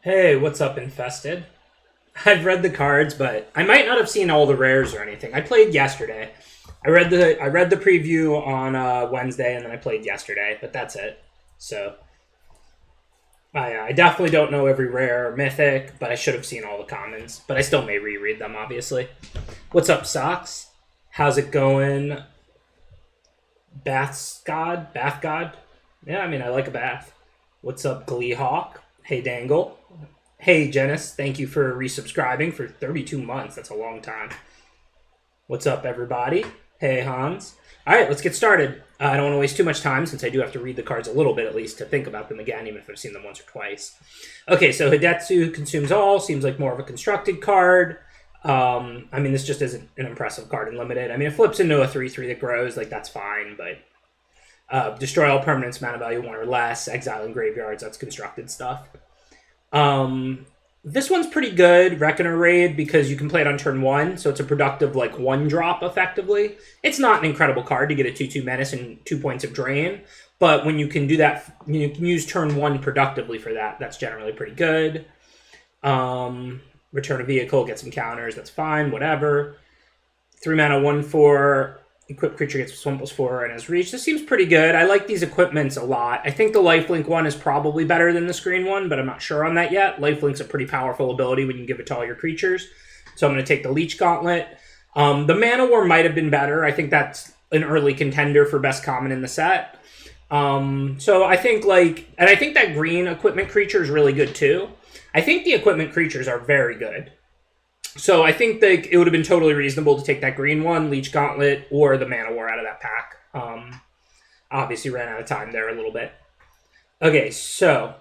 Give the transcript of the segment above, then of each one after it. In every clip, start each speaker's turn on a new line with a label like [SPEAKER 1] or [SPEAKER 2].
[SPEAKER 1] Hey, what's up, Infested? I've read the cards, but I might not have seen all the rares or anything. I played yesterday. I read the preview on Wednesday, and then I played yesterday, but that's it. So I definitely don't know every rare or mythic, but I should have seen all the commons. But I still may reread them, obviously. What's up, Socks? How's it going? Bath God? Yeah, I mean I like a bath. What's up, Glee Hawk? Hey, Dangle. Hey, Janice, thank you for resubscribing for 32 months. That's a long time. What's up, everybody? Hey, Hans. All right, let's get started. I don't want to waste too much time since I do have to read the cards a little bit at least to think about them again, even if I've seen them once or twice. Okay, so Hidetsu consumes all. Seems like more of a constructed card. I mean, this just isn't an impressive card in limited. I mean, it flips into a 3/3 that grows. Like, that's fine, but destroy all permanents, mana value 1 or less, exiling graveyards, that's constructed stuff. This one's pretty good, Reckoner Raid, because you can play it on turn 1, so it's a productive, like, 1-drop, effectively. It's not an incredible card to get a 2/2 Menace and 2 points of Drain, but when you can do that, you can use turn 1 productively for that, that's generally pretty good. Return a vehicle, get some counters, that's fine, whatever. 3 mana, 1/4, equipped creature gets +1/+4 and has reach. This seems pretty good. I like these equipments a lot. I think the lifelink one is probably better than the screen one, but I'm not sure on that yet. Lifelink's a pretty powerful ability when you give it to all your creatures. So I'm going to take the Leech Gauntlet. The Mana War might have been better. I think that's an early contender for best common in the set. So I think and I think that green equipment creature is really good too. I think the equipment creatures are very good. So I think that it would have been totally reasonable to take that green one, Leech Gauntlet, or the Mana War out of that pack. Obviously ran out of time there a little bit. Okay, so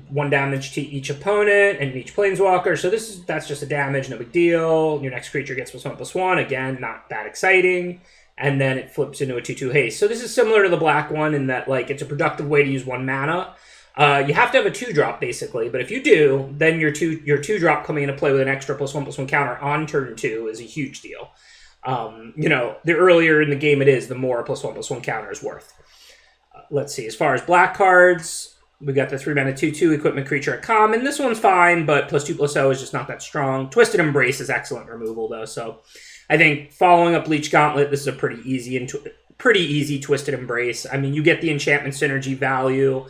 [SPEAKER 1] 1 damage to each opponent and each Planeswalker. So that's just a damage, no big deal. Your next creature gets +1/+1. Again, not that exciting. And then it flips into a 2/2 haste. So this is similar to the black one in that it's a productive way to use 1 mana. You have to have a 2-drop, basically, but if you do, then your 2-drop coming into play with an extra +1/+1 counter on turn 2 is a huge deal. The earlier in the game it is, the more +1/+1 counter is worth. Let's see, as far as black cards, we got the 3 mana 2/2 equipment creature at common. This one's fine, but +2/+0 is just not that strong. Twisted Embrace is excellent removal, though, so I think following up Leech Gauntlet, this is a pretty easy Twisted Embrace. I mean, you get the enchantment synergy value.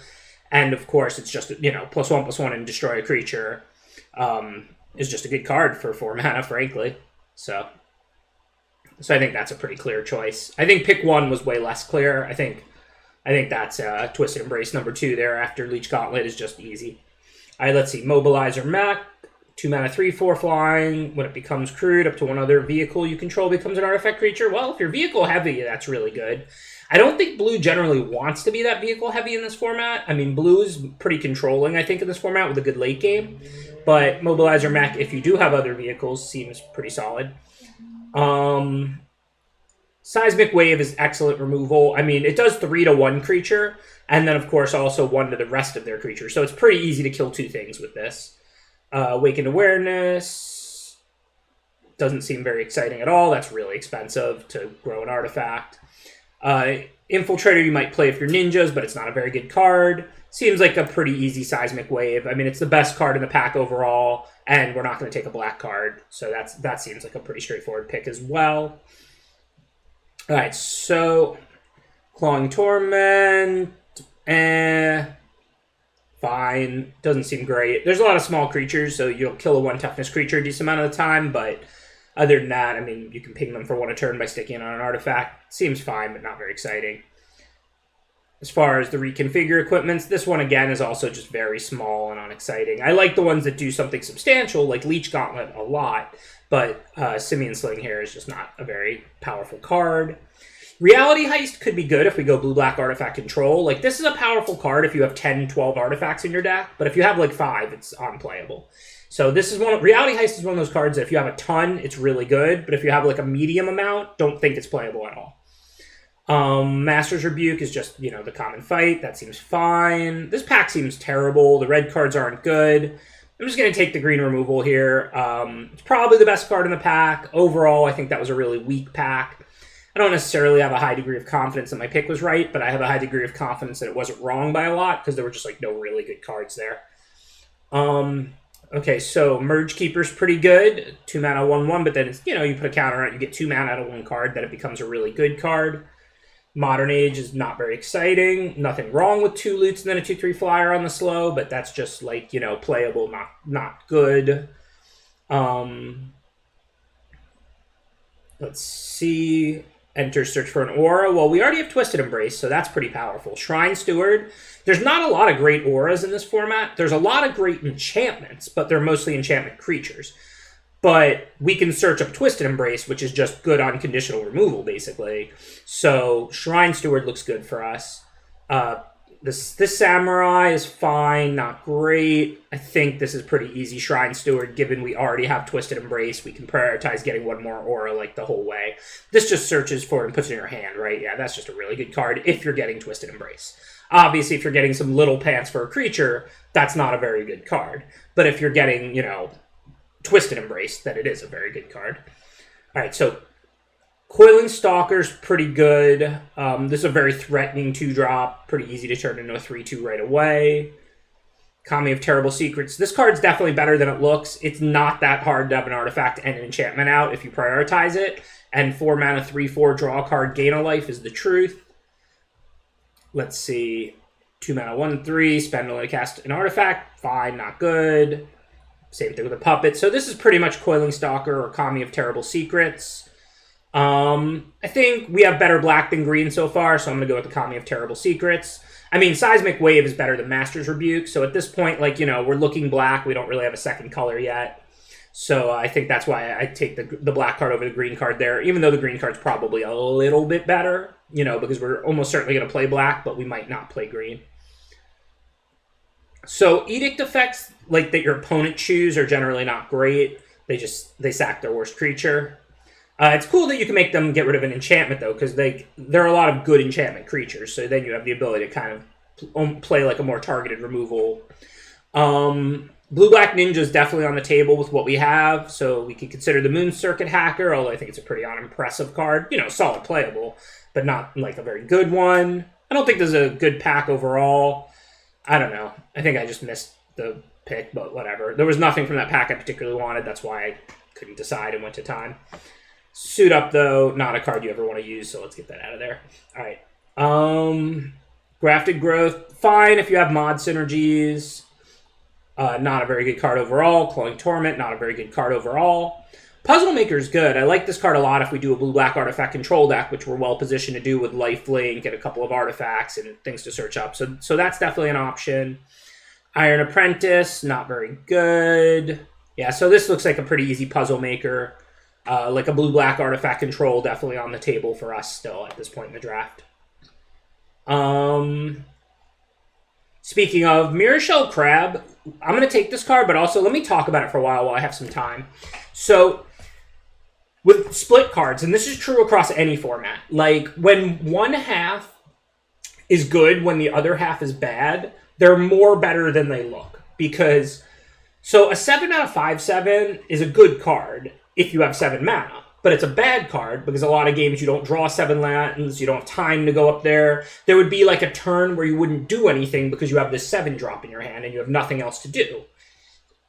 [SPEAKER 1] And, of course, it's just, +1/+1 and destroy a creature is just a good card for 4 mana, frankly. So I think that's a pretty clear choice. I think pick 1 was way less clear. I think that's Twisted Embrace number 2 there after Leech Gauntlet is just easy. All right, let's see. Mobilizer Mech, 2 mana, 3/4 flying. When it becomes crewed, up to 1 other vehicle you control becomes an artifact creature. Well, if you're vehicle heavy, that's really good. I don't think blue generally wants to be that vehicle heavy in this format. I mean, blue is pretty controlling, I think, in this format with a good late game. But Mobilizer Mech, if you do have other vehicles, seems pretty solid. Seismic Wave is excellent removal. I mean, it does 3 to 1 creature, and then, of course, also 1 to the rest of their creatures. So it's pretty easy to kill 2 things with this. Awakened Awareness doesn't seem very exciting at all. That's really expensive to grow an artifact. Infiltrator you might play if you're ninjas, but it's not a very good card. Seems like a pretty easy Seismic Wave. I mean, it's the best card in the pack overall, and we're not going to take a black card, so that seems like a pretty straightforward pick as well. All right, so Clawing Torment, fine. Doesn't seem great. There's a lot of small creatures, so you'll kill a 1 toughness creature a decent amount of the time, but other than that, I mean, you can ping them for 1 a turn by sticking it on an artifact. Seems fine, but not very exciting. As far as the Reconfigure equipments, this one, again, is also just very small and unexciting. I like the ones that do something substantial, like Leech Gauntlet, a lot, but Simian Sling here is just not a very powerful card. Reality Heist could be good if we go blue-black artifact control. This is a powerful card if you have 10, 12 artifacts in your deck, but if you have, 5, it's unplayable. So this is Reality Heist is one of those cards that if you have a ton, it's really good, but if you have a medium amount, don't think it's playable at all. Master's Rebuke is just, the common fight. That seems fine. This pack seems terrible. The red cards aren't good. I'm just going to take the green removal here. It's probably the best card in the pack. Overall, I think that was a really weak pack. I don't necessarily have a high degree of confidence that my pick was right, but I have a high degree of confidence that it wasn't wrong by a lot because there were just no really good cards there. Okay, so Merge Keeper's pretty good. 2 mana, 1/1, but then it's, you know, you put a counter on it, you get 2 mana out of one card, then it becomes a really good card. Modern Age is not very exciting. Nothing wrong with 2 loots and then a 2/3 flyer on the slow, but that's just like, you know, playable, not good. Let's see. Enter search for an aura. Well, we already have Twisted Embrace, so that's pretty powerful. Shrine Steward. There's not a lot of great auras in this format. There's a lot of great enchantments, but they're mostly enchantment creatures. But we can search up Twisted Embrace, which is just good unconditional removal, basically. So Shrine Steward looks good for us. This Samurai is fine, not great. I think this is pretty easy Shrine Steward, given we already have Twisted Embrace. We can prioritize getting one more aura like the whole way. This just searches for it and puts it in your hand, right? Yeah, that's just a really good card if you're getting Twisted Embrace. Obviously, if you're getting some little pants for a creature, that's not a very good card. But if you're getting, you know, Twisted Embrace, then it is a very good card. All right, so Coiling Stalker's pretty good. This is a very threatening 2-drop. Pretty easy to turn into a 3/2 right away. Kami of Terrible Secrets. This card's definitely better than it looks. It's not that hard to have an artifact and an enchantment out if you prioritize it. And 4 mana, 3/4, draw a card, gain a life is the truth. Let's see. 2 mana, 1/3, spend only to cast an artifact. Fine, not good. Same thing with the puppet. So this is pretty much Coiling Stalker or Kami of Terrible Secrets. I think we have better black than green so far, so I'm going to go with the Kami of Terrible Secrets. I mean, Seismic Wave is better than Master's Rebuke, so at this point, like, you know, we're looking black. We don't really have a second color yet. So I think that's why I take the black card over the green card there, even though the green card's probably a little bit better, you know, because we're almost certainly going to play black, but we might not play green. So Edict effects, like, that your opponent choose are generally not great. They sack their worst creature. It's cool that you can make them get rid of an enchantment, though, because there are a lot of good enchantment creatures, so then you have the ability to kind of play like a more targeted removal. Blue-Black Ninja is definitely on the table with what we have, so we could consider the Moon Circuit Hacker, although I think it's a pretty unimpressive card. You know, solid playable, but not like a very good one. I don't think there's a good pack overall. I don't know. I think I just missed the pick, but whatever. There was nothing from that pack I particularly wanted. That's why I couldn't decide and went to time. Suit Up, though, not a card you ever want to use, so let's get that out of there. All right. Grafted Growth, fine if you have mod synergies. Not a very good card overall. Clawing Torment, not a very good card overall. Puzzle Maker is good. I like this card a lot if we do a blue-black artifact control deck, which we're well-positioned to do with Lifelink and a couple of artifacts and things to search up. So that's definitely an option. Iron Apprentice, not very good. Yeah, so this looks like a pretty easy Puzzle Maker. Like a blue-black artifact control, definitely on the table for us still at this point in the draft. Speaking of, Mirror Shell Crab, I'm going to take this card, but also let me talk about it for a while I have some time. So, with split cards, and this is true across any format, like, when one half is good when the other half is bad, they're more better than they look. Because, so a 7 out of 5/7 is a good card if you have 7 mana. But it's a bad card because a lot of games you don't draw 7 lands, you don't have time to go up there. There would be like a turn where you wouldn't do anything because you have this 7 drop in your hand and you have nothing else to do.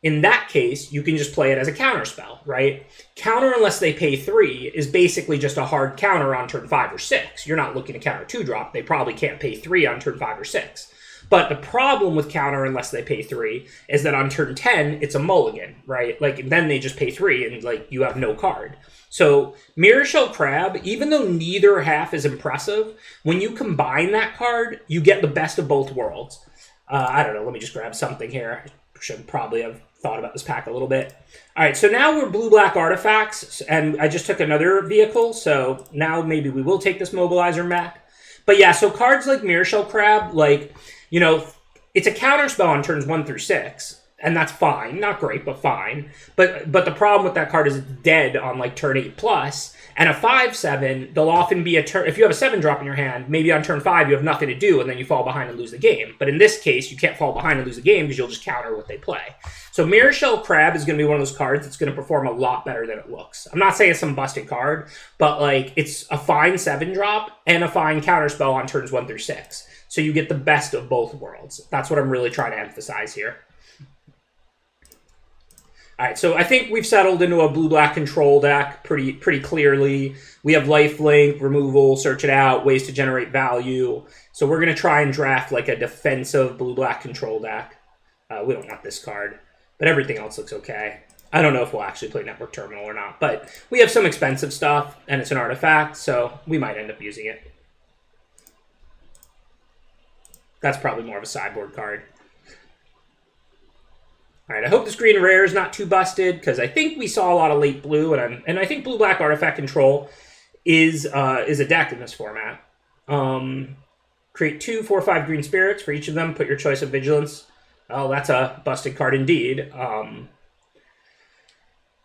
[SPEAKER 1] In that case, you can just play it as a counter spell, right? Counter unless they pay 3 is basically just a hard counter on turn 5 or 6. You're not looking to counter 2 drop. They probably can't pay 3 on turn 5 or 6. But the problem with counter unless they pay 3 is that on turn 10, it's a mulligan, right? Like, then they just pay 3 and, like, you have no card. So, Mirror Shell Crab, even though neither half is impressive, when you combine that card, you get the best of both worlds. I don't know, let me just grab something here. I should probably have thought about this pack a little bit. All right, so now we're blue-black artifacts, and I just took another vehicle, so now maybe we will take this Mobilizer Mac. But yeah, so cards like Mirror Shell Crab, like, you know, it's a counterspell on turns 1 through 6, and that's fine. Not great, but fine. But the problem with that card is it's dead on, like, turn 8 plus. And a 5/7, they'll often be a turn... If you have a 7 drop in your hand, maybe on turn 5 you have nothing to do, and then you fall behind and lose the game. But in this case, you can't fall behind and lose the game because you'll just counter what they play. So Mirror Shell Crab is going to be one of those cards that's going to perform a lot better than it looks. I'm not saying it's some busted card, but, like, it's a fine 7 drop and a fine counterspell on turns 1 through 6. So you get the best of both worlds. That's what I'm really trying to emphasize here. All right, so I think we've settled into a blue-black control deck pretty clearly. We have lifelink, removal, search it out, ways to generate value. So we're going to try and draft like a defensive blue-black control deck. We don't want this card, but everything else looks okay. I don't know if we'll actually play Network Terminal or not, but we have some expensive stuff, and it's an artifact, so we might end up using it. That's probably more of a sideboard card. All right, I hope this green rare is not too busted, because I think we saw a lot of late blue, and I think blue-black artifact control is a deck in this format. Create 2 4/5 green spirits for each of them. Put your choice of vigilance. Oh, that's a busted card indeed.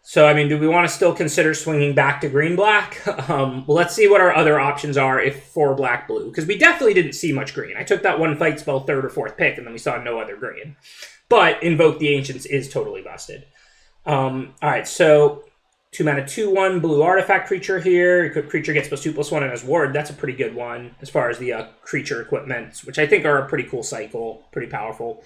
[SPEAKER 1] So, I mean, do we want to still consider swinging back to green-black? Well, let's see what our other options are if for black-blue, because we definitely didn't see much green. I took that one fight spell 3rd or 4th pick, and then we saw no other green. But Invoke the Ancients is totally busted. All right, so 2 mana, 2/1 blue artifact creature here. Creature gets +2/+1 and has ward. That's a pretty good one as far as the creature equipments, which I think are a pretty cool cycle, pretty powerful.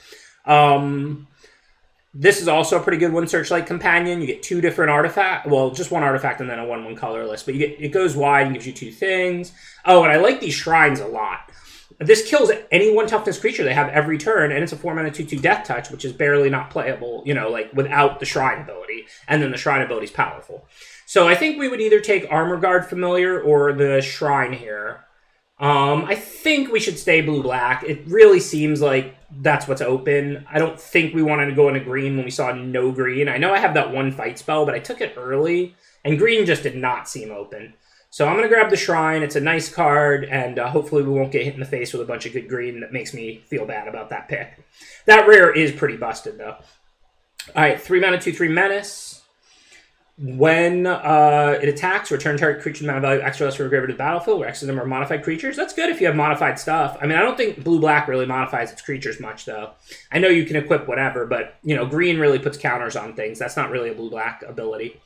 [SPEAKER 1] This is also a pretty good one, Searchlight Companion. You get 2 different artifacts. Well, just 1 artifact and then a 1/1 colorless. But it goes wide and gives you 2 things. Oh, and I like these shrines a lot. This kills any 1 toughness creature they have every turn, and it's a 4 mana 2/2 Death Touch, which is barely not playable, you know, like without the shrine ability. And then the shrine ability is powerful. So I think we would either take Armor Guard Familiar or the shrine here. I think we should stay blue-black. It really seems like that's what's open. I don't think we wanted to go into green when we saw no green. I know I have that 1 fight spell, but I took it early, and green just did not seem open. So I'm going to grab the Shrine. It's a nice card, and hopefully we won't get hit in the face with a bunch of good green that makes me feel bad about that pick. That rare is pretty busted, though. All right, 3 mana, 2/3 Menace. When it attacks, return target creature mana value extra less from your graveyard to the battlefield, where X is the number of modified creatures. That's good if you have modified stuff. I mean, I don't think blue-black really modifies its creatures much, though. I know you can equip whatever, but, you know, green really puts counters on things. That's not really a blue-black ability.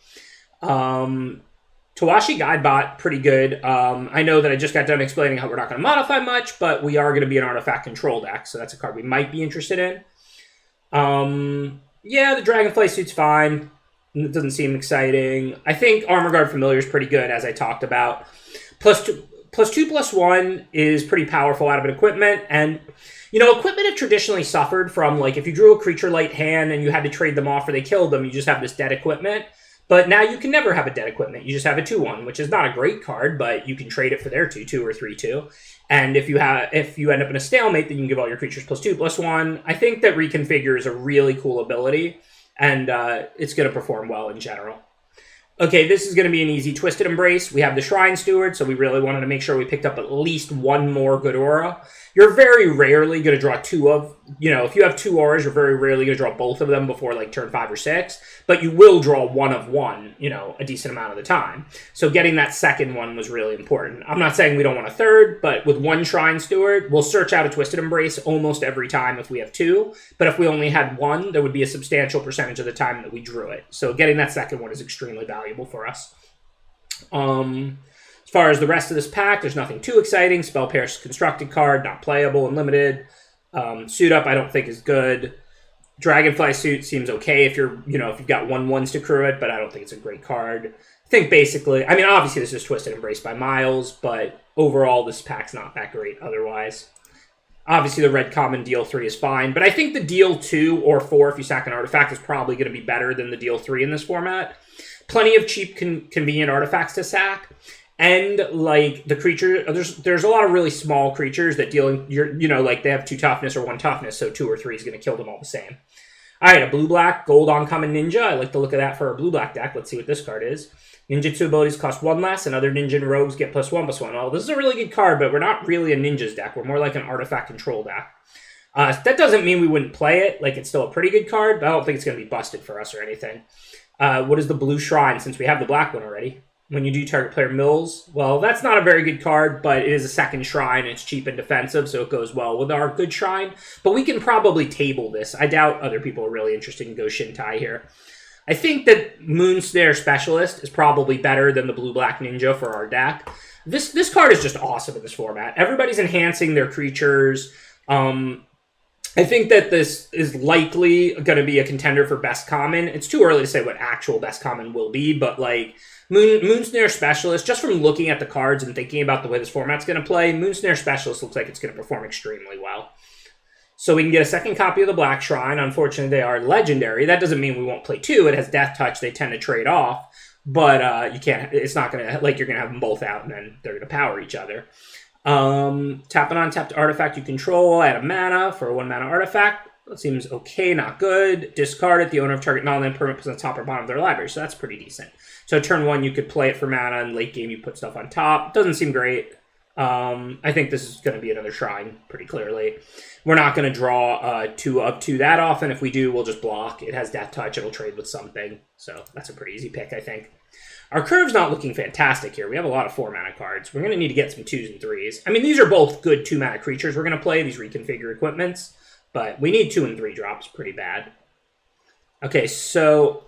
[SPEAKER 1] Tawashi Guidebot, pretty good. I know that I just got done explaining how we're not going to modify much, but we are going to be an artifact control deck, so that's a card we might be interested in. Yeah, the Dragonfly suit's fine. It doesn't seem exciting. I think Armor Guard Familiar is pretty good, as I talked about. +2/+1 is pretty powerful out of an equipment, and you know, equipment have traditionally suffered from, like, if you drew a creature light hand and you had to trade them off or they killed them, you just have this dead equipment. But now you can never have a dead equipment. You just have a 2/1, which is not a great card, but you can trade it for their 2/2 or 3/2. And if you end up in a stalemate, then you can give all your creatures +2/+1. I think that Reconfigure is a really cool ability, and it's going to perform well in general. Okay, this is going to be an easy Twisted Embrace. We have the Shrine Steward, so we really wanted to make sure we picked up at least 1 more good aura. You're very rarely going to draw 2 of, you know, if you have 2 auras, you're very rarely going to draw both of them before, like, turn 5 or 6. But you will draw 1 of 1, you know, a decent amount of the time. So getting that second one was really important. I'm not saying we don't want a third, but with 1 Shrine Steward, we'll search out a Twisted Embrace almost every time if we have 2. But if we only had 1, there would be a substantial percentage of the time that we drew it. So getting that second one is extremely valuable for us. As far as the rest of this pack, there's nothing too exciting. Spell Perish Constructed card, not playable and limited. Suit Up, I don't think is good. Dragonfly Suit seems okay if you're, you know, if you've got 1/1s to crew it, but I don't think it's a great card. I think basically, I mean, obviously this is Twisted Embrace by miles, but overall this pack's not that great otherwise. Obviously the red common deal 3 is fine, but I think the deal 2 or 4 if you sack an artifact is probably going to be better than the deal 3 in this format. Plenty of cheap, convenient artifacts to sack. And, like, the creature, there's a lot of really small creatures that deal, you know, like, they have 2 toughness or 1 toughness, so 2 or 3 is going to kill them all the same. All right, a blue-black gold uncommon ninja. I like the look of that for a blue-black deck. Let's see what this card is. Ninjutsu abilities cost 1 less, and other ninja and rogues get +1/+1. Well, this is a really good card, but we're not really a ninjas deck. We're more like an artifact control deck. That doesn't mean we wouldn't play it. Like, it's still a pretty good card, but I don't think it's going to be busted for us or anything. What is the blue shrine, since we have the black one already? When you do target player mills, well, that's not a very good card, but it is a second shrine. It's cheap and defensive, so it goes well with our good shrine. But we can probably table this. I doubt other people are really interested in Go Shintai here. I think that Moonsnare Specialist is probably better than the blue-black ninja for our deck. This card is just awesome in this format. Everybody's enhancing their creatures. I think that this is likely going to be a contender for best common. It's too early to say what actual best common will be, but like Moonsnare Specialist, just from looking at the cards and thinking about the way this format's going to play, Moonsnare Specialist looks like it's going to perform extremely well. So we can get a second copy of the Black Shrine. Unfortunately, they are legendary. That doesn't mean we won't play two. It has Death Touch. They tend to trade off, but you can't. It's not going to like you're going to have them both out and then they're going to power each other. Tap an untapped artifact you control, add a mana for a 1 mana artifact. That seems okay, not good. Discard it. The owner of target non-land permanent puts on the top or bottom of their library, so that's pretty decent. So turn 1, you could play it for mana, and late game you put stuff on top. Doesn't seem great. I think this is going to be another shrine, pretty clearly. We're not going to draw 2 up 2 that often. If we do, we'll just block. It has Death Touch. It'll trade with something. So that's a pretty easy pick, I think. Our curve's not looking fantastic here. We have a lot of 4 mana cards. We're going to need to get some 2s and 3s. I mean, these are both good 2 mana creatures we're going to play, these Reconfigure equipments. But we need 2 and 3 drops pretty bad. Okay, so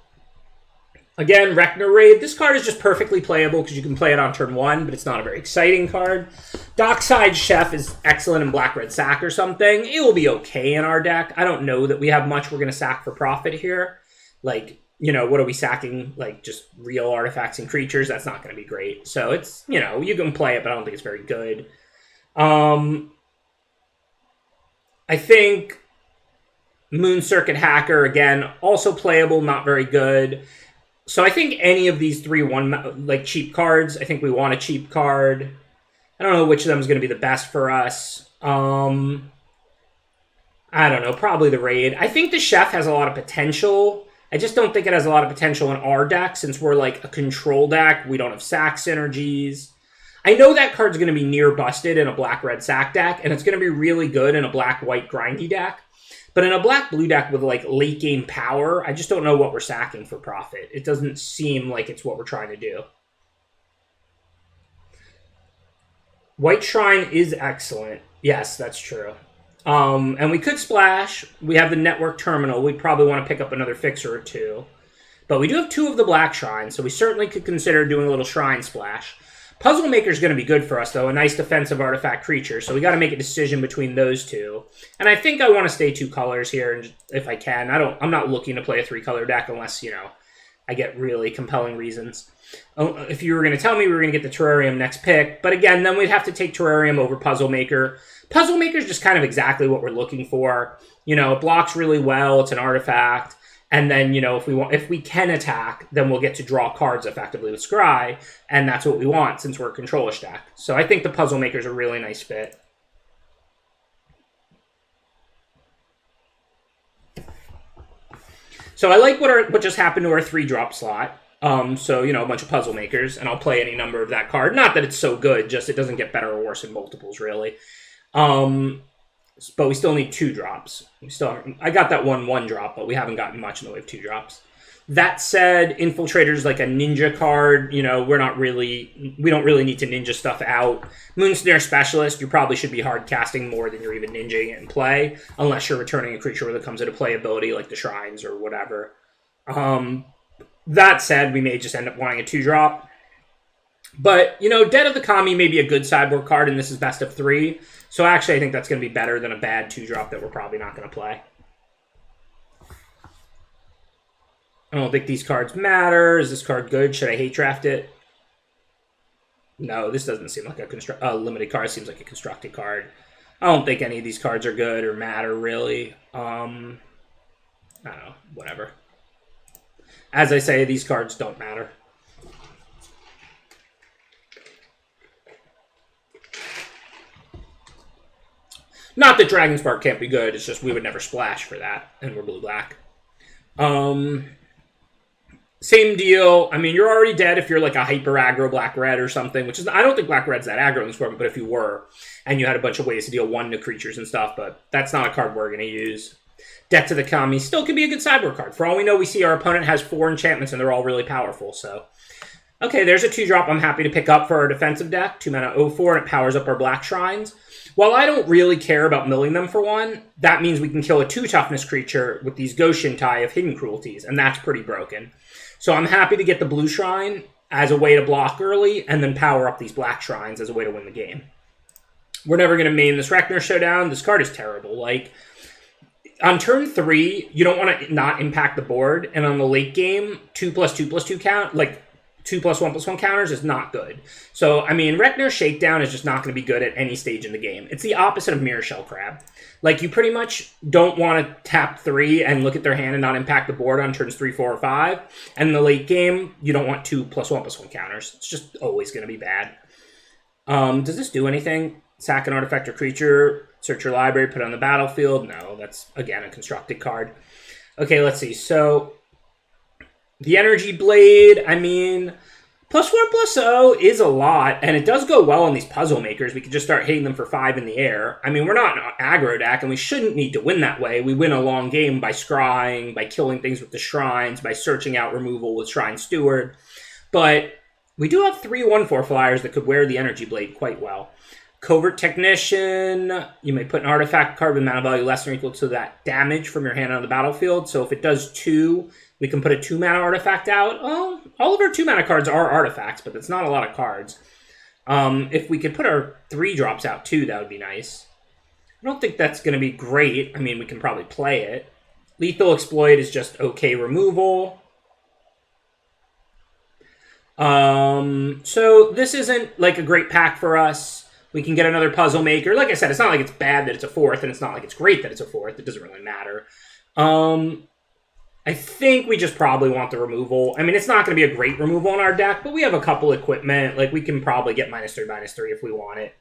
[SPEAKER 1] again, Reknor Raid. This card is just perfectly playable because you can play it on turn 1, but it's not a very exciting card. Dockside Chef is excellent in Black-Red Sack or something. It will be okay in our deck. I don't know that we have much we're going to sack for profit here. Like, you know, what are we sacking? Like, just real artifacts and creatures? That's not going to be great. So it's, you know, you can play it, but I don't think it's very good. I think Moon Circuit Hacker, again, also playable, not very good. So I think any of these 3 like cheap cards, I think we want a cheap card. I don't know which of them is going to be the best for us. I don't know, probably the Raid. I think the Chef has a lot of potential. I just don't think it has a lot of potential in our deck since we're like a control deck. We don't have sack synergies. I know that card's going to be near busted in a black-red sack deck, and it's going to be really good in a black-white grindy deck. But in a black-blue deck with like late-game power, I just don't know what we're sacking for profit. It doesn't seem like it's what we're trying to do. White Shrine is excellent. Yes, that's true. And we could splash. We have the Network Terminal. We probably want to pick up another fixer or 2. But we do have 2 of the Black Shrines, so we certainly could consider doing a little Shrine Splash. Puzzle Maker is going to be good for us, though. A nice defensive artifact creature, so we got to make a decision between those 2. And I think I want to stay 2 colors here if I can. I'm not looking to play a 3-color deck unless, you know, I get really compelling reasons. If you were going to tell me we were going to get the Terrarium next pick, but again, then we'd have to take Terrarium over Puzzle Maker. Puzzle Maker is just kind of exactly what we're looking for. You know, it blocks really well. It's an artifact. And then, you know, if we can attack, then we'll get to draw cards effectively with Scry, and that's what we want since we're a control-ish deck. So I think the Puzzle Maker is a really nice fit. So I like what just happened to our 3-drop slot. So, you know, a bunch of Puzzle Makers, and I'll play any number of that card. Not that it's so good, just it doesn't get better or worse in multiples, really. But we still need 2 drops. I got that 1/1 drop, but we haven't gotten much in the way of 2 drops. That said, Infiltrator's like a ninja card. You know, we don't really need to ninja stuff out. Moonsnare Specialist, you probably should be hard casting more than you're even ninjaing it in play, unless you're returning a creature that comes into playability like the Shrines or whatever. That said, we may just end up wanting a 2-drop. But, you know, Dead of the Kami may be a good sideboard card, and this is best of 3. So actually, I think that's going to be better than a bad 2-drop that we're probably not going to play. I don't think these cards matter. Is this card good? Should I hate draft it? No, this doesn't seem like a limited card. It seems like a constructed card. I don't think any of these cards are good or matter, really. I don't know. Whatever. As I say, these cards don't matter. Not that Dragon Spark can't be good, it's just we would never splash for that, and we're blue-black. Same deal. I mean, you're already dead if you're like a hyper-aggro black-red or something, which is, I don't think black-red's that aggro in this format, but if you were, and you had a bunch of ways to deal 1 to creatures and stuff, but that's not a card we're going to use. Death to the Kami still could be a good sideboard card. For all we know, we see our opponent has 4 enchantments, and they're all really powerful, so... Okay, there's a 2-drop I'm happy to pick up for our defensive deck. 2 mana 0/4, and it powers up our Black Shrines. While I don't really care about milling them for 1, that means we can kill a 2-toughness creature with these Ghost Shintai of Hidden Cruelties, and that's pretty broken. So I'm happy to get the Blue Shrine as a way to block early, and then power up these Black Shrines as a way to win the game. We're never going to main this Reknor Showdown. This card is terrible. Like, on turn 3, you don't want to not impact the board, and on the late game, 2+2+2 count, like 2+1+1 counters is not good. So, I mean, Reknar's Shakedown is just not going to be good at any stage in the game. It's the opposite of Mirror Shell Crab. Like, you pretty much don't want to tap 3 and look at their hand and not impact the board on turns 3, 4, or 5. And in the late game, you don't want 2+1+1 counters. It's just always going to be bad. Does this do anything? Sack an artifact or creature, search your library, put it on the battlefield. No, that's, again, a constructed card. Okay, let's see. So, the Energy Blade, I mean, +4/+0 is a lot, and it does go well on these puzzle makers. We could just start hitting them for 5 in the air. I mean, we're not an aggro deck, and we shouldn't need to win that way. We win a long game by scrying, by killing things with the shrines, by searching out removal with Shrine Steward. But we do have 3 1/4 flyers that could wear the Energy Blade quite well. Covert Technician, you may put an artifact card with mana value less than or equal to that damage from your hand on the battlefield. So if it does 2, we can put a 2-mana artifact out. Oh, all of our 2-mana cards are artifacts, but that's not a lot of cards. If we could put our 3-drops out too, that would be nice. I don't think that's going to be great. I mean, we can probably play it. Lethal Exploit is just okay removal. So this isn't like a great pack for us. We can get another puzzle maker. Like I said, it's not like it's bad that it's a 4th, and it's not like it's great that it's a 4th. It doesn't really matter. I think we just probably want the removal. I mean, it's not going to be a great removal in our deck, but we have a couple equipment. Like, we can probably get -3/-3 if we want it.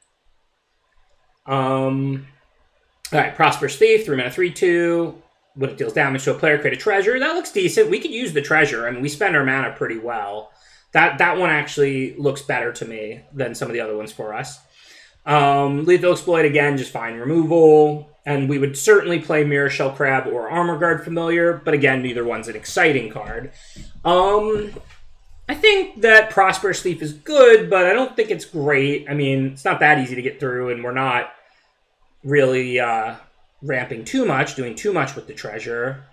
[SPEAKER 1] Alright, Prosperous Thief, 3 mana 3/2. When it deals damage to a player, create a treasure. That looks decent. We could use the treasure. I mean, we spend our mana pretty well. That one actually looks better to me than some of the other ones for us. Lethal Exploit, again, just fine removal. And we would certainly play Mirror Shell Crab or Armor Guard Familiar, but again, neither one's an exciting card. I think that Prosperous Thief is good, but I don't think it's great. I mean, it's not that easy to get through, and we're not really ramping too much, doing too much with the treasure.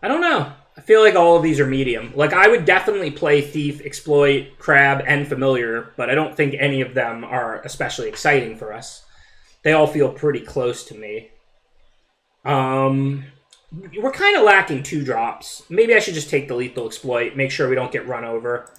[SPEAKER 1] I don't know. I feel like all of these are medium. Like, I would definitely play Thief, Exploit, Crab, and Familiar, but I don't think any of them are especially exciting for us. They all feel pretty close to me. We're kind of lacking 2-drops. Maybe I should just take the Lethal Exploit, make sure we don't get run over.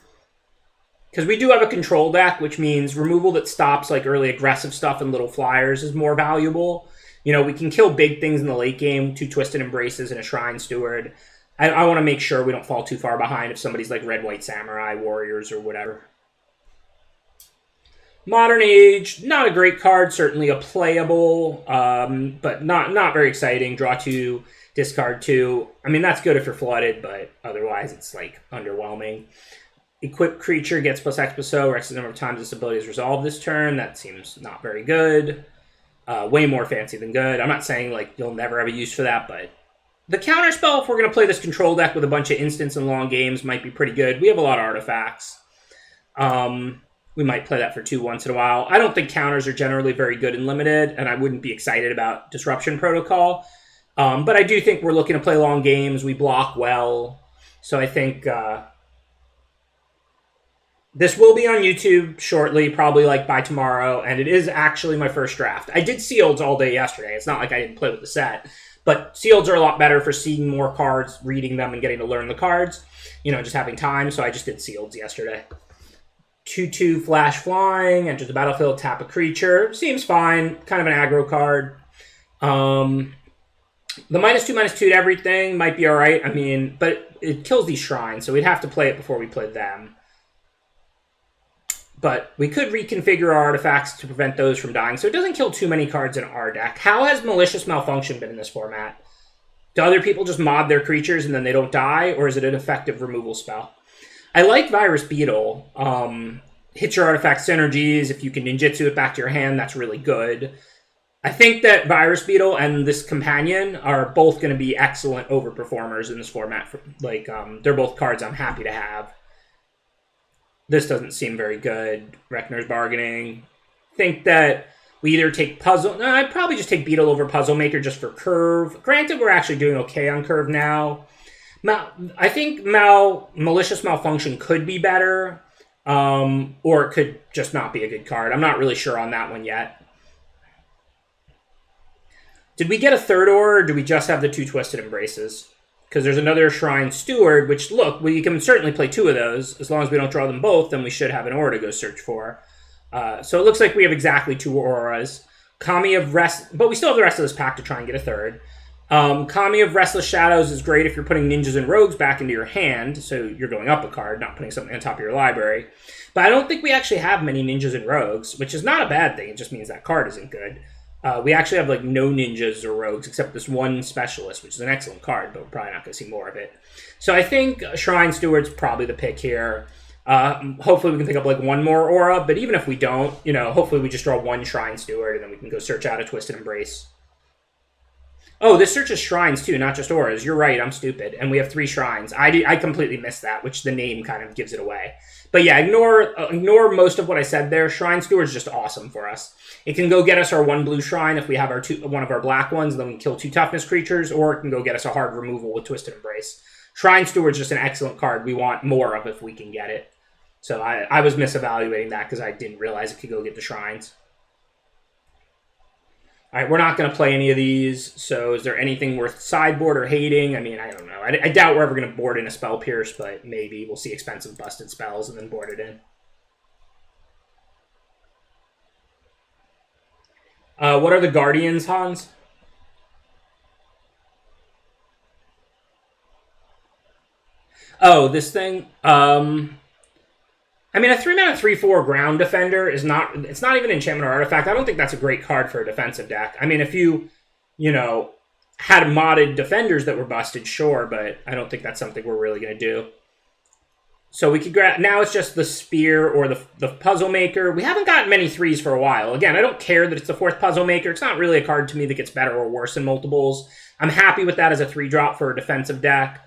[SPEAKER 1] Because we do have a control deck, which means removal that stops like early aggressive stuff and little flyers is more valuable. You know, we can kill big things in the late game, 2 Twisted Embraces and a Shrine Steward. I want to make sure we don't fall too far behind if somebody's like Red, White Samurai, Warriors, or whatever. Modern Age, not a great card, certainly a playable, but not very exciting. Draw 2, discard 2. I mean, that's good if you're flooded, but otherwise it's like underwhelming. Equipped creature gets +X+0, or X the number of times this ability is resolved this turn. That seems not very good. Way more fancy than good. I'm not saying like you'll never have a use for that, but the counterspell, if we're going to play this control deck with a bunch of instants and long games, might be pretty good. We have a lot of artifacts. We might play that for 2 once in a while. I don't think counters are generally very good in Limited, and I wouldn't be excited about Disruption Protocol. But I do think we're looking to play long games. We block well. So I think this will be on YouTube shortly, probably like by tomorrow, and it is actually my first draft. I did Sealeds all day yesterday. It's not like I didn't play with the set. But Sealeds are a lot better for seeing more cards, reading them, and getting to learn the cards. You know, just having time, so I just did Sealeds yesterday. 2/2 Flash Flying, enters the battlefield, tap a creature. Seems fine, kind of an aggro card. The -2/-2 to everything might be alright, I mean, but it kills these shrines, so we'd have to play it before we play them. But we could reconfigure our artifacts to prevent those from dying, so it doesn't kill too many cards in our deck. How has Malicious Malfunction been in this format? Do other people just mod their creatures and then they don't die, or is it an effective removal spell? I like Virus Beetle. Hit your artifact synergies. If you can ninjutsu it back to your hand, that's really good. I think that Virus Beetle and this companion are both going to be excellent overperformers in this format. Like, they're both cards I'm happy to have. This doesn't seem very good. Reknar's Bargaining. Think that we either take Puzzle... No, I'd probably just take Beetle over Puzzle Maker just for Curve. Granted, we're actually doing okay on Curve now. I think Malicious Malfunction could be better. Or it could just not be a good card. I'm not really sure on that one yet. Did we get a third aura, or do we just have the 2 Twisted Embraces? Because there's another Shrine Steward, which, look, we can certainly play 2 of those. As long as we don't draw them both, then we should have an aura to go search for. So it looks like we have exactly 2 auras. Kami of Rest... But we still have the rest of this pack to try and get a third. Kami of Restless Shadows is great if you're putting ninjas and rogues back into your hand, so you're going up a card, not putting something on top of your library. But I don't think we actually have many ninjas and rogues, which is not a bad thing. It just means that card isn't good. We actually have like no ninjas or rogues except this one specialist, which is an excellent card, but we're probably not going to see more of it. So I think Shrine Steward's probably the pick here. Hopefully we can pick up like 1 more aura, but even if we don't, you know, hopefully we just draw 1 Shrine Steward and then we can go search out a Twisted Embrace. Oh, this searches shrines too, not just auras. You're right, I'm stupid. And we have 3 shrines. I completely missed that, which the name kind of gives it away. But yeah, ignore most of what I said there. Shrine Steward's just awesome for us. It can go get us our 1 blue shrine if we have our one of our black ones, then we can kill 2 toughness creatures, or it can go get us a hard removal with Twisted Embrace. Shrine Steward's just an excellent card. We want more of if we can get it. So I was misevaluating that because I didn't realize it could go get the shrines. All right, we're not going to play any of these, so is there anything worth sideboard or hating? I mean, I don't know. I doubt we're ever going to board in a Spell Pierce, but maybe we'll see expensive busted spells and then board it in. What are the Guardians, Hans? Oh, this thing? I mean, a 3-mana 3/4 Ground Defender is not... It's not even enchantment or artifact. I don't think that's a great card for a defensive deck. I mean, if you know, had modded defenders that were busted, sure, but I don't think that's something we're really going to do. So we could grab... Now it's just the Spear or the Puzzle Maker. We haven't gotten many 3s for a while. Again, I don't care that it's the 4th Puzzle Maker. It's not really a card to me that gets better or worse in multiples. I'm happy with that as a 3-drop for a defensive deck.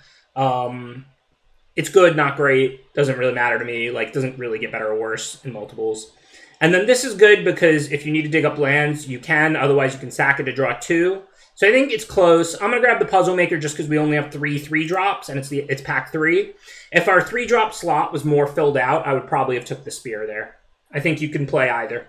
[SPEAKER 1] It's good, not great. Doesn't really matter to me. Like, doesn't really get better or worse in multiples. And then this is good because if you need to dig up lands, you can. Otherwise, you can sack it to draw 2. So I think it's close. I'm going to grab the Puzzle Maker just because we only have 3 3-drops, and it's pack 3. If our 3-drop slot was more filled out, I would probably have took the Spear there. I think you can play either.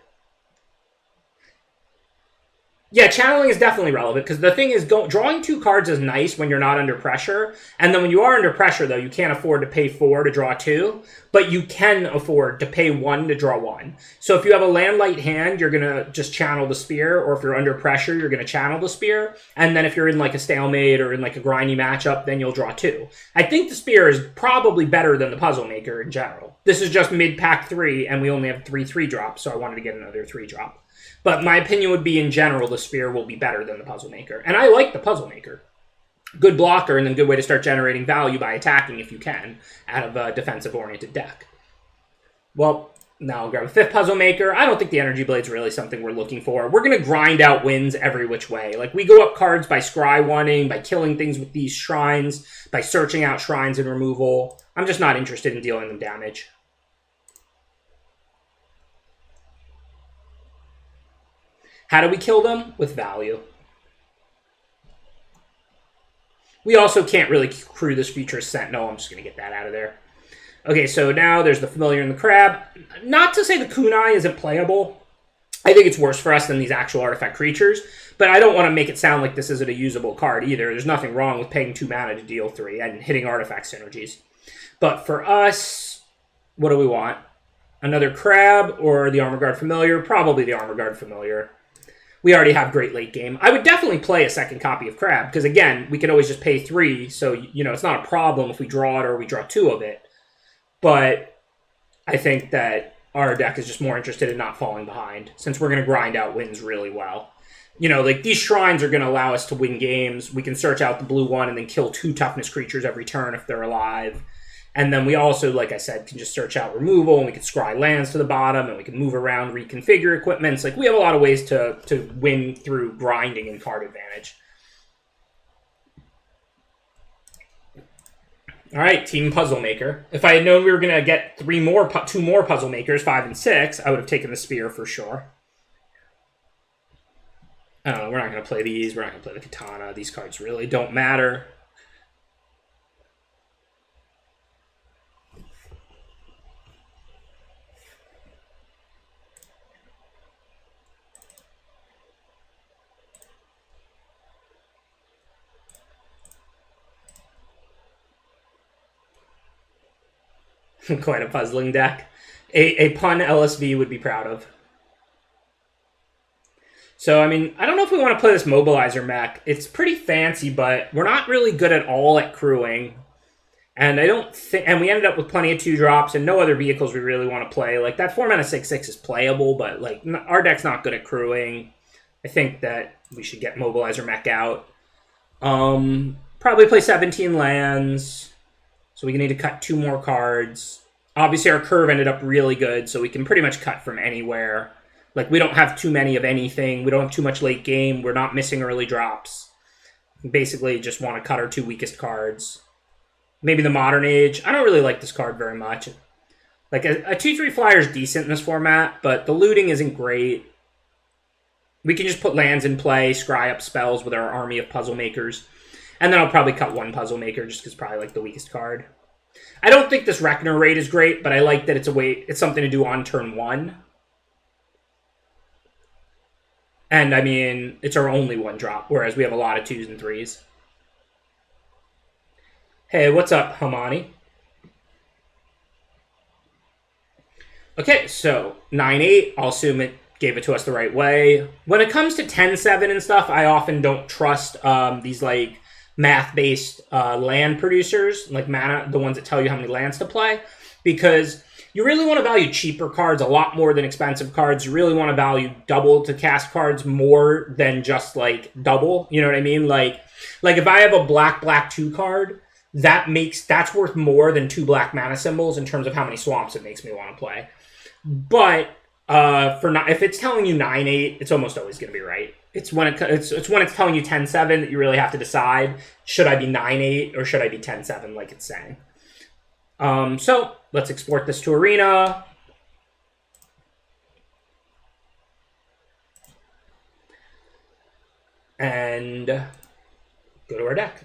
[SPEAKER 1] Yeah, channeling is definitely relevant, because the thing is, drawing 2 cards is nice when you're not under pressure, and then when you are under pressure, though, you can't afford to pay 4 to draw 2, but you can afford to pay 1 to draw 1. So if you have a land-light hand, you're going to just channel the Spear, or if you're under pressure, you're going to channel the Spear, and then if you're in like a stalemate or in like a grindy matchup, then you'll draw 2. I think the Spear is probably better than the Puzzle Maker in general. This is just mid-pack 3, and we only have 3 3-drops, so I wanted to get another 3-drop. But my opinion would be, in general, the Spear will be better than the Puzzle Maker. And I like the Puzzle Maker. Good blocker, and then good way to start generating value by attacking, if you can, out of a defensive-oriented deck. Well, now I'll grab a 5th Puzzle Maker. I don't think the Energy Blade's really something we're looking for. We're going to grind out wins every which way. Like, we go up cards by scry-1ing, by killing things with these shrines, by searching out shrines and removal. I'm just not interested in dealing them damage. How do we kill them? With value. We also can't really crew this Futurist Sentinel. I'm just going to get that out of there. Okay, so now there's the Familiar and the Crab. Not to say the Kunai isn't playable. I think it's worse for us than these actual artifact creatures, but I don't want to make it sound like this isn't a usable card either. There's nothing wrong with paying 2 mana to deal 3 and hitting artifact synergies. But for us, what do we want? Another Crab or the Armor Guard Familiar? Probably the Armor Guard Familiar. We already have great late game. I would definitely play a second copy of Crab, because again, we can always just pay 3, so you know it's not a problem if we draw it or we draw 2 of it. But I think that our deck is just more interested in not falling behind, since we're going to grind out wins really well. You know, like these shrines are going to allow us to win games. We can search out the blue one and then kill 2 toughness creatures every turn if they're alive. And then we also, like I said, can just search out removal, and we can scry lands to the bottom, and we can move around, reconfigure equipments. Like, we have a lot of ways to win through grinding and card advantage. All right, Team Puzzle Maker. If I had known we were going to get 2 more Puzzle Makers, 5 and 6, I would have taken the Spear for sure. I don't know, we're not going to play these. We're not going to play the Katana. These cards really don't matter. Quite a puzzling deck. A pun LSV would be proud of. So, I mean, I don't know if we want to play this Mobilizer mech. It's pretty fancy, but we're not really good at all at crewing. And I don't think... And we ended up with plenty of 2-drops and no other vehicles we really want to play. Like, that 4-mana 6/6 is playable, but, like, our deck's not good at crewing. I think that we should get Mobilizer mech out. Probably play 17 lands. So we need to cut 2 more cards. Obviously, our curve ended up really good, so we can pretty much cut from anywhere. Like, we don't have too many of anything. We don't have too much late game. We're not missing early drops. We basically just want to cut our 2 weakest cards. Maybe the Modern Age. I don't really like this card very much. Like, a 2/3 flyer is decent in this format, but the looting isn't great. We can just put lands in play, scry up spells with our army of puzzle makers. And then I'll probably cut 1 puzzle maker just because it's probably like the weakest card. I don't think this Reckoner raid is great, but I like that it's something to do on turn 1. And, I mean, it's our only 1-drop, whereas we have a lot of 2s and 3s. Hey, what's up, Hamani? Okay, so 9/8. I'll assume it gave it to us the right way. When it comes to 10/7 and stuff, I often don't trust these, like, math-based land producers, like mana, the ones that tell you how many lands to play, because you really want to value cheaper cards a lot more than expensive cards. You really want to value double to cast cards more than just, like, double. You know what I mean? Like if I have a black 2 card, that's worth more than 2 black mana symbols in terms of how many swamps it makes me want to play. But if it's telling you 9/8, it's almost always going to be right. It's when it's telling you 10/7 that you really have to decide, should I be 9/8 or should I be 10/7 like it's saying. So let's export this to Arena. And go to our deck.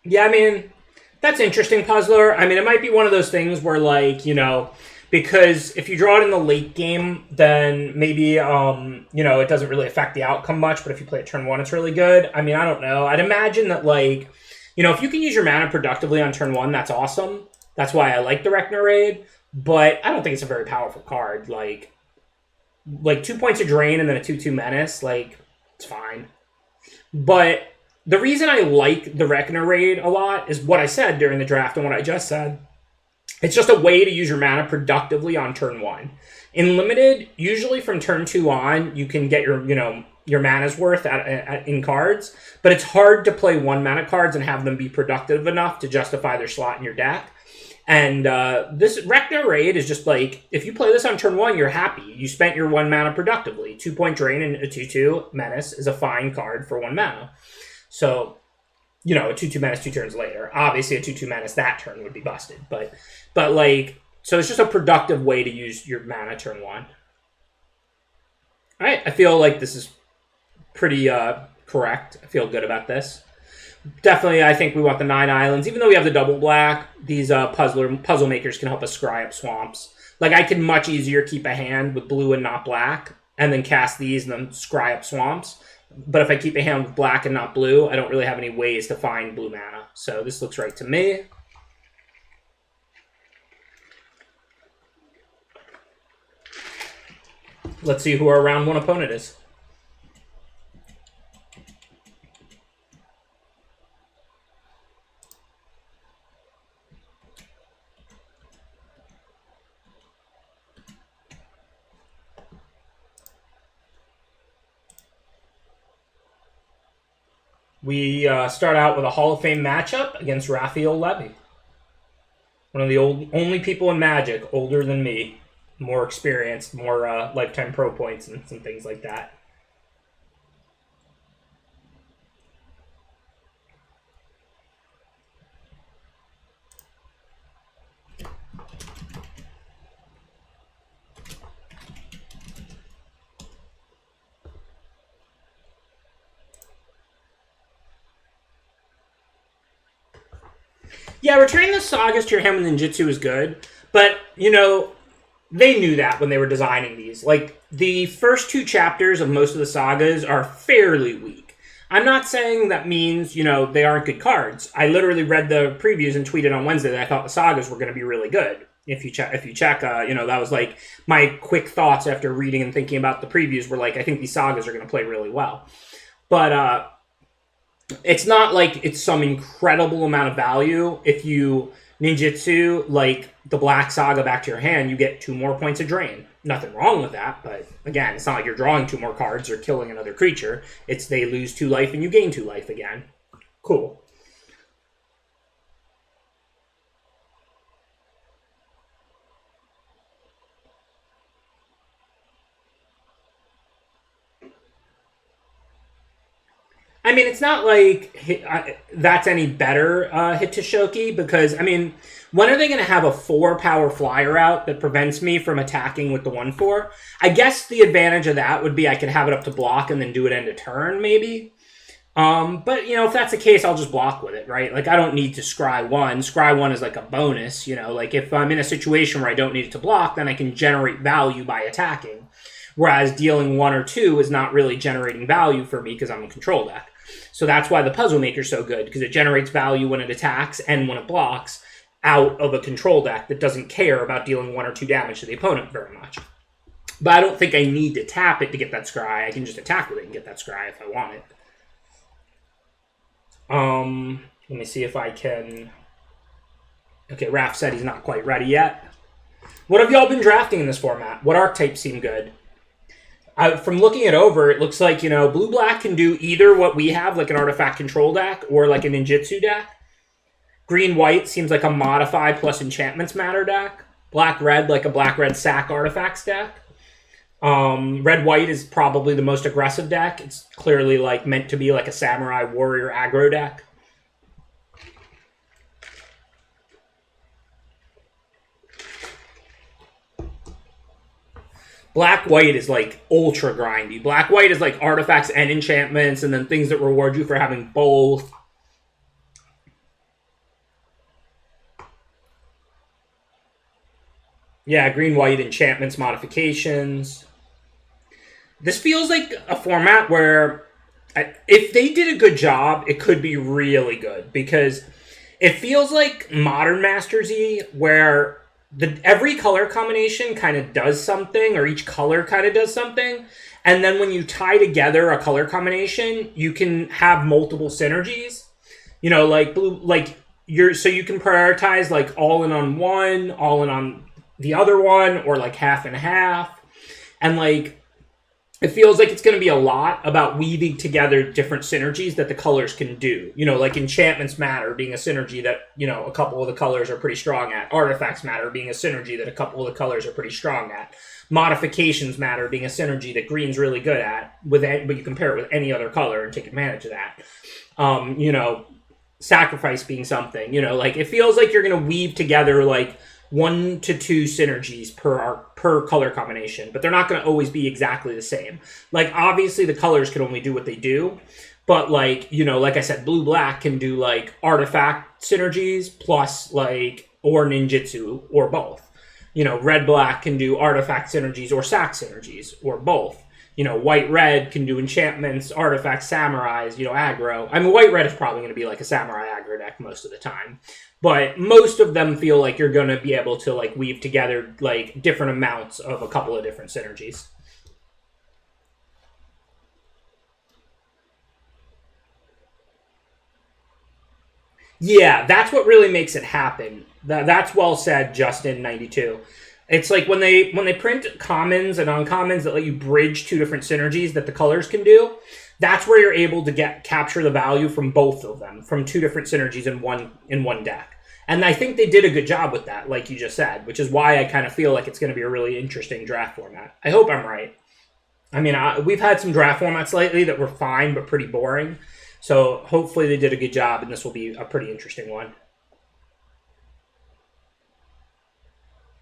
[SPEAKER 1] Yeah, I mean, that's interesting, Puzzler. I mean, it might be one of those things where, like, you know, because if you draw it in the late game, then maybe, you know, it doesn't really affect the outcome much, but if you play it turn 1, it's really good. I mean, I don't know. I'd imagine that, like, you know, if you can use your mana productively on turn 1, that's awesome. That's why I like the Reckoner Raid, but I don't think it's a very powerful card. Like 2 points of drain and then a 2/2 menace, like, it's fine. But the reason I like the Reckoner Raid a lot is what I said during the draft and what I just said. It's just a way to use your mana productively on turn 1. In Limited, usually from turn 2 on, you can get your mana's worth in cards, but it's hard to play 1-mana cards and have them be productive enough to justify their slot in your deck. And this Reckoner Raid is just like, if you play this on turn 1, you're happy. You spent your 1 mana productively. 2-point drain and a 2/2 menace is a fine card for 1 mana. So, you know, a 2/2 menace 2 turns later. Obviously, a 2/2 menace that turn would be busted. But like, so it's just a productive way to use your mana turn 1. All right, I feel like this is pretty correct. I feel good about this. Definitely, I think we want the 9 islands. Even though we have the double black, these puzzle makers can help us scry up swamps. Like, I can much easier keep a hand with blue and not black, and then cast these and then scry up swamps. But if I keep a hand with black and not blue, I don't really have any ways to find blue mana. So this looks right to me. Let's see who our round 1 opponent is. We start out with a Hall of Fame matchup against Raphael Levy. One of the only people in Magic older than me. More experienced, more lifetime pro points and some things like that. Yeah, returning the sagas to your hand with ninjutsu is good, but, you know, they knew that when they were designing these. Like, the first 2 chapters of most of the sagas are fairly weak. I'm not saying that means, you know, they aren't good cards. I literally read the previews and tweeted on Wednesday that I thought the sagas were going to be really good. If you check, you know, that was like my quick thoughts after reading and thinking about the previews were like, I think these sagas are going to play really well. But it's not like it's some incredible amount of value. If you ninjutsu like the Black Saga back to your hand, you get 2 more points of drain. Nothing wrong with that, but again, it's not like you're drawing 2 more cards or killing another creature. It's they lose 2 life and you gain 2 life again. Cool. I mean, it's not like that's any better Hitoshoki because, I mean, when are they going to have a 4-power flyer out that prevents me from attacking with the 1/4? I guess the advantage of that would be I could have it up to block and then do it end of turn, maybe. But, you know, if that's the case, I'll just block with it, right? Like, I don't need to scry 1. Scry 1 is like a bonus, you know? Like, if I'm in a situation where I don't need it to block, then I can generate value by attacking. Whereas dealing 1 or 2 is not really generating value for me because I'm a control deck. So that's why the Puzzle Maker's so good, because it generates value when it attacks and when it blocks out of a control deck that doesn't care about dealing 1 or 2 damage to the opponent very much. But I don't think I need to tap it to get that scry. I can just attack with it and get that scry if I want it. Let me see if I can... Okay, Raph said he's not quite ready yet. What have y'all been drafting in this format? What archetypes seem good? From looking it over, it looks like, you know, blue-black can do either what we have, like an artifact control deck, or like a ninjutsu deck. Green-white seems like a modify plus enchantments matter deck. Black-red, like a black-red sack artifacts deck. Red-white is probably the most aggressive deck. It's clearly like meant to be like a samurai warrior aggro deck. Black-white is like ultra grindy. Black-white is like artifacts and enchantments and then things that reward you for having both. Yeah, green-white enchantments modifications. This feels like a format where if they did a good job, it could be really good because it feels like Modern Masters-y where every color combination kind of does something, or each color kind of does something, and then when you tie together a color combination, you can have multiple synergies. You know, like blue, like so you can prioritize like all in on one, all in on the other one, or like half and half, and like it feels like it's going to be a lot about weaving together different synergies that the colors can do. You know, like enchantments matter being a synergy that, you know, a couple of the colors are pretty strong at. Artifacts matter being a synergy that a couple of the colors are pretty strong at. Modifications matter being a synergy that green's really good at, but you compare it with any other color and take advantage of that. You know, sacrifice being something, you know, like it feels like you're going to weave together like 1 to 2 synergies per color combination, but they're not going to always be exactly the same. Like, obviously, the colors can only do what they do, but, like, you know, like I said, blue-black can do, like, artifact synergies plus, like, or ninjutsu, or both. You know, red-black can do artifact synergies or sack synergies, or both. You know, white-red can do enchantments, artifacts, samurais, you know, aggro. I mean, white-red is probably going to be, like, a samurai aggro deck most of the time. But most of them feel like you're going to be able to, like, weave together, like, different amounts of a couple of different synergies. Yeah, that's what really makes it happen. That's well said, Justin92. It's like when they print commons and uncommons that let you bridge 2 different synergies that the colors can do, that's where you're able to capture the value from both of them, from 2 different synergies in one deck. And I think they did a good job with that, like you just said, which is why I kind of feel like it's going to be a really interesting draft format. I hope I'm right. I mean, we've had some draft formats lately that were fine but pretty boring. So hopefully they did a good job, and this will be a pretty interesting one.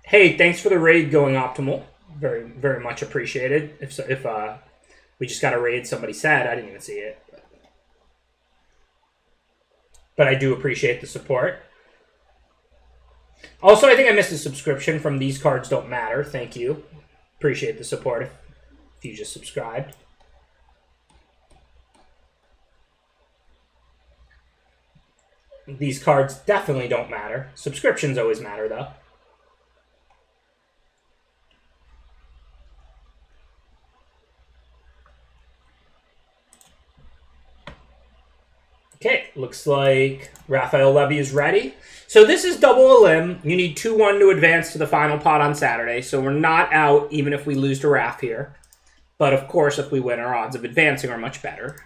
[SPEAKER 1] Hey, thanks for the raid going optimal. Very, very much appreciated. If we just got a raid, somebody said. I didn't even see it. But I do appreciate the support. Also, I think I missed a subscription from These Cards Don't Matter. Thank you. Appreciate the support if you just subscribed. These cards definitely don't matter. Subscriptions always matter, though. Okay, looks like Raphael Levy is ready. So this is double a limb. You need 2-1 to advance to the final pot on Saturday, so we're not out even if we lose to Raph here. But of course, if we win, our odds of advancing are much better.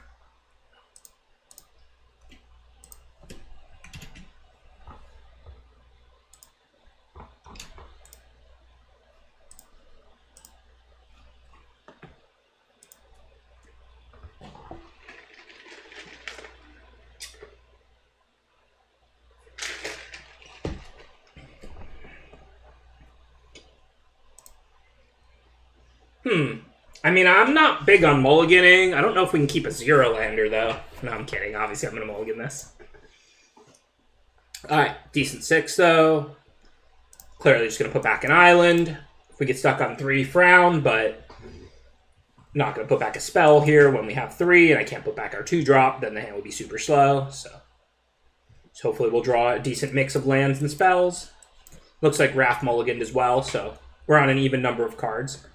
[SPEAKER 1] I mean, I'm not big on mulliganing. I don't know if we can keep a 0-lander, though. No, I'm kidding. Obviously, I'm going to mulligan this. Alright, decent 6, though. Clearly just going to put back an island. If we get stuck on 3, frown, but not going to put back a spell here when we have 3, and I can't put back our 2-drop, then the hand would be super slow. So hopefully we'll draw a decent mix of lands and spells. Looks like Raph mulliganed as well, so we're on an even number of cards.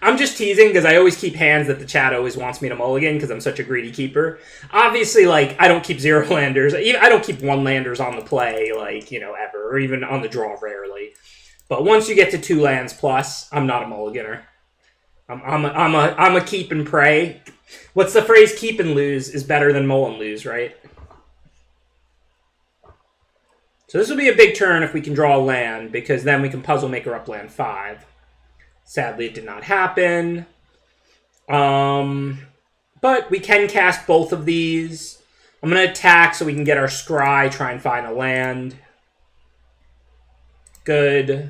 [SPEAKER 1] I'm just teasing because I always keep hands that the chat always wants me to mulligan because I'm such a greedy keeper. Obviously, like, I don't keep 0-landers. I don't keep 1-landers on the play, like, you know, ever, or even on the draw rarely. But once you get to 2 lands plus, I'm not a mulliganer. I'm a keep and pray. What's the phrase? Keep and lose is better than mull and lose, right? So this will be a big turn if we can draw a land, because then we can puzzle maker up land 5. Sadly, it did not happen. But we can cast both of these. I'm going to attack so we can get our scry, try and find a land. Good.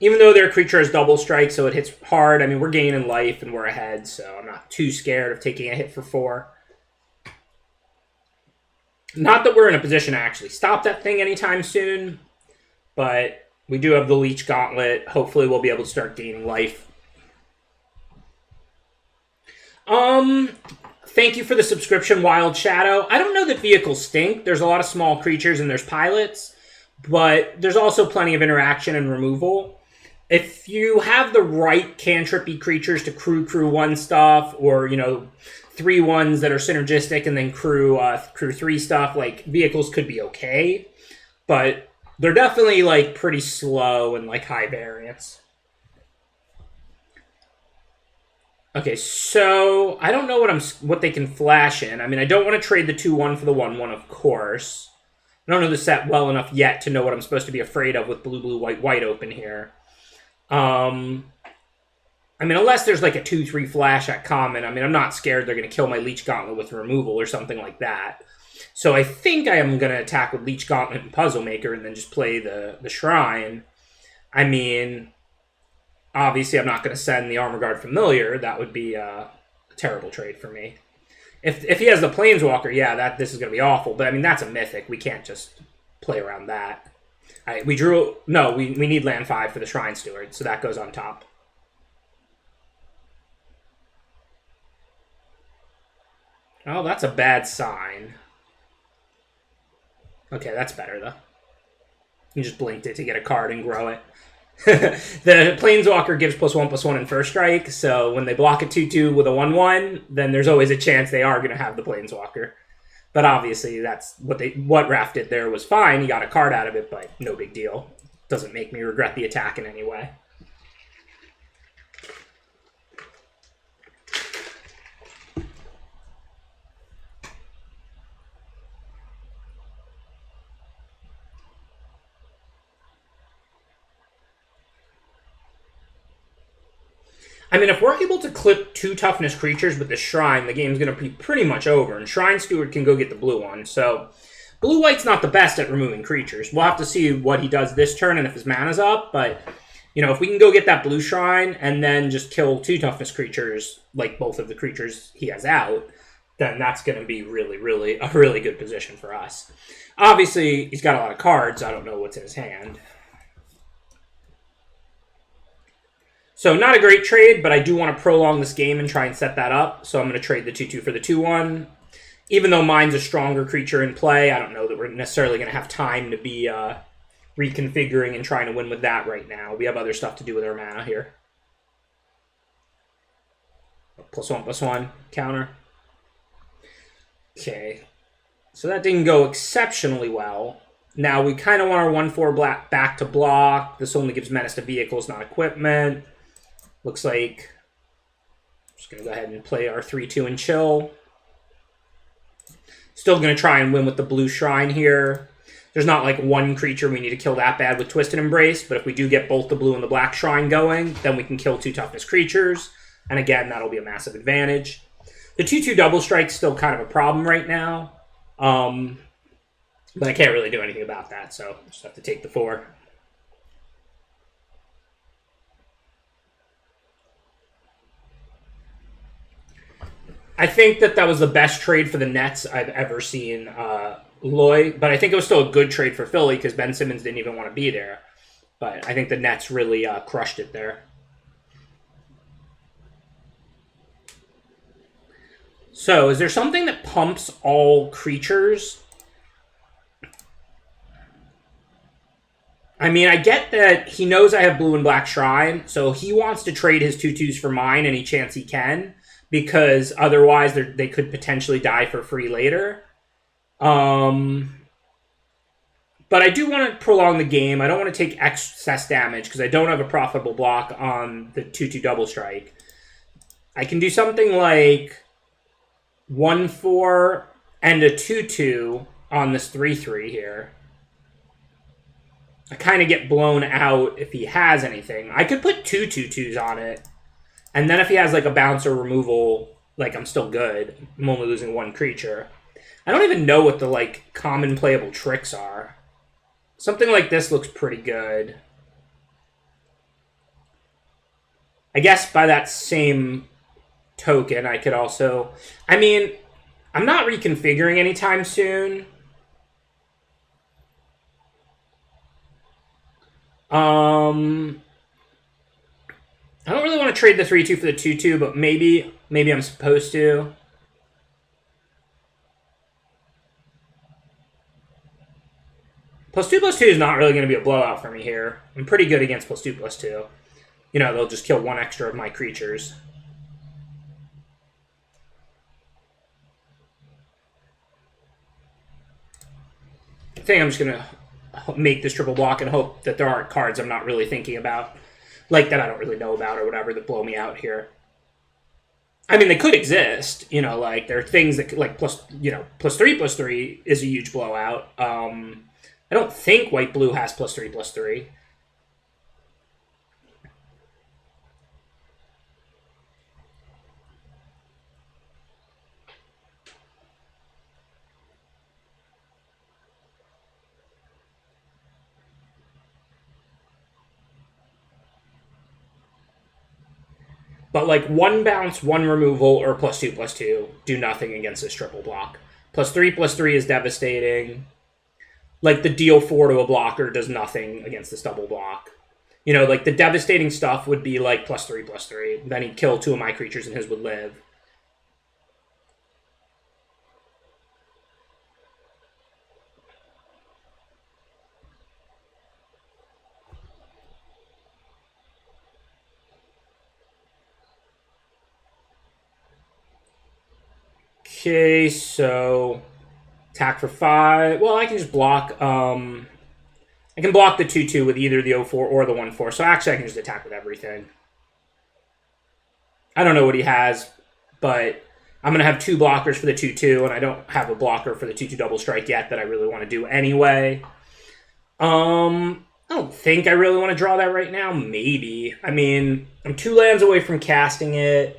[SPEAKER 1] Even though their creature has double strike, so it hits hard. I mean, we're gaining life and we're ahead, so I'm not too scared of taking a hit for 4. Not that we're in a position to actually stop that thing anytime soon, but we do have the Leech Gauntlet. Hopefully we'll be able to start gaining life. Thank you for the subscription, Wild Shadow. I don't know that vehicles stink. There's a lot of small creatures and there's pilots, but there's also plenty of interaction and removal. If you have the right cantrippy creatures to crew 1 stuff, or, you know, 3 ones that are synergistic and then crew 3 stuff, like, vehicles could be okay. But they're definitely, like, pretty slow and, like, high variance. Okay, so I don't know what they can flash in. I mean, I don't want to trade the 2-1 for the 1-1, of course. I don't know the set well enough yet to know what I'm supposed to be afraid of with blue, white open here. I mean, unless there's, like, a 2-3 flash at common, I mean, I'm not scared they're going to kill my Leech Gauntlet with removal or something like that. So I think I am going to attack with Leech Gauntlet and Puzzle Maker and then just play the Shrine. I mean, obviously I'm not going to send the Armor Guard Familiar. That would be a terrible trade for me. If he has the Planeswalker, yeah, this is going to be awful. But I mean, that's a Mythic. We can't just play around that. All right, we drew... No, we need land 5 for the Shrine Steward, so that goes on top. Oh, that's a bad sign. Okay, that's better, though. You just blinked it to get a card and grow it. The Planeswalker gives +1/+1 in first strike, so when they block a 2/2 with a 1/1, then there's always a chance they are going to have the Planeswalker. But obviously, that's what Raph did there was fine. He got a card out of it, but no big deal. Doesn't make me regret the attack in any way. I mean, if we're able to clip 2 toughness creatures with the Shrine, the game's going to be pretty much over, and Shrine Steward can go get the blue one. So, blue-white's not the best at removing creatures. We'll have to see what he does this turn and if his mana's up, but, you know, if we can go get that blue Shrine and then just kill 2 toughness creatures, like both of the creatures he has out, then that's going to be really a really good position for us. Obviously, he's got a lot of cards. I don't know what's in his hand. So not a great trade, but I do want to prolong this game and try and set that up. So I'm going to trade the 2-2 for the 2-1. Even though mine's a stronger creature in play, I don't know that we're necessarily going to have time to be reconfiguring and trying to win with that right now. We have other stuff to do with our mana here. +1/+1 counter. Okay. So that didn't go exceptionally well. Now we kind of want our 1/4 black back to block. This only gives menace to vehicles, not equipment. Looks like I'm just going to go ahead and play our 3-2 and chill. Still going to try and win with the blue shrine here. There's not like one creature we need to kill that bad with Twisted Embrace, but if we do get both the blue and the black shrine going, then we can kill 2 toughness creatures. And again, that'll be a massive advantage. The 2-2 double strike's still kind of a problem right now. But I can't really do anything about that, so I just have to take the 4. I think that was the best trade for the Nets I've ever seen, Loy. But I think it was still a good trade for Philly because Ben Simmons didn't even want to be there. But I think the Nets really crushed it there. So, is there something that pumps all creatures? I mean, I get that he knows I have blue and black shrine, so he wants to trade his 2/2s for mine any chance he can, because otherwise they could potentially die for free later. But I do want to prolong the game. I don't want to take excess damage because I don't have a profitable block on the 2/2 double strike. I can do something like 1/4 and a 2/2 on this 3/3 here. I kind of get blown out if he has anything. I could put 2 2/2s on it. And then if he has like a bounce or removal, like I'm still good. I'm only losing 1 creature. I don't even know what the like common playable tricks are. Something like this looks pretty good. I guess by that same token, I could also... I mean, I'm not reconfiguring anytime soon. I don't really want to trade the 3-2 for the 2-2, but maybe I'm supposed to. +2/+2 is not really going to be a blowout for me here. I'm pretty good against +2/+2. You know, they'll just kill 1 extra of my creatures. I think I'm just going to make this triple block and hope that there aren't cards I'm not really thinking about. Like that I don't really know about or whatever that blow me out here. I mean, they could exist. You know, like there are things that like +3/+3 is a huge blowout. I don't think white-blue has +3/+3. But like 1 bounce, 1 removal, or +2/+2 do nothing against this triple block. +3/+3 is devastating. Like the deal 4 to a blocker does nothing against this double block. You know, like the devastating stuff would be like +3/+3. Then he'd kill 2 of my creatures and his would live. Okay, so attack for 5. Well, I can just block. I can block the 2/2 with either the 0/4 or the 1/4. So actually, I can just attack with everything. I don't know what he has, but I'm gonna have 2 blockers for the 2/2, and I don't have a blocker for the 2/2 double strike yet that I really want to do anyway. I don't think I really want to draw that right now. Maybe. I mean, I'm 2 lands away from casting it.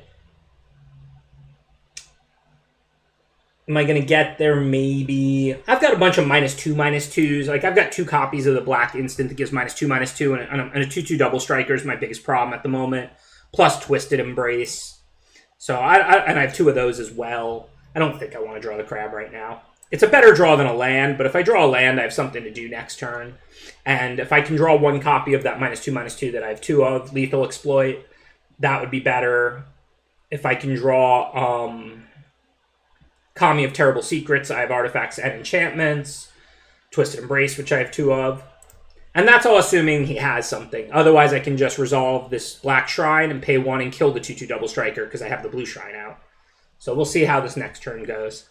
[SPEAKER 1] Am I going to get there? Maybe. I've got a bunch of -2/-2s. Like, I've got 2 copies of the black instant that gives -2/-2, and a 2/2 double striker is my biggest problem at the moment. Plus Twisted Embrace. So, I have 2 of those as well. I don't think I want to draw the crab right now. It's a better draw than a land, but if I draw a land, I have something to do next turn. And if I can draw one copy of that -2/-2 that I have 2 of, Lethal Exploit, that would be better. If I can draw Kami of Terrible Secrets, I have artifacts and enchantments. Twisted Embrace, which I have 2 of. And that's all assuming he has something. Otherwise, I can just resolve this black shrine and pay 1 and kill the 2/2 double striker because I have the blue shrine out. So we'll see how this next turn goes.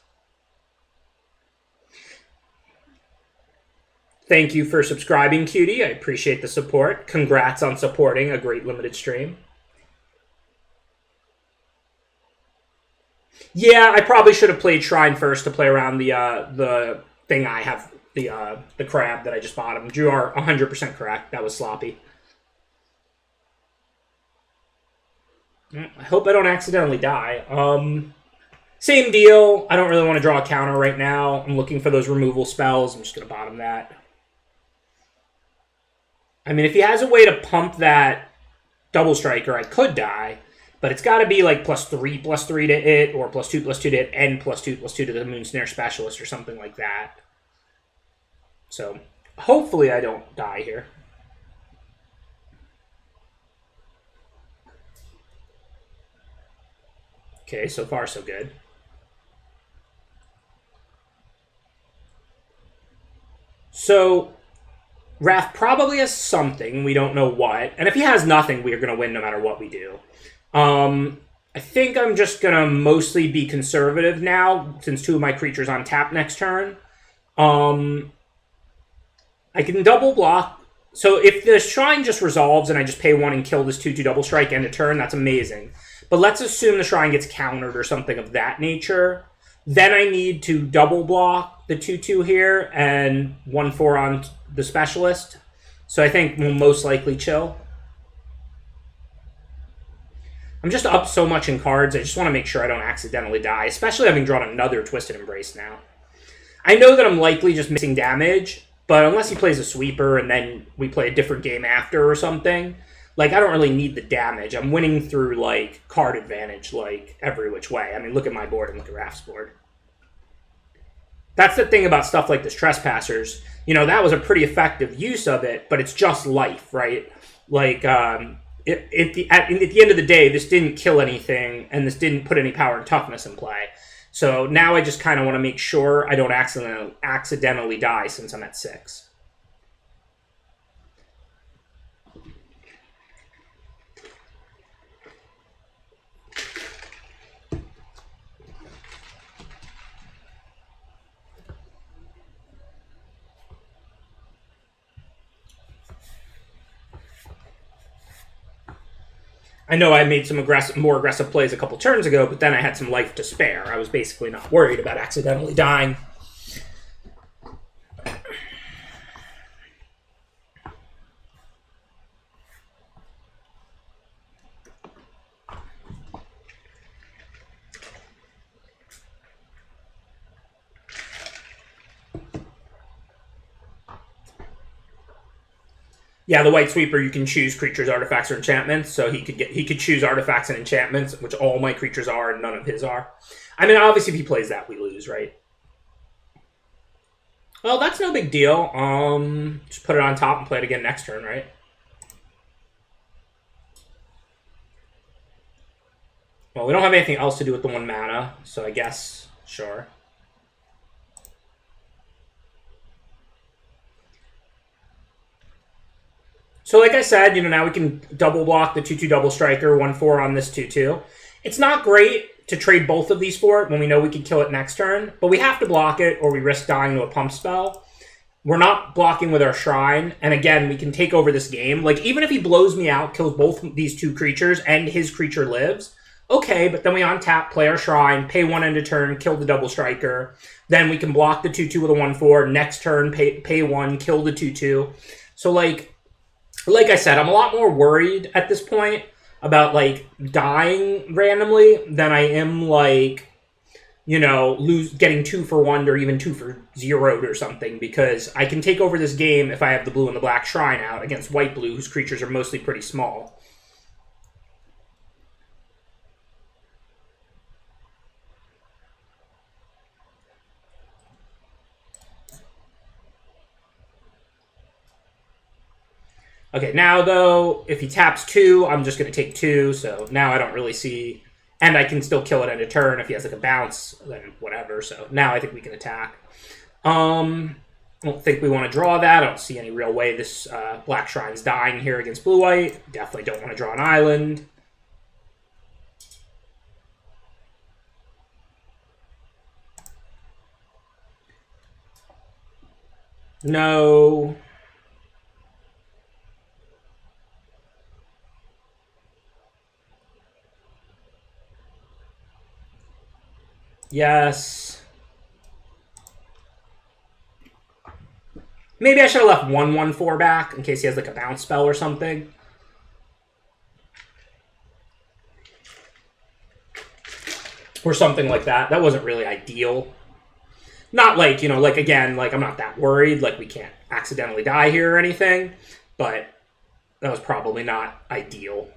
[SPEAKER 1] Thank you for subscribing, Cutie. I appreciate the support. Congrats on supporting a great limited stream. Yeah, I probably should have played Shrine first to play around the thing I have, the crab that I just bought him. You are 100% correct. That was sloppy. I hope I don't accidentally die. Same deal. I don't really want to draw a counter right now. I'm looking for those removal spells. I'm just going to bottom that. I mean, if he has a way to pump that double striker, I could die. But it's got to be like +3/+3 to it, or +2/+2 to it, and +2/+2 to the Moonsnare Specialist, or something like that. So, hopefully I don't die here. Okay, so far so good. So, Raph probably has something, we don't know what. And if he has nothing, we are going to win no matter what we do. I think I'm just going to mostly be conservative now, since 2 of my creatures on tap next turn. I can double block. So if the Shrine just resolves and I just pay 1 and kill this 2/2 double strike end of turn, that's amazing. But let's assume the Shrine gets countered or something of that nature. Then I need to double block the 2/2 here and 1/4 on the Specialist. So I think we'll most likely chill. I'm just up so much in cards, I just want to make sure I don't accidentally die, especially having drawn another Twisted Embrace now. I know that I'm likely just missing damage, but unless he plays a sweeper and then we play a different game after or something, like, I don't really need the damage. I'm winning through, like, card advantage, like, every which way. I mean, look at my board and look at Raph's board. That's the thing about stuff like this Trespassers. You know, that was a pretty effective use of it, but it's just life, right? Like, at the end of the day, this didn't kill anything, and this didn't put any power and toughness in play. So now I just kind of want to make sure I don't accidentally die since I'm at 6. I know I made some more aggressive plays a couple turns ago, but then I had some life to spare. I was basically not worried about accidentally dying. Yeah, the White Sweeper, you can choose creatures, artifacts, or enchantments. So he could choose artifacts and enchantments, which all my creatures are and none of his are. I mean, obviously, if he plays that, we lose, right? Well, that's no big deal. Just put it on top and play it again next turn, right? Well, we don't have anything else to do with the 1 mana, so I guess, sure. So like I said, you know, now we can double block the 2/2 double striker, 1/4 on this 2/2. It's not great to trade both of these for it when we know we can kill it next turn, but we have to block it or we risk dying to a pump spell. We're not blocking with our Shrine, and again, we can take over this game. Like, even if he blows me out, kills both these 2 creatures, and his creature lives, okay, but then we untap, play our Shrine, pay 1 end of turn, kill the double striker. Then we can block the 2/2 with a 1/4, next turn, pay 1, kill the 2/2. So, like I said, I'm a lot more worried at this point about, like, dying randomly than I am, like, you know, getting 2 for 1 or even 2 for 0'd or something, because I can take over this game if I have the blue and the black Shrine out against white-blue, whose creatures are mostly pretty small. Okay, now though, if he taps 2, I'm just going to take 2, so now I don't really see... And I can still kill it end of turn. If he has like a bounce, then whatever. So now I think we can attack. I don't think we want to draw that. I don't see any real way this Black Shrine's dying here against blue-white. Definitely don't want to draw an island. No. Yes. Maybe I should have left 1/1/4 back in case he has like a bounce spell or something. Or something like that. That wasn't really ideal. Not like, you know, like again, like I'm not that worried. Like we can't accidentally die here or anything. But that was probably not ideal.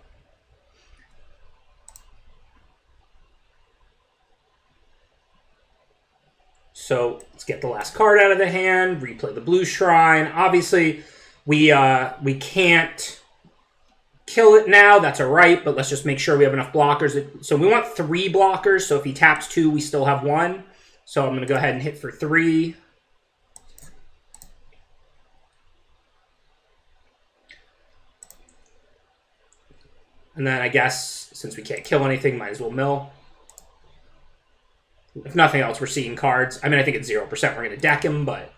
[SPEAKER 1] So let's get the last card out of the hand, replay the blue shrine. Obviously, we can't kill it now. That's all right, but let's just make sure we have enough blockers. So we want 3 blockers, so if he taps 2, we still have 1. So I'm going to go ahead and hit for 3. And then I guess, since we can't kill anything, might as well mill. If nothing else, we're seeing cards. I mean, I think it's 0%. We're going to deck him, but...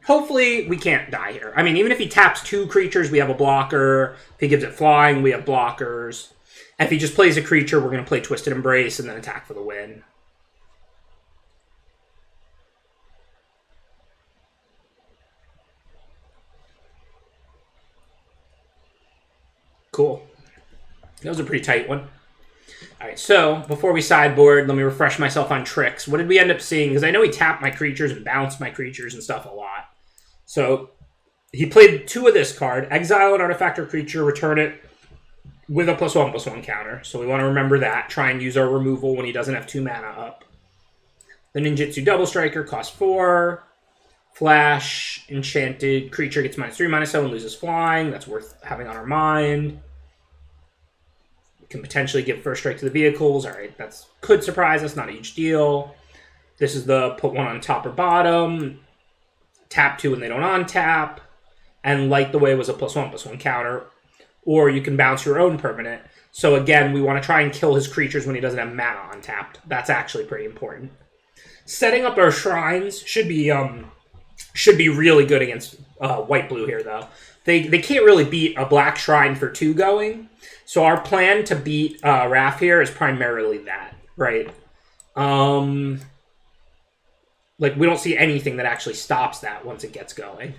[SPEAKER 1] Hopefully, we can't die here. I mean, even if he taps 2 creatures, we have a blocker. If he gives it flying, we have blockers. And if he just plays a creature, we're going to play Twisted Embrace and then attack for the win. Cool. That was a pretty tight one. All right, so before we sideboard, let me refresh myself on tricks. What did we end up seeing? Because I know he tapped my creatures and bounced my creatures and stuff a lot. So he played 2 of this card. Exile an artifact or creature, return it with a +1/+1 counter. So we want to remember that. Try and use our removal when he doesn't have 2 mana up. The Ninjutsu Double Striker costs 4. Flash, enchanted creature gets -3/-7, loses flying. That's worth having on our mind. Can potentially give first strike to the vehicles. All right, that could surprise us. Not a huge deal. This is the put 1 on top or bottom. Tap 2 when they don't untap. And Light the Way was a +1/+1 counter. Or you can bounce your own permanent. So again, we want to try and kill his creatures when he doesn't have mana untapped. That's actually pretty important. Setting up our shrines should be really good against white-blue here, though. They can't really beat a black shrine for 2 going. So our plan to beat Raph here is primarily that, right? Like, we don't see anything that actually stops that once it gets going.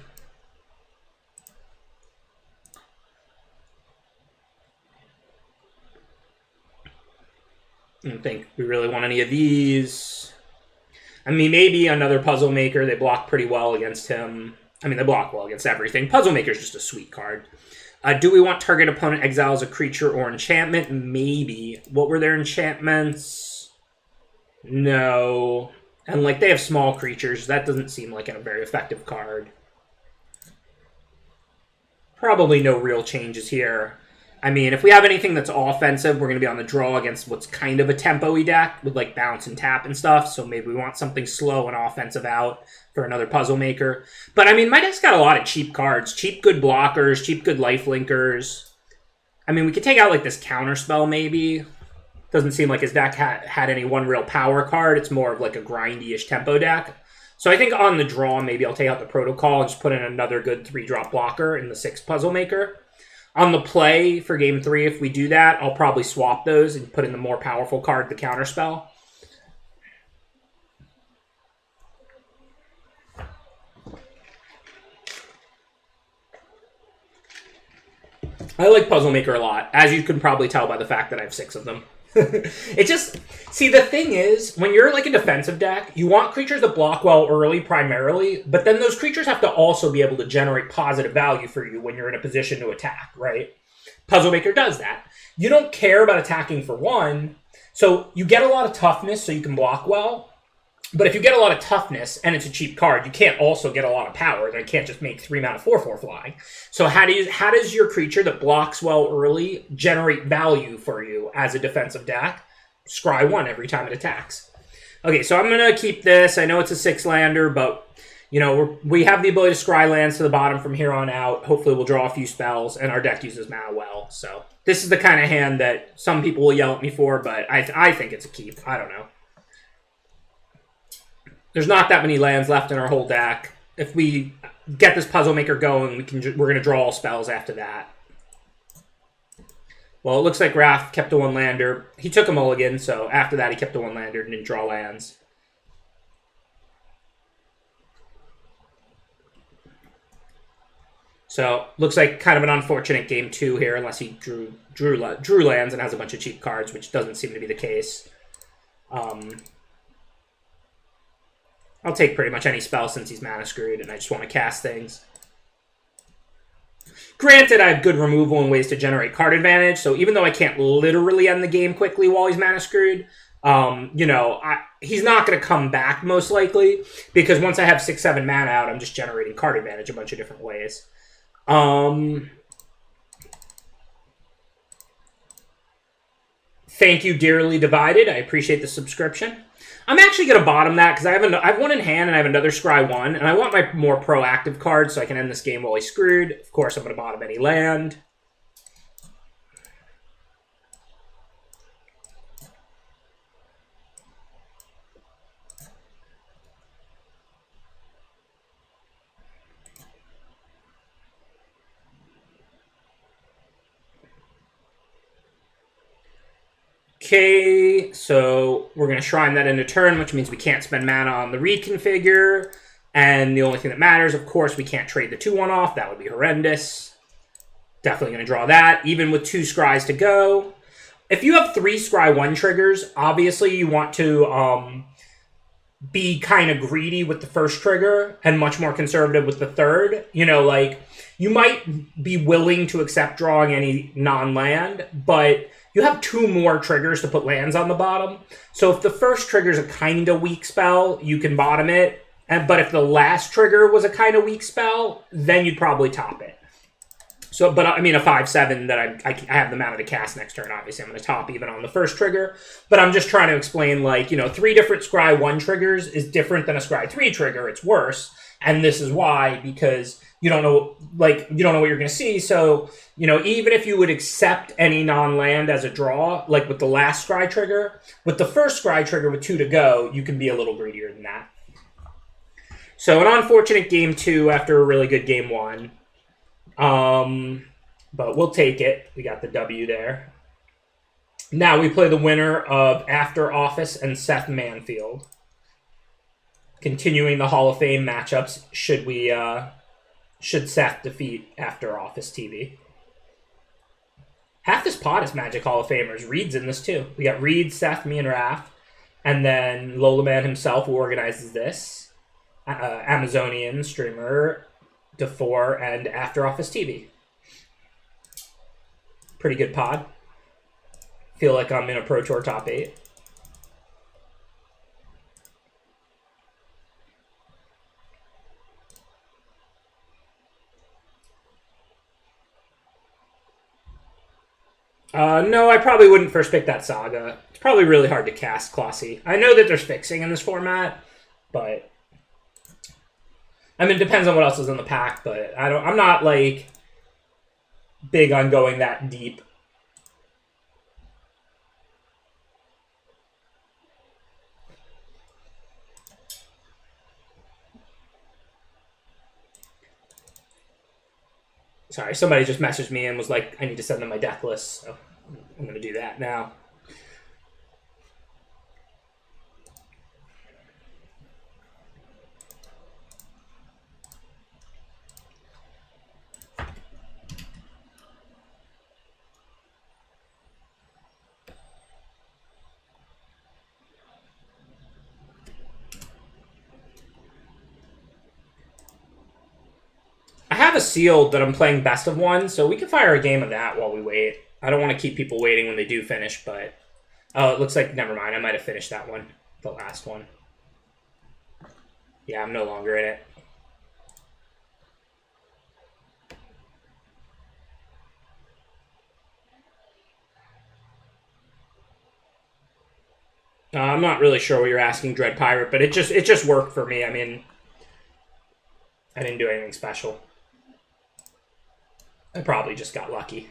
[SPEAKER 1] I don't think we really want any of these. I mean, maybe another Puzzle Maker. They block pretty well against him. I mean, they block well against everything. Puzzle Maker is just a sweet card. Do we want target opponent exiles a creature or enchantment? Maybe. What were their enchantments? No. And, like, they have small creatures. That doesn't seem like a very effective card. Probably no real changes here. I mean, if we have anything that's offensive, we're going to be on the draw against what's kind of a tempo-y deck with, like, bounce and tap and stuff. So maybe we want something slow and offensive out for another Puzzle Maker. But, I mean, my deck's got a lot of cheap cards. Cheap good blockers, cheap good lifelinkers. I mean, we could take out, like, this Counterspell, maybe. Doesn't seem like his deck had any one real power card. It's more of, like, a grindy-ish tempo deck. So I think on the draw, maybe I'll take out the Protocol and just put in another good 3-drop blocker in the 6 Puzzle Maker. On the play for Game 3, if we do that, I'll probably swap those and put in the more powerful card, the Counterspell. I like Puzzle Maker a lot, as you can probably tell by the fact that I have 6 of them. It just... See, the thing is, when you're like a defensive deck, you want creatures that block well early primarily, but then those creatures have to also be able to generate positive value for you when you're in a position to attack, right? Puzzle Maker does that. You don't care about attacking for 1, so you get a lot of toughness so you can block well, But if you get a lot of toughness and it's a cheap card, you can't also get a lot of power. They can't just make 3 mana 4/4 fly. So how does your creature that blocks well early generate value for you as a defensive deck? Scry 1 every time it attacks. Okay, so I'm gonna keep this. I know it's a 6-lander, but you know we have the ability to scry lands to the bottom from here on out. Hopefully, we'll draw a few spells, and our deck uses mana well. So this is the kind of hand that some people will yell at me for, but I think it's a keep. I don't know. There's not that many lands left in our whole deck. If we get this Puzzle Maker going, we're going to draw all spells after that. Well, it looks like Wrath kept a 1-lander. He took a mulligan, so after that he kept a 1-lander and didn't draw lands. So, looks like kind of an unfortunate game 2 here, unless he drew lands and has a bunch of cheap cards, which doesn't seem to be the case. I'll take pretty much any spell since he's mana screwed, and I just want to cast things. Granted, I have good removal and ways to generate card advantage, so even though I can't literally end the game quickly while he's mana screwed, you know, he's not going to come back most likely, because once I have 6-7 mana out, I'm just generating card advantage a bunch of different ways. Thank you, Dearly Divided. I appreciate the subscription. I'm actually going to bottom that because I have one in hand and I have another Scry 1, and I want my more proactive cards so I can end this game while he's screwed. Of course, I'm going to bottom any land. Okay, so we're going to shrine that into turn, which means we can't spend mana on the Reconfigure. And the only thing that matters, of course, we can't trade the 2/1 off. That would be horrendous. Definitely going to draw that, even with 2 Scries to go. If you have 3 Scry 1 triggers, obviously you want to be kind of greedy with the first trigger and much more conservative with the third. You know, like, you might be willing to accept drawing any non-land, but you have 2 more triggers to put lands on the bottom. So if the first trigger is a kind of weak spell, you can bottom it. But if the last trigger was a kind of weak spell, then you'd probably top it. So, but I mean, a 5/7 that I have the mana to cast next turn, obviously I'm going to top even on the first trigger. But I'm just trying to explain, like, you know, 3 different Scry 1 triggers is different than a Scry 3 trigger. It's worse. And this is why, because you don't know what you're going to see. So, you know, even if you would accept any non-land as a draw, like with the last Scry trigger, with the first Scry trigger with 2 to go, you can be a little greedier than that. So an unfortunate game 2 after a really good game 1. But we'll take it. We got the W there. Now we play the winner of After Office and Seth Manfield. Continuing the Hall of Fame matchups, should Seth defeat After Office TV. Half this pot is Magic Hall of Famers. Reed's in this too. We got Reed, Seth, me, and Raph. And then Lolaman himself, who organizes this. Amazonian Streamer, DeFore, and After Office TV. Pretty good pod. Feel like I'm in a Pro Tour top 8. No, I probably wouldn't first pick that Saga. It's probably really hard to cast Klossy. I know that there's fixing in this format, but I mean, it depends on what else is in the pack, but I'm not, like, big on going that deep. Sorry, somebody just messaged me and was like, I need to send them my deck list, so I'm going to do that now. I have a sealed that I'm playing best of 1, so we can fire a game of that while we wait. I don't want to keep people waiting when they do finish, but... Oh, it looks like... Never mind, I might have finished that one. The last one. Yeah, I'm no longer in it. I'm not really sure what you're asking, Dread Pirate, but it just worked for me. I mean, I didn't do anything special. I probably just got lucky.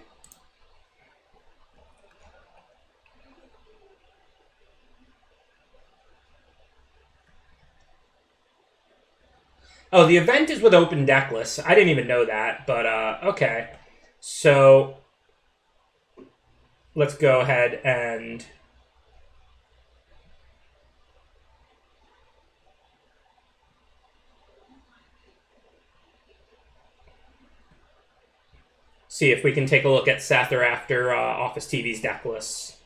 [SPEAKER 1] Oh, the event is with open deck lists. I didn't even know that, but okay. So let's go ahead and see if we can take a look at Seth or After Office TV's deck lists.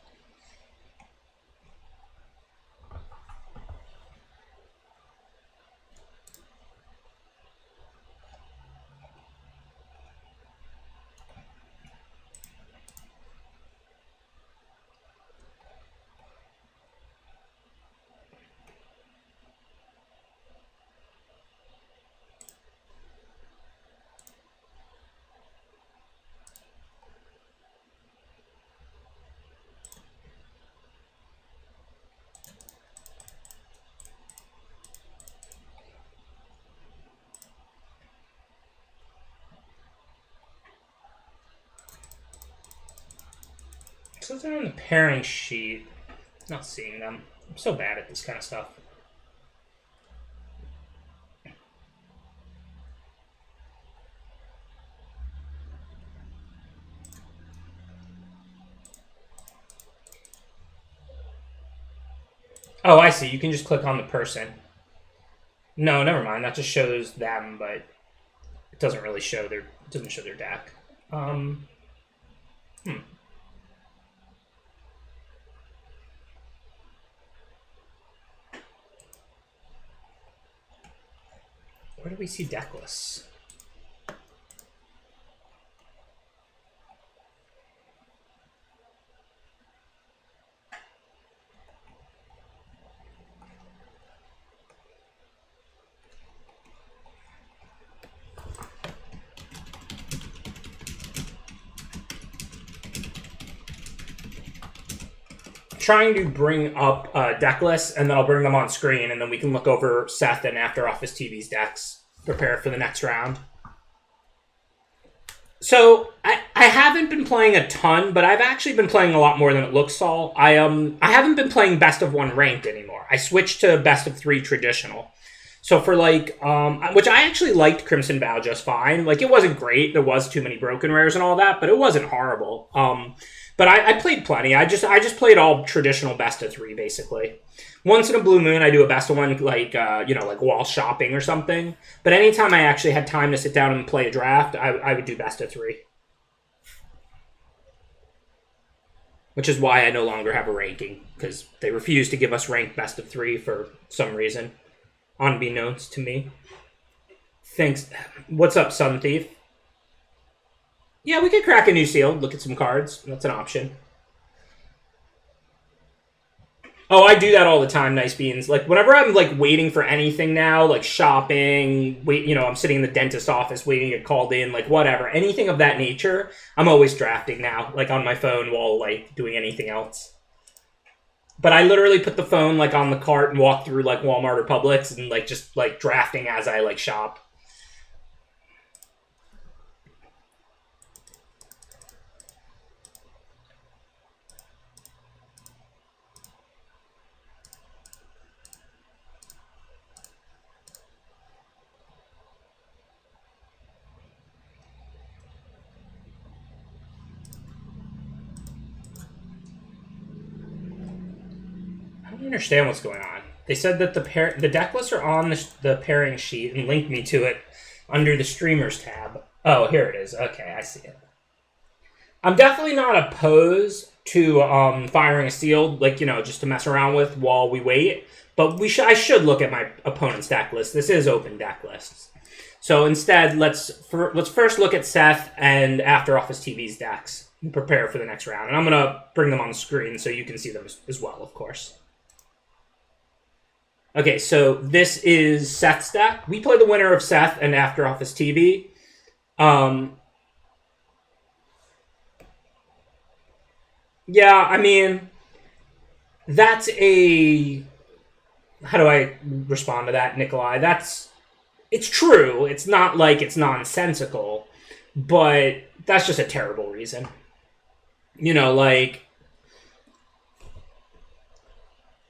[SPEAKER 1] So they're on the pairing sheet. Not seeing them. I'm so bad at this kind of stuff. Oh, I see. You can just click on the person. No, never mind. That just shows them, but it doesn't really show their deck. Where do we see deck lists? Trying to bring up deck lists, and then I'll bring them on screen, and then we can look over Seth and After Office TV's decks. Prepare for the next round. So I haven't been playing a ton, but I've actually been playing a lot more than it looks, Saul. I haven't been playing best of 1 ranked anymore. I switched to best of 3 traditional. So for like, which I actually liked Crimson Vow just fine. Like, it wasn't great. There was too many broken rares and all that, but it wasn't horrible. But I played plenty. I just played all traditional best of 3 basically. Once in a blue moon, I do a best of 1 like like while shopping or something. But anytime I actually had time to sit down and play a draft, I would do best of 3. Which is why I no longer have a ranking, because they refuse to give us ranked best of 3 for some reason, unbeknownst to me. Thanks. What's up, Sun Thief? Yeah, we could crack a new seal, look at some cards. That's an option. Oh, I do that all the time, Nice Beans. Like, whenever I'm, like, waiting for anything now, like shopping, I'm sitting in the dentist's office waiting to get called in, like, whatever. Anything of that nature, I'm always drafting now, like, on my phone while, like, doing anything else. But I literally put the phone, like, on the cart and walk through, like, Walmart or Publix and, like, just, like, drafting as I, like, shop. I don't understand what's going on. They said that the deck lists are on the pairing sheet and linked me to it under the Streamers tab. Oh, here it is. Okay, I see it. I'm definitely not opposed to firing a seal, like, just to mess around with while we wait. But I should look at my opponent's deck list. This is open deck lists. So instead, let's first look at Seth and After Office TV's decks and prepare for the next round. And I'm going to bring them on the screen so you can see them as well, of course. Okay, so this is Seth's deck. We play the winner of Seth and After Office TV. Yeah, I mean, that's a... How do I respond to that, Nikolai? It's true. It's not like it's nonsensical, but that's just a terrible reason. You know, like...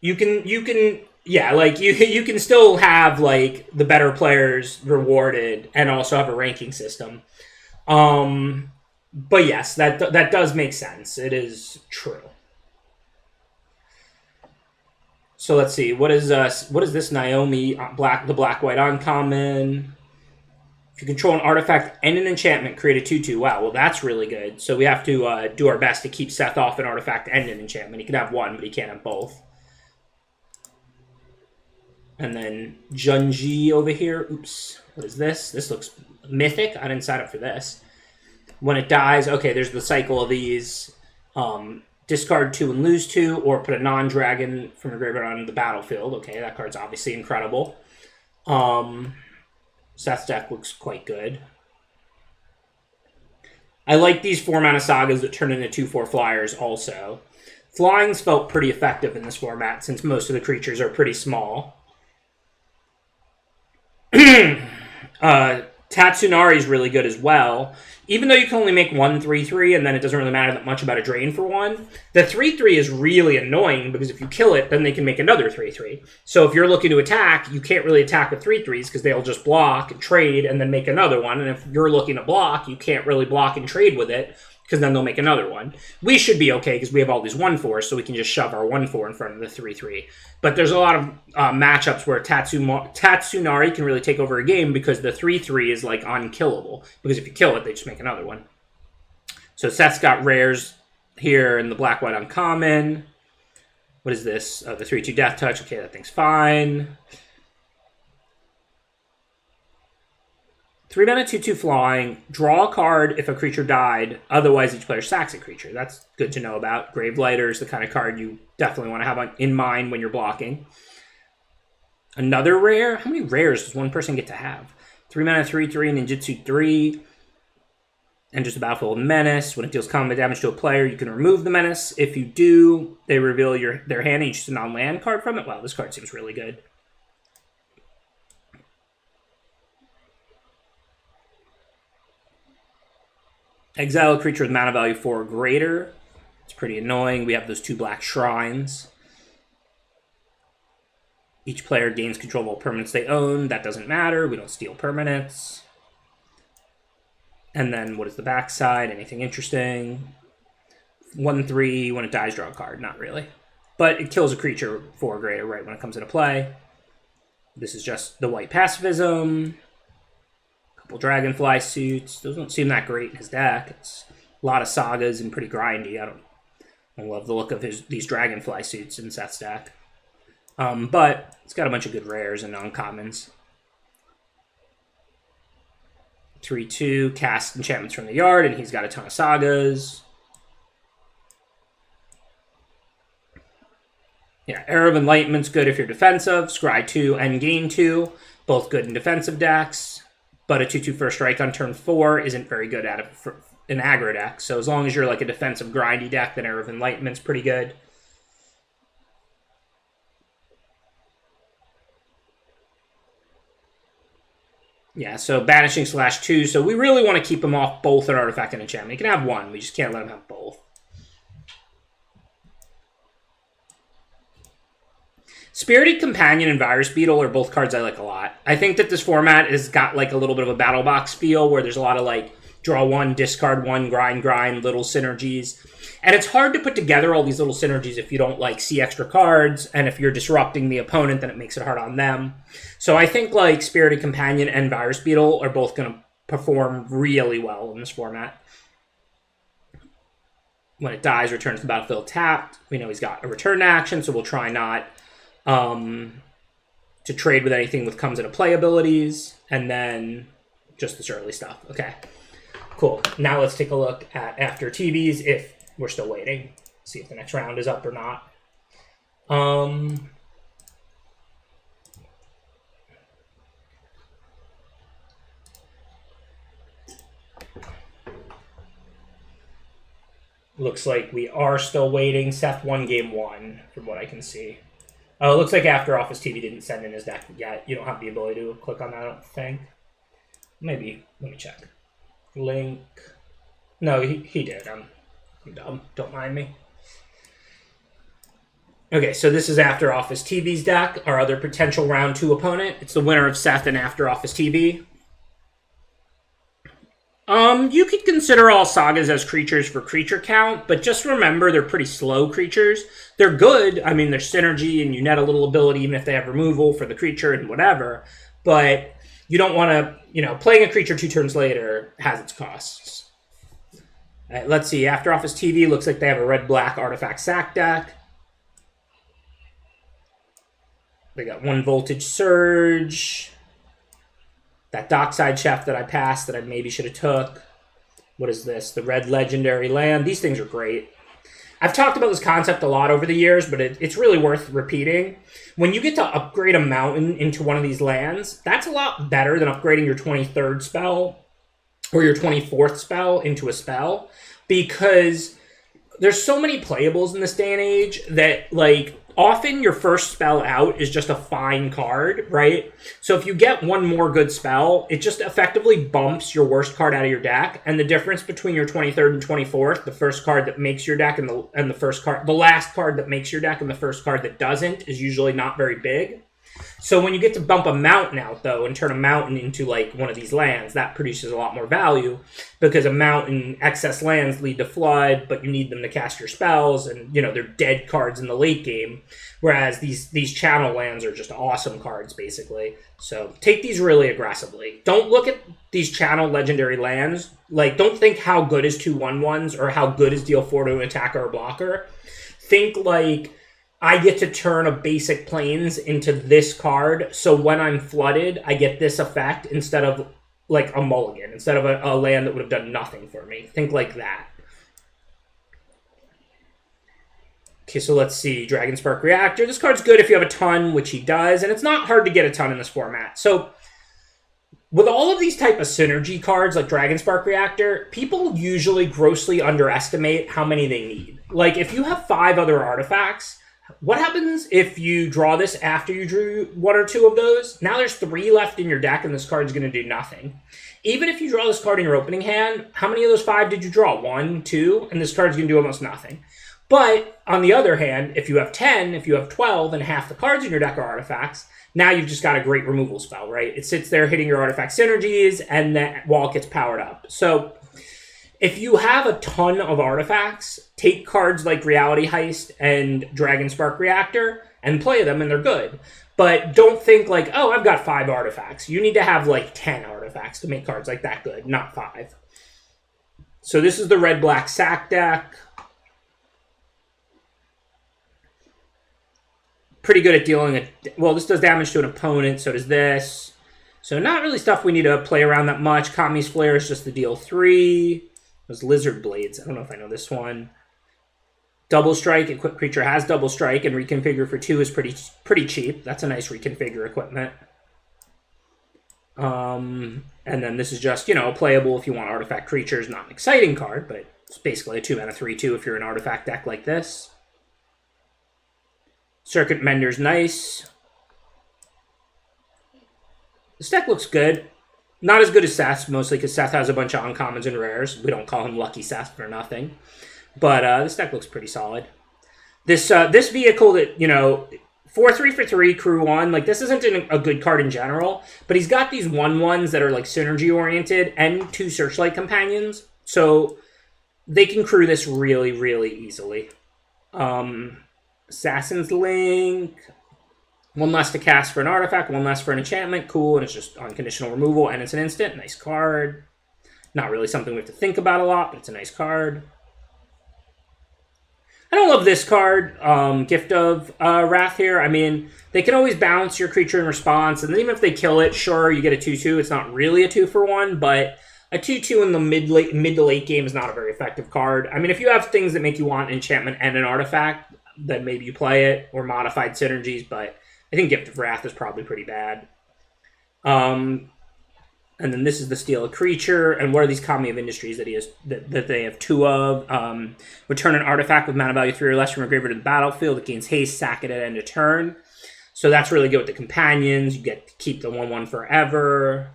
[SPEAKER 1] You can yeah, like you can still have like the better players rewarded and also have a ranking system. But yes, that does make sense. It is true. So let's see. What is this Naomi the black white uncommon? If you control an artifact and an enchantment, create a 2/2. Wow, well that's really good. So we have to do our best to keep Seth off an artifact and an enchantment. He can have one, but he can't have both. And then Junji over here. Oops. What is this? This looks mythic. I didn't sign up for this. When it dies, okay, there's the cycle of these. Discard 2 and lose 2, or put a non-dragon from your graveyard on the battlefield. Okay, that card's obviously incredible. Seth's deck looks quite good. I like these 4-mana sagas that turn into 2/4 flyers also. Flying's felt pretty effective in this format since most of the creatures are pretty small. Tatsunari is really good as well. Even though you can only make 1 3/3 and then it doesn't really matter that much about a drain for 1, the 3/3 is really annoying because if you kill it, then they can make another 3/3. So if you're looking to attack, you can't really attack with 3/3s because they'll just block and trade and then make another one. And if you're looking to block, you can't really block and trade with it because then they'll make another one. We should be okay because we have all these 1/4s, so we can just shove our 1/4 in front of the 3/3. But there's a lot of matchups where Tatsunari can really take over a game because the 3/3 is like unkillable. Because if you kill it, they just make another one. So Seth's got rares here in the black-white uncommon. What is this? The 3/2 Death Touch. Okay, that thing's fine. 3-mana 2/2 flying. Draw a card if a creature died. Otherwise, each player sacks a creature. That's good to know about. Gravelighter is the kind of card you definitely want to have in mind when you're blocking. Another rare? How many rares does one person get to have? 3-mana 3/3 ninjutsu 3. And just a Battlefield Menace. When it deals combat damage to a player, you can remove the menace. If you do, they reveal their hand and you choose a non-land card from it. Wow, this card seems really good. Exile a creature with mana value 4 or greater. It's pretty annoying. We have those 2 black shrines. Each player gains control of all permanents they own. That doesn't matter. We don't steal permanents. And then what is the backside? Anything interesting? 1/3. When it dies, draw a card. Not really. But it kills a creature 4 or greater right when it comes into play. This is just the white pacifism. Couple Dragonfly suits. Those don't seem that great in his deck. It's a lot of sagas and pretty grindy. I don't love the look of these Dragonfly suits in Seth's deck. But it's got a bunch of good rares and uncommons. 3/2, cast enchantments from the yard, and he's got a ton of sagas. Yeah, Era of Enlightenment's good if you're defensive. Scry 2 and Gain 2, both good in defensive decks. But a 2/2 first strike on turn 4 isn't very good at an aggro deck. So as long as you're like a defensive grindy deck, then Era of Enlightenment's pretty good. Yeah, so banishing /2. So we really want to keep him off both an artifact and enchantment. He can have one. We just can't let him have both. Spirited Companion and Virus Beetle are both cards I like a lot. I think that this format has got like a little bit of a battle box feel where there's a lot of like draw 1, discard 1, grind, little synergies. And it's hard to put together all these little synergies if you don't like see extra cards, and if you're disrupting the opponent, then it makes it hard on them. So I think like Spirited Companion and Virus Beetle are both going to perform really well in this format. When it dies, returns to the battlefield tapped. We know he's got a return action, so we'll try not to trade with anything with comes into play abilities, and then just this early stuff. Okay, cool. Now let's take a look at after TVs if we're still waiting. See if the next round is up or not. Looks like we are still waiting. Seth won game 1, from what I can see. Oh, it looks like After Office TV didn't send in his deck yet. You don't have the ability to click on that, I don't think. Maybe. Let me check. Link. No, he did. I'm dumb. Don't mind me. Okay, so this is After Office TV's deck, our other potential round 2 opponent. It's the winner of Seth and After Office TV. You could consider all sagas as creatures for creature count, but just remember they're pretty slow creatures. They're good. I mean, there's synergy and you net a little ability even if they have removal for the creature and whatever. But you don't want to, playing a creature 2 turns later has its costs. Let's see. After Office TV looks like they have a red-black artifact sack deck. They got 1 Voltage Surge. That Dockside Chef that I passed that I maybe should have took. What is this? The red legendary land. These things are great. I've talked about this concept a lot over the years, but it's really worth repeating. When you get to upgrade a mountain into one of these lands, that's a lot better than upgrading your 23rd spell or your 24th spell into a spell, because there's so many playables in this day and age that, often your first spell out is just a fine card, right? So if you get one more good spell, it just effectively bumps your worst card out of your deck, and the difference between your 23rd and 24th, the first card that makes your deck and the last card that makes your deck and the first card that doesn't, is usually not very big. So when you get to bump a mountain out, though, and turn a mountain into, one of these lands, that produces a lot more value, because a mountain, excess lands lead to flood, but you need them to cast your spells, and, they're dead cards in the late game, whereas these channel lands are just awesome cards, basically. So take these really aggressively. Don't look at these channel legendary lands. Don't think how good is 2/1/1s or how good is deal 4 to an attacker or blocker. Think, I get to turn a basic plains into this card, so when I'm flooded, I get this effect instead of, a mulligan, instead of a land that would have done nothing for me. Think like that. Okay, so let's see. Dragonspark Reactor. This card's good if you have a ton, which he does, and it's not hard to get a ton in this format. So, with all of these type of synergy cards, like Dragonspark Reactor, people usually grossly underestimate how many they need. If you have 5 other artifacts, what happens if you draw this after you drew 1 or 2 of those? Now there's 3 left in your deck, and this card's going to do nothing. Even if you draw this card in your opening hand, how many of those 5 did you draw? 1, 2? And this card's going to do almost nothing. But, on the other hand, if you have 10, if you have 12, and half the cards in your deck are artifacts, now you've just got a great removal spell, right? It sits there hitting your artifact synergies, and that while it gets powered up. So, if you have a ton of artifacts, take cards like Reality Heist and Dragonspark Reactor and play them, and they're good. But don't think oh, I've got 5 artifacts. You need to have 10 artifacts to make cards that good, not 5. So this is the red-black sack deck. Pretty good at dealing this does damage to an opponent, so does this. So not really stuff we need to play around that much. Kami's Flare is just the deal 3. Those Lizard Blades. I don't know if I know this one. Double Strike. Equipped creature has Double Strike, and Reconfigure for 2 is pretty cheap. That's a nice Reconfigure equipment. And then this is just, playable if you want artifact creatures. Not an exciting card, but it's basically a 2-mana 3/2 if you're an artifact deck like this. Circuit Mender's nice. This deck looks good. Not as good as Seth, mostly because Seth has a bunch of uncommons and rares. We don't call him Lucky Seth for nothing. But this deck looks pretty solid. This vehicle that, 4/3 for 3, crew 1, this isn't a good card in general, but he's got these 1/1s that are, synergy-oriented and 2 Searchlight Companions, so they can crew this really, really easily. Assassin's Link. 1 less to cast for an artifact, 1 less for an enchantment. Cool, and it's just unconditional removal, and it's an instant. Nice card. Not really something we have to think about a lot, but it's a nice card. I don't love this card, Gift of Wrath here. I mean, they can always bounce your creature in response, and then even if they kill it, sure, you get a 2/2. It's not really a 2-for-1, but a 2/2 in the mid to late game is not a very effective card. I mean, if you have things that make you want enchantment and an artifact, then maybe you play it, or modified synergies, but I think Gift of Wrath is probably pretty bad. And And then this is the steal a creature. And what are these Kami of Industries that he has that they have 2 of? Return an artifact with mana value 3 or less from your graveyard to the battlefield. It gains haste, sack it at end of turn. So that's really good with the companions. You get to keep the 1/1 forever.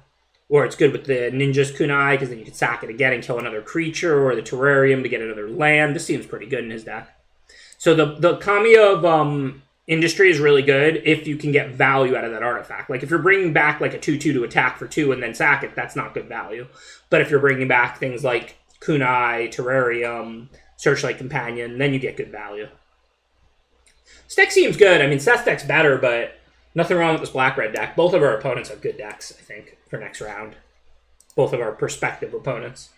[SPEAKER 1] Or it's good with the Ninja's Kunai, because then you can sack it again and kill another creature, or the Terrarium to get another land. This seems pretty good in his deck. So the Kami of Industry is really good if you can get value out of that artifact. Like if you're bringing back like a 2/2 to attack for 2 and then sack it, that's not good value. But if you're bringing back things like Kunai, Terrarium, Searchlight Companion, then you get good value. This deck seems good. I mean, Seth's deck's better, but nothing wrong with this black-red deck. Both of our opponents have good decks, I think, for next round. Both of our prospective opponents.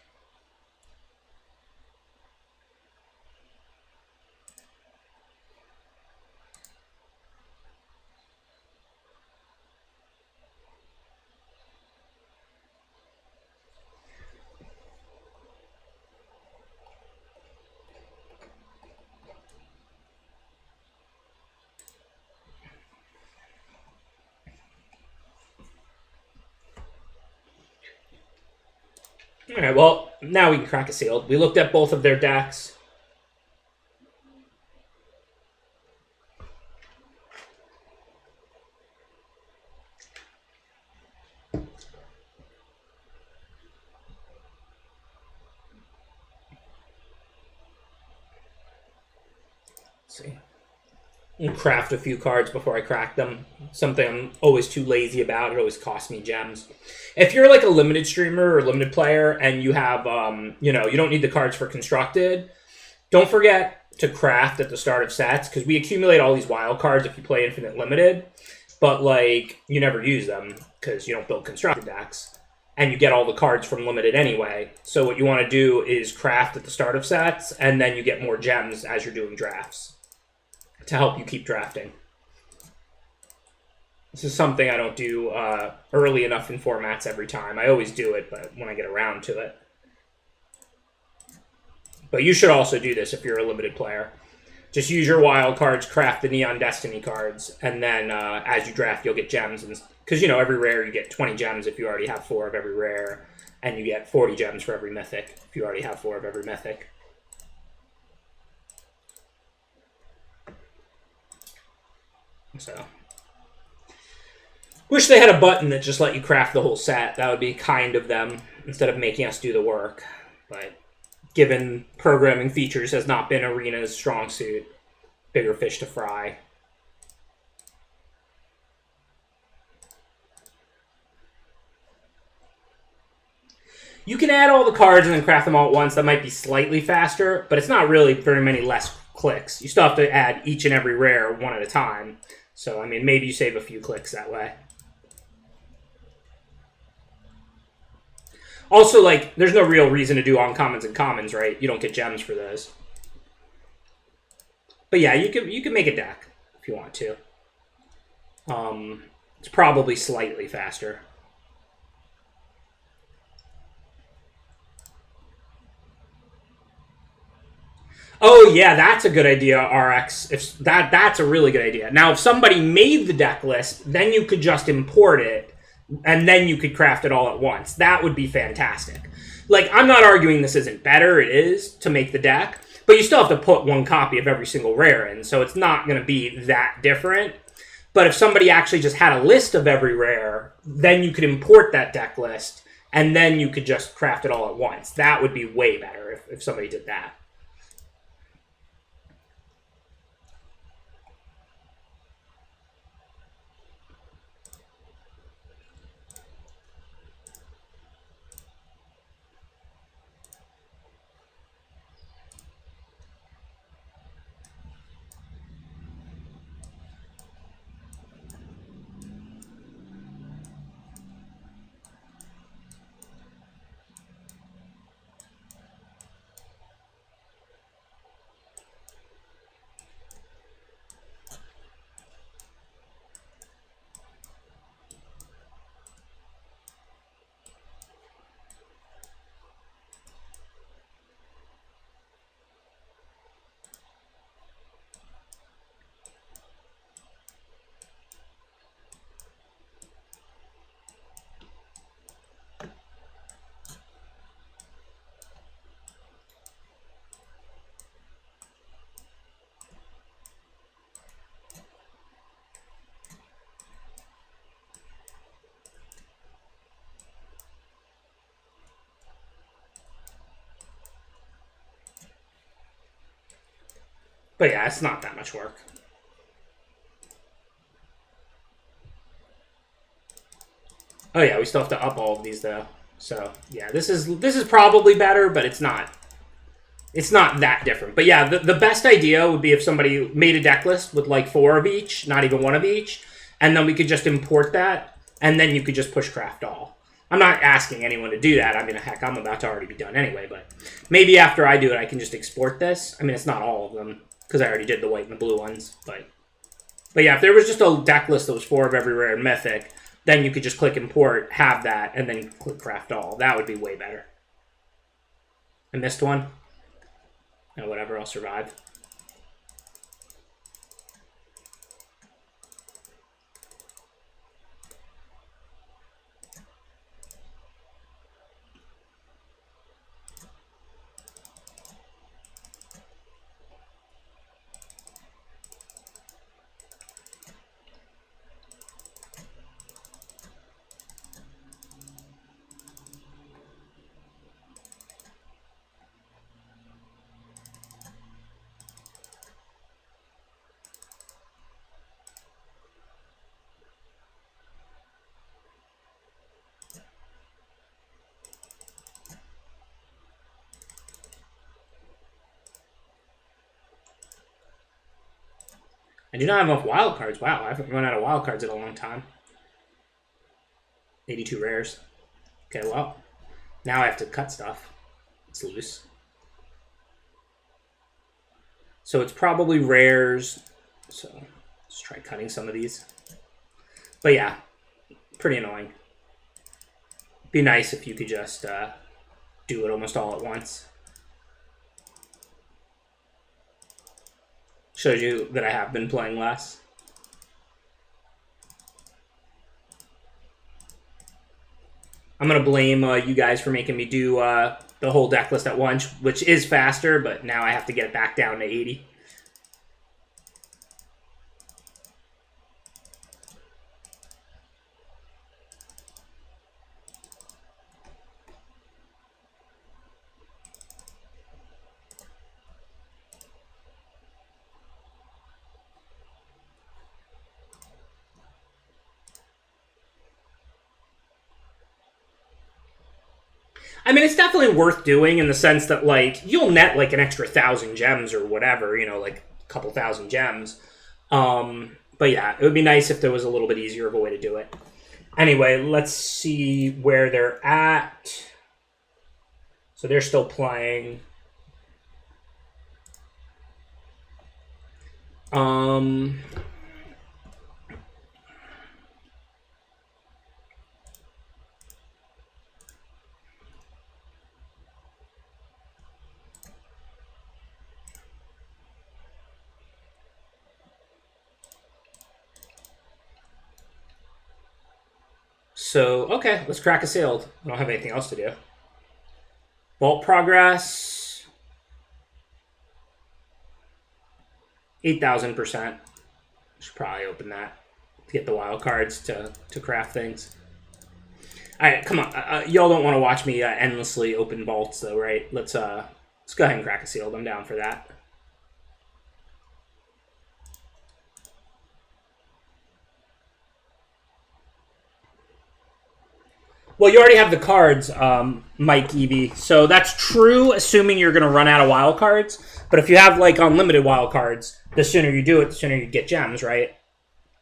[SPEAKER 1] All right, well, now we can crack a seal. We looked at both of their decks. Let's see. I'll craft a few cards before I crack them. Something I'm always too lazy about. It always costs me gems. If you're like a limited streamer or limited player and you have, you don't need the cards for constructed, don't forget to craft at the start of sets, because we accumulate all these wild cards if you play infinite limited, but like you never use them because you don't build constructed decks, and you get all the cards from limited anyway. So what you want to do is craft at the start of sets, and then you get more gems as you're doing drafts to help you keep drafting. This is something I don't do early enough in formats every time. I always do it, but when I get around to it. But you should also do this if you're a limited player. Just use your wild cards, craft the Neon Destiny cards, and then as you draft, you'll get gems. Because, every rare you get 20 gems if you already have 4 of every rare, and you get 40 gems for every mythic if you already have 4 of every mythic. So, wish they had a button that just let you craft the whole set. That would be kind of them, instead of making us do the work. But given programming features has not been Arena's strong suit, bigger fish to fry. You can add all the cards and then craft them all at once. That might be slightly faster, but it's not really very many less clicks. You still have to add each and every rare one at a time. So, I mean, maybe you save a few clicks that way. Also, like, there's no real reason to do uncommons and commons, right? You don't get gems for those. But yeah, you can make a deck if you want to. It's probably slightly faster. Oh yeah, that's a good idea, RX. If that's a really good idea. Now, if somebody made the deck list, then you could just import it, and then you could craft it all at once. That would be fantastic. Like, I'm not arguing this isn't better. It is to make the deck, but you still have to put one copy of every single rare in, so it's not going to be that different. But if somebody actually just had a list of every rare, then you could import that deck list, and then you could just craft it all at once. That would be way better if somebody did that. But yeah, it's not that much work. Oh yeah, we still have to up all of these though. So yeah, this is probably better, but it's not that different. But yeah, the best idea would be if somebody made a deck list with like 4 of each, not even 1 of each, and then we could just import that, and then you could just push craft all. I'm not asking anyone to do that. I mean, heck, I'm about to already be done anyway, but maybe after I do it, I can just export this. I mean, it's not all of them, because I already did the white and the blue ones, but yeah, if there was just a deck list that was 4 of every rare and mythic, then you could just click import, have that, and then click craft all. That would be way better. I missed one. No, whatever, I'll survive. I do not have enough wild cards. Wow, I haven't run out of wild cards in a long time. 82 rares. Okay, well, now I have to cut stuff. It's loose. So it's probably rares. So let's try cutting some of these. But yeah, pretty annoying. Be nice if you could just do it almost all at once. Shows you that I have been playing less. I'm going to blame you guys for making me do the whole deck list at once, which is faster, but now I have to get it back down to 80. I mean, it's definitely worth doing in the sense that, like, you'll net, like, an extra 1,000 gems or whatever, you know, like, a couple thousand gems. But yeah, it would be nice if there was a little bit easier of a way to do it. Anyway, let's see where they're at. So they're still playing. So, okay, let's crack a sealed. I don't have anything else to do. Vault progress. 8,000%. Should probably open that to get the wild cards to craft things. Alright, come on. Y'all don't want to watch me endlessly open vaults, though, right? Let's go ahead and crack a sealed. I'm down for that. Well, you already have the cards, Mike Evie. So that's true, assuming you're going to run out of wild cards. But if you have, like, unlimited wild cards, the sooner you do it, the sooner you get gems, right?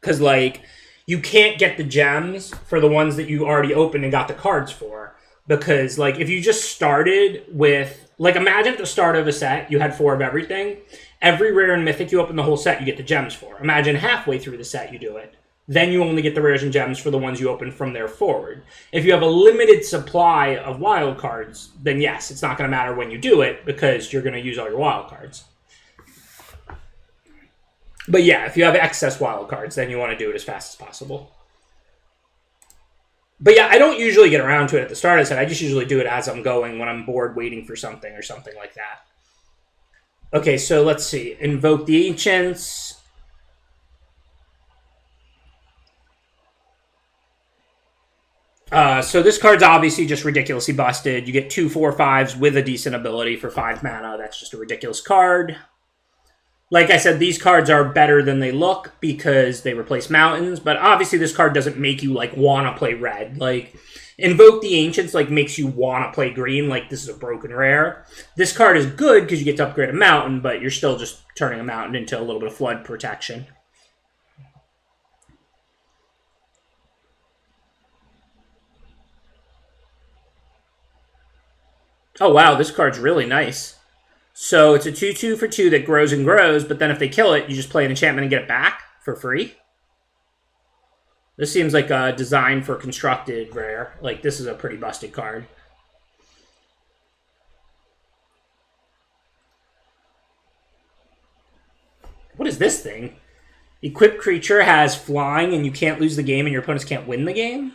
[SPEAKER 1] Because, like, you can't get the gems for the ones that you already opened and got the cards for. Because, like, if you just started with... Like, imagine at the start of a set, you had 4 of everything. Every rare and mythic you open the whole set, you get the gems for. Imagine halfway through the set you do it. Then you only get the rares and gems for the ones you open from there forward. If you have a limited supply of wild cards, then yes, it's not going to matter when you do it because you're going to use all your wild cards. But yeah, if you have excess wild cards, then you want to do it as fast as possible. But yeah, I don't usually get around to it at the start of the set. I just usually do it as I'm going when I'm bored waiting for something or something like that. Okay, so let's see. Invoke the Ancients. So this card's obviously just ridiculously busted. You get 2 4/5s with a decent ability for 5 mana. That's just a ridiculous card. Like I said, these cards are better than they look because they replace mountains, but obviously this card doesn't make you, like, want to play red. Like, Invoke the Ancients, like, makes you want to play green, like this is a broken rare. This card is good because you get to upgrade a mountain, but you're still just turning a mountain into a little bit of flood protection. Oh, wow, this card's really nice. So it's a 2/2 for 2 that grows and grows, but then if they kill it, you just play an enchantment and get it back for free. This seems like a design for constructed rare. Like, this is a pretty busted card. What is this thing? Equipped creature has flying and you can't lose the game and your opponents can't win the game?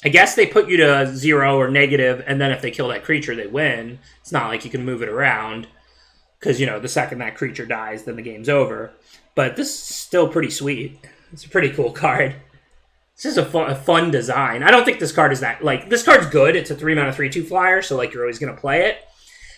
[SPEAKER 1] I guess they put you to 0 or negative, and then if they kill that creature, they win. It's not like you can move it around. Because, you know, the second that creature dies, then the game's over. But this is still pretty sweet. It's a pretty cool card. This is a fun design. I don't think this card is that... Like, this card's good. It's a 3-mana 3/2 flyer, so, like, you're always going to play it.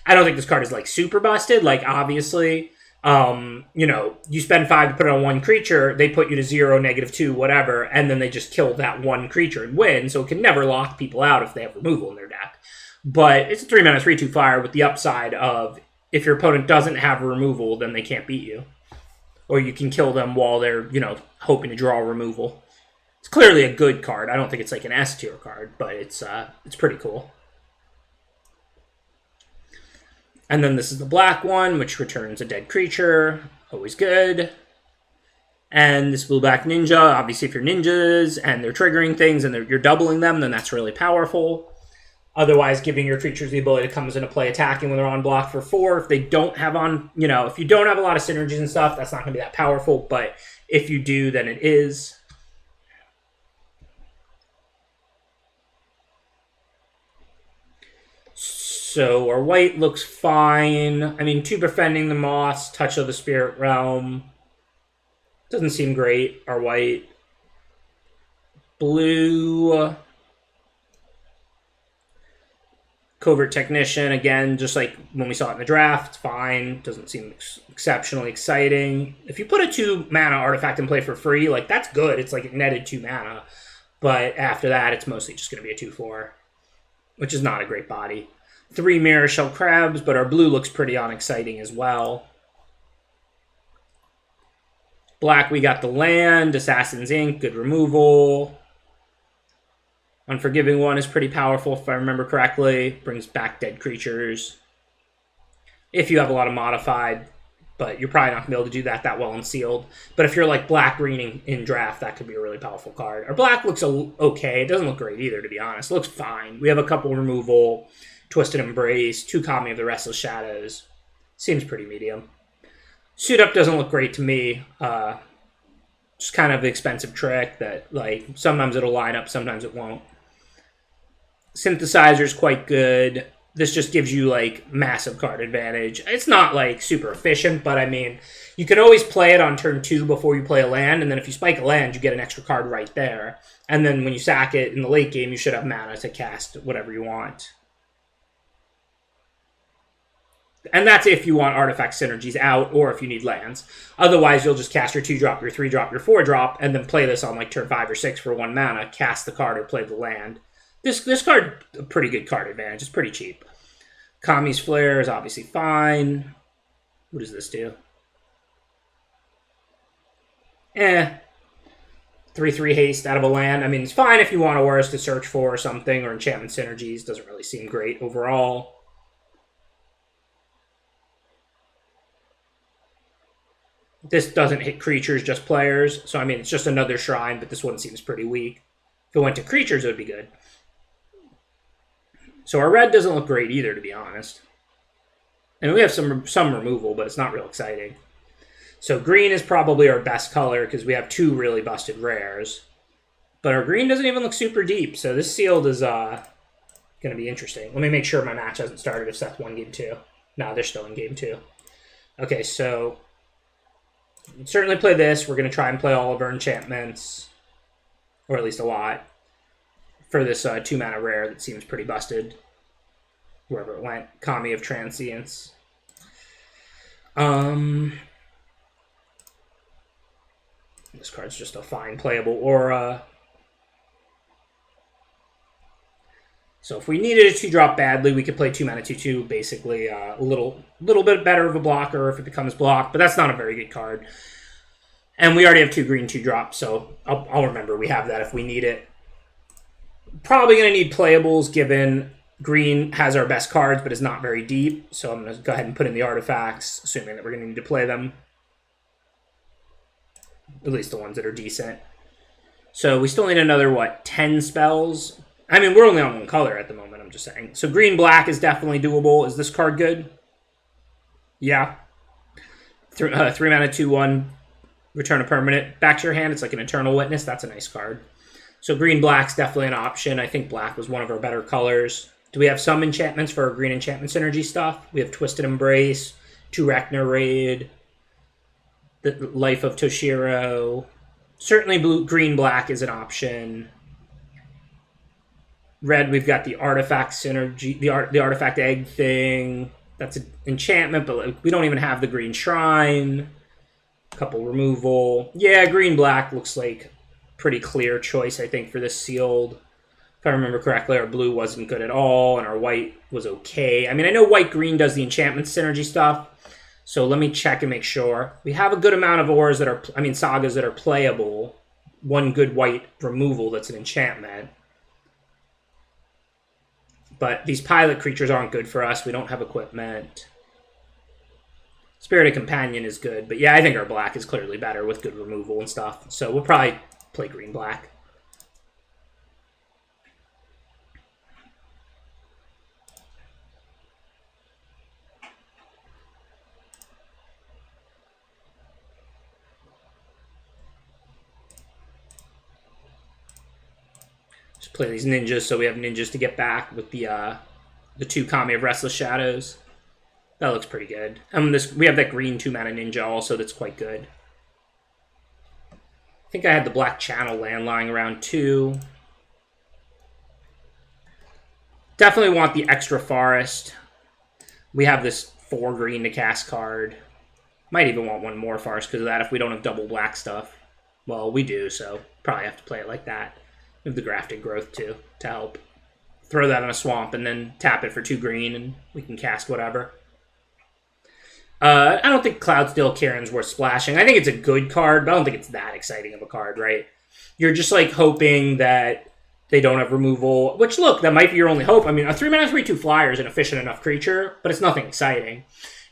[SPEAKER 1] I don't think this card is, like, super busted. Like, obviously... you know, you spend 5 to put it on one creature, they put you to 0, -2, whatever, and then they just kill that one creature and win, so it can never lock people out if they have removal in their deck. But it's a 3-mana 3/2 flyer with the upside of if your opponent doesn't have removal, then they can't beat you. Or you can kill them while they're, you know, hoping to draw removal. It's clearly a good card. I don't think it's like an S tier card, but it's pretty cool. And then this is the black one, which returns a dead creature. Always good. And this blue-black ninja, obviously if you're ninjas and they're triggering things and you're doubling them, then that's really powerful. Otherwise, giving your creatures the ability to come into play attacking when they're on block for 4. If they don't have on, you know, if you don't have a lot of synergies and stuff, that's not going to be that powerful. But if you do, then it is. So our white looks fine. I mean, 2 Befriending the Moss, Touch of the Spirit Realm. Doesn't seem great, our white. Blue. Covert Technician, again, just like when we saw it in the draft, it's fine. Doesn't seem exceptionally exciting. If you put a 2-mana artifact in play for free, like, that's good. It's like it netted 2 mana. But after that, it's mostly just going to be a 2/4, which is not a great body. 3 Mirror Shell Crabs, but our blue looks pretty unexciting as well. Black, we got the land, Assassin's Ink, good removal. Unforgiving One is pretty powerful, if I remember correctly. Brings back dead creatures. If you have a lot of modified, but you're probably not going to be able to do that well in sealed. But if you're like black-green in draft, that could be a really powerful card. Our black looks okay. It doesn't look great either, to be honest. It looks fine. We have a couple removal, Twisted Embrace, 2 Kami of the Restless Shadows. Seems pretty medium. Suit Up doesn't look great to me. Just kind of an expensive trick that, like, sometimes it'll line up, sometimes it won't. Synthesizer's quite good. This just gives you, like, massive card advantage. It's not, like, super efficient, but, I mean, you can always play it on turn 2 before you play a land, and then if you spike a land, you get an extra card right there. And then when you sack it in the late game, you should have mana to cast whatever you want. And that's if you want artifact synergies out or if you need lands. Otherwise, you'll just cast your 2-drop, your 3-drop, your 4-drop, and then play this on like turn 5 or 6 for 1 mana, cast the card or play the land. This card, a pretty good card advantage. It's pretty cheap. Kami's Flare is obviously fine. What does this do? 3/3 haste out of a land. I mean, it's fine if you want a worse to search for or something, or enchantment synergies. Doesn't really seem great overall. This doesn't hit creatures, just players. So, I mean, it's just another shrine, but this one seems pretty weak. If it went to creatures, it would be good. So our red doesn't look great either, to be honest. And we have some removal, but it's not real exciting. So green is probably our best color because we have 2 really busted rares. But our green doesn't even look super deep, so this sealed is going to be interesting. Let me make sure my match hasn't started if Seth won game 2. No, they're still in game 2. Okay, so certainly play this. We're going to try and play all of our enchantments, or at least a lot, for this 2-mana rare that seems pretty busted. Wherever it went. Kami of Transience. This card's just a fine playable aura. So if we needed a 2-drop badly, we could play 2 mana 2/2, basically a little bit better of a blocker if it becomes blocked, but that's not a very good card. And we already have 2 green 2-drops, so I'll remember we have that if we need it. Probably going to need playables given green has our best cards but is not very deep, so I'm going to go ahead and put in the artifacts, assuming that we're going to need to play them. At least the ones that are decent. So we still need another, 10 spells? I mean, we're only on 1 color at the moment, I'm just saying. So green-black is definitely doable. Is this card good? Yeah. 3 mana 2/1, return a permanent. Back to your hand, it's like an Eternal Witness. That's a nice card. So green-black's definitely an option. I think black was one of our better colors. Do we have some enchantments for our green enchantment synergy stuff? We have Twisted Embrace, 2 Rachnar Raid, the Life of Toshiro. Certainly green-black is an option. Red, we've got the artifact synergy, the artifact egg thing. That's an enchantment, but we don't even have the green shrine. Couple removal. Yeah, green-black looks like pretty clear choice, I think, for this sealed. If I remember correctly, our blue wasn't good at all, and our white was okay. I mean, I know white-green does the enchantment synergy stuff, so let me check and make sure. We have a good amount of auras that are, sagas that are playable. 1 good white removal that's an enchantment. But these pilot creatures aren't good for us. We don't have equipment. Spirited Companion is good. But yeah, I think our black is clearly better with good removal and stuff. So we'll probably play green-black. Just play these ninjas so we have ninjas to get back with the 2 Kami of Restless Shadows. That looks pretty good. We have that green 2 mana ninja also that's quite good. I think I had the black channel land lying around too. Definitely want the extra forest. We have this 4 green to cast card. Might even want 1 more forest because of that if we don't have double black stuff. Well, we do, so probably have to play it like that. We have the Grafted Growth too to help. Throw that in a swamp and then tap it for 2 green and we can cast whatever. I don't think Cloudsteel Kieran's worth splashing. I think it's a good card, but I don't think it's that exciting of a card, right? You're just like hoping that they don't have removal, which look, that might be your only hope. I mean, a 3 mana 3/2 flyer is an efficient enough creature, but it's nothing exciting.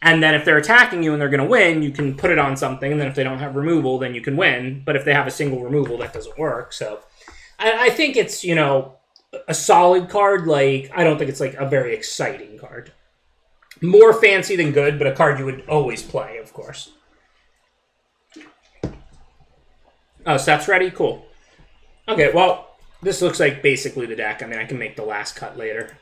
[SPEAKER 1] And then if they're attacking you and they're going to win, you can put it on something, and then if they don't have removal, then you can win. But if they have a single removal, that doesn't work. So I think it's, a solid card. Like, I don't think it's like a very exciting card. More fancy than good, but a card you would always play, of course. Oh, so that's ready? Cool. Okay, well, this looks like basically the deck. I mean, I can make the last cut later.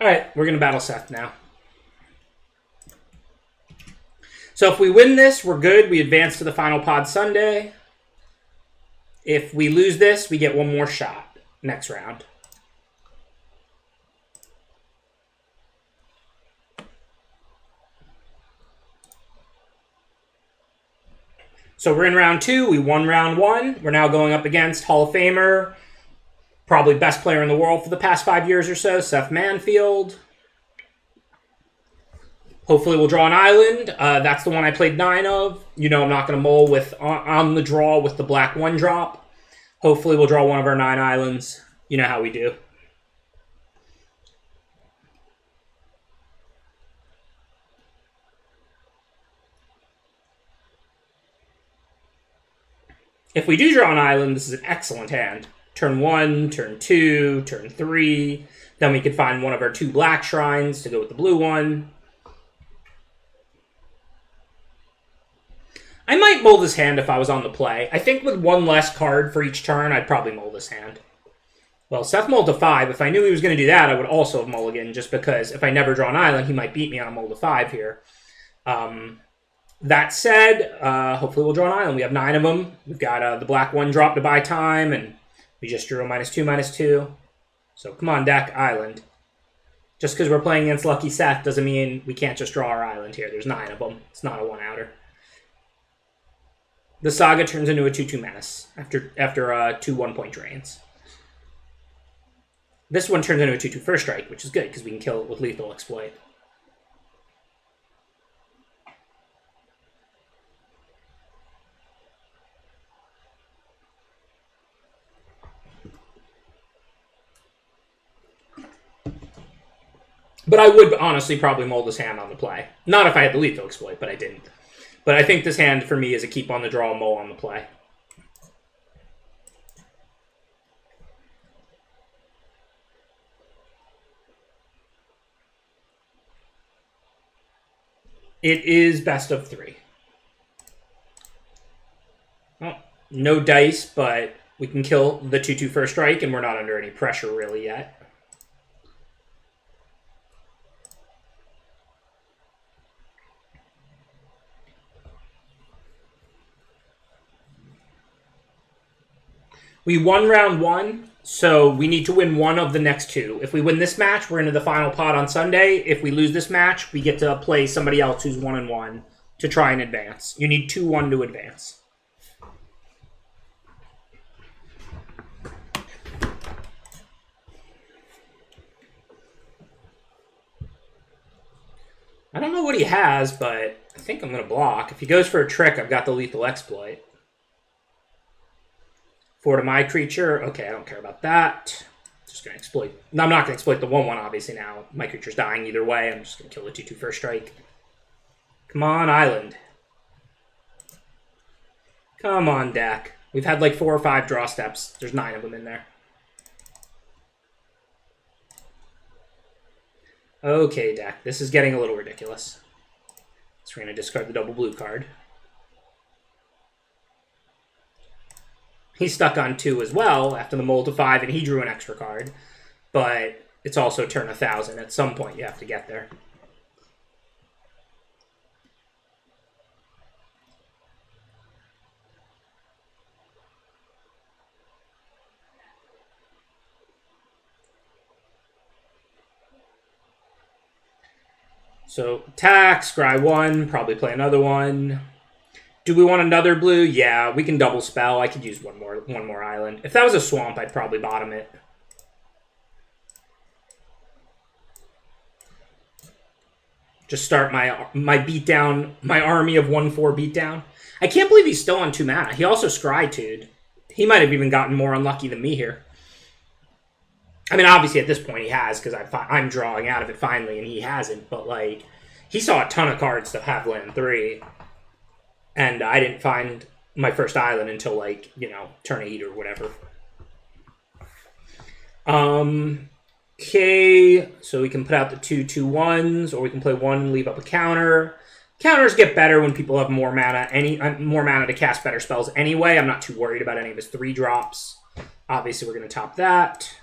[SPEAKER 1] Alright, we're going to battle Seth now. So if we win this, we're good. We advance to the final pod Sunday. If we lose this, we get one more shot next round. So we're in round 2. We won round 1. We're now going up against Hall of Famer, probably best player in the world for the past 5 years or so, Seth Manfield. Hopefully we'll draw an island. That's the one I played 9 of. You know I'm not going to mull with on the draw with the black 1-drop. Hopefully we'll draw one of our 9 islands. You know how we do. If we do draw an island, this is an excellent hand. Turn 1, turn 2, turn 3. Then we could find one of our 2 black shrines to go with the blue one. I might mull this hand if I was on the play. I think with 1 less card for each turn, I'd probably mull this hand. Well, Seth mulled to 5. If I knew he was going to do that, I would also have mulliganed, just because if I never draw an island, he might beat me on a mull to 5 here. That said, hopefully we'll draw an island. We have 9 of them. We've got the black 1-drop to buy time, and we just drew a -2/-2. So come on, deck, island. Just because we're playing against Lucky Seth doesn't mean we can't just draw our island here. There's 9 of them. It's not a 1-outer. The Saga turns into a 2/2 menace after 2 1-point drains. This one turns into a 2/2 first strike, which is good because we can kill it with lethal exploit. But I would honestly probably mull this hand on the play. Not if I had the lethal exploit, but I didn't. But I think this hand for me is a keep on the draw, mull on the play. It is best of 3. Well, no dice, but we can kill the 2/2 first strike, and we're not under any pressure really yet. We won round 1, so we need to win 1 of the next 2. If we win this match, we're into the final pot on Sunday. If we lose this match, we get to play somebody else who's 1-1 to try and advance. You need 2-1 to advance. I don't know what he has, but I think I'm going to block. If he goes for a trick, I've got the lethal exploit. 4 to my creature. Okay, I don't care about that. Just going to exploit. No, I'm not going to exploit the 1/1, obviously, now. My creature's dying either way. I'm just going to kill the 2/2 first strike. Come on, island. Come on, deck. We've had like 4 or 5 draw steps. There's 9 of them in there. Okay, deck. This is getting a little ridiculous. So we're going to discard the double blue card. He's stuck on 2 as well after the mull to 5, and he drew an extra card. But it's also turn 1,000. At some point, you have to get there. So attack, scry 1, probably play another one. Do we want another blue? Yeah, we can double spell. I could use one more island. If that was a swamp, I'd probably bottom it. Just start my beatdown, my army of 1/4 beatdown. I can't believe he's still on 2 mana. He also scry-2'd. He might have even gotten more unlucky than me here. I mean, obviously at this point he has, because I'm drawing out of it finally, and he hasn't. But, like, he saw a ton of cards to have land 3. And I didn't find my first island until, like, you know, turn 8 or whatever. Okay, so we can put out the 2/2/1s, or we can play 1 and leave up a counter. Counters get better when people have more mana to cast better spells anyway. I'm not too worried about any of his 3 drops. Obviously, we're going to top that.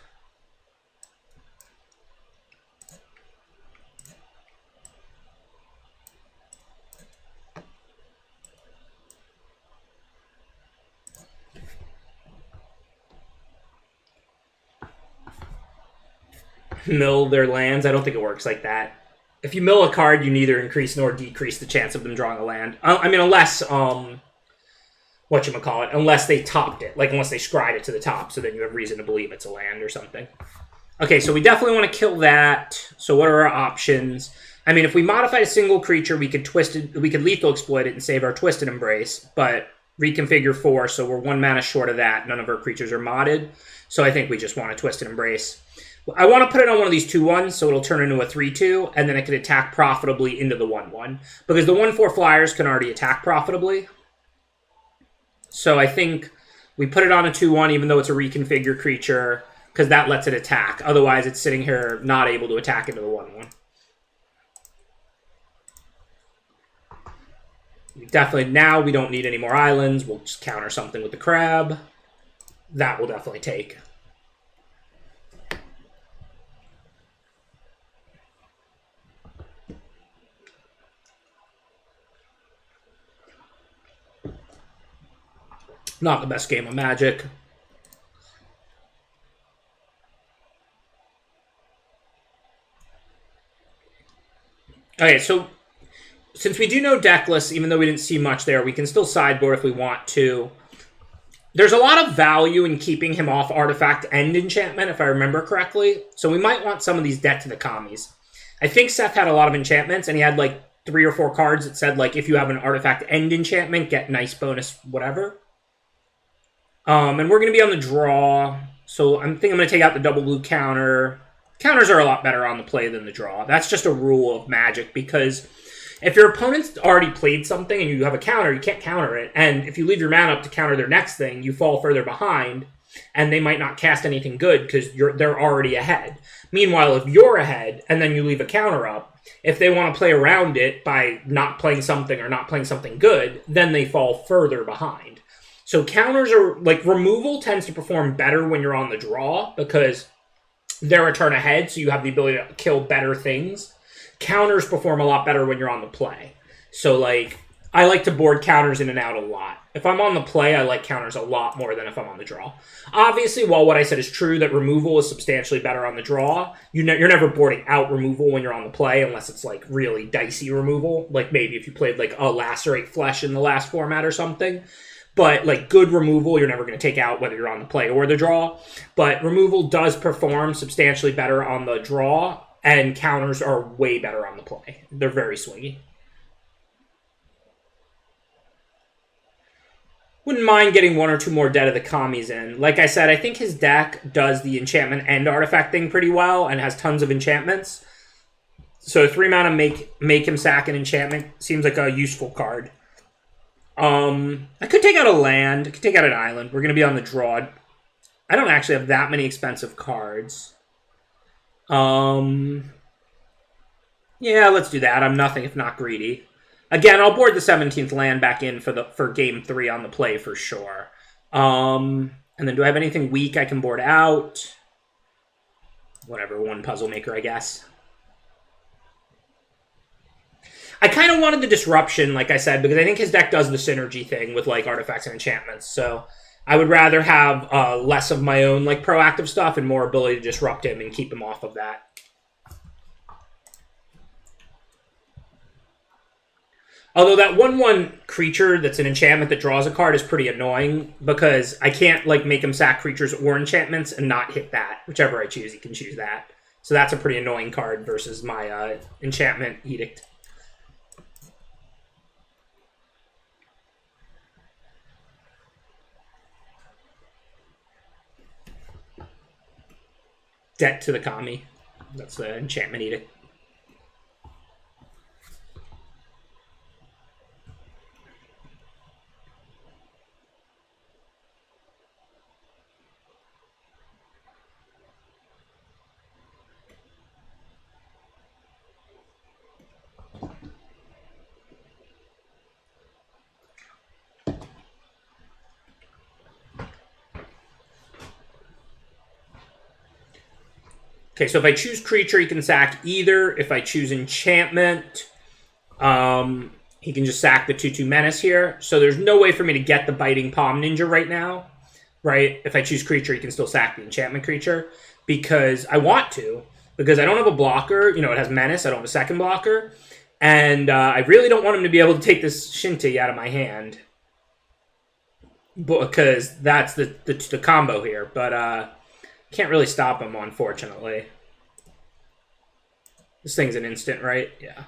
[SPEAKER 1] mill their lands. I don't think it works like that. If you mill a card, you neither increase nor decrease the chance of them drawing a land. I mean, unless, whatchamacallit, unless they topped it. Like, unless they scried it to the top, so then you have reason to believe it's a land or something. Okay, so we definitely want to kill that. So what are our options? I mean, if we modified a single creature, we could lethal exploit it and save our Twisted Embrace, but Reconfigure 4, so we're 1 mana short of that. None of our creatures are modded, so I think we just want a Twisted Embrace. I want to put it on one of these 2/1s, so it'll turn into a 3/2, and then it can attack profitably into the 1/1. Because the 1/4 flyers can already attack profitably. So I think we put it on a 2/1, even though it's a Reconfigure creature, because that lets it attack. Otherwise, it's sitting here not able to attack into the 1/1. Definitely, now we don't need any more islands. We'll just counter something with the crab. That will definitely take. Not the best game of Magic. Okay, so since we do know deckless, even though we didn't see much there, we can still sideboard if we want to. There's a lot of value in keeping him off Artifact and Enchantment, if I remember correctly. So we might want some of these Debt to the Commies. I think Seth had a lot of enchantments, and he had like 3 or 4 cards that said, like, if you have an Artifact and Enchantment, get nice bonus whatever. And we're going to be on the draw, so I think I'm going to take out the double blue counter. Counters are a lot better on the play than the draw. That's just a rule of Magic, because if your opponent's already played something and you have a counter, you can't counter it. And if you leave your mana up to counter their next thing, you fall further behind, and they might not cast anything good because they're already ahead. Meanwhile, if you're ahead and then you leave a counter up, if they want to play around it by not playing something or not playing something good, then they fall further behind. So counters are, like, removal tends to perform better when you're on the draw because they're a turn ahead, so you have the ability to kill better things. Counters perform a lot better when you're on the play. So, like, I like to board counters in and out a lot. If I'm on the play, I like counters a lot more than if I'm on the draw. Obviously, while what I said is true, that removal is substantially better on the draw, you're never boarding out removal when you're on the play, unless it's, like, really dicey removal. Like, maybe if you played, like, a Lacerate Flesh in the last format or something. But, like, good removal, you're never going to take out whether you're on the play or the draw. But removal does perform substantially better on the draw, and counters are way better on the play. They're very swingy. Wouldn't mind getting 1 or 2 more Debt of the Commies in. Like I said, I think his deck does the enchantment and artifact thing pretty well and has tons of enchantments. So 3 mana make him sack an enchantment seems like a useful card. I could take out a land. I could take out an island. We're going to be on the draw. I don't actually have that many expensive cards. Yeah, let's do that. I'm nothing if not greedy. Again, I'll board the 17th land back in for game 3 on the play for sure. And then do I have anything weak I can board out? Whatever, 1 Puzzle Maker, I guess. I kind of wanted the disruption, like I said, because I think his deck does the synergy thing with, like, artifacts and enchantments. So I would rather have less of my own, like, proactive stuff and more ability to disrupt him and keep him off of that. Although that 1/1 creature that's an enchantment that draws a card is pretty annoying because I can't, like, make him sack creatures or enchantments and not hit that. Whichever I choose, he can choose that. So that's a pretty annoying card versus my enchantment edict. Debt to the Commie. That's the enchantment edict. Okay, so if I choose creature, he can sack either. If I choose enchantment, he can just sack the 2/2 menace here. So there's no way for me to get the Biting Palm Ninja right now, right? If I choose creature, he can still sack the enchantment creature because I want to, because I don't have a blocker. You know, it has Menace. I don't have a second blocker. And I really don't want him to be able to take this Shinti out of my hand. Because that's the combo here. But can't really stop him, unfortunately. This thing's an instant, right? Yeah.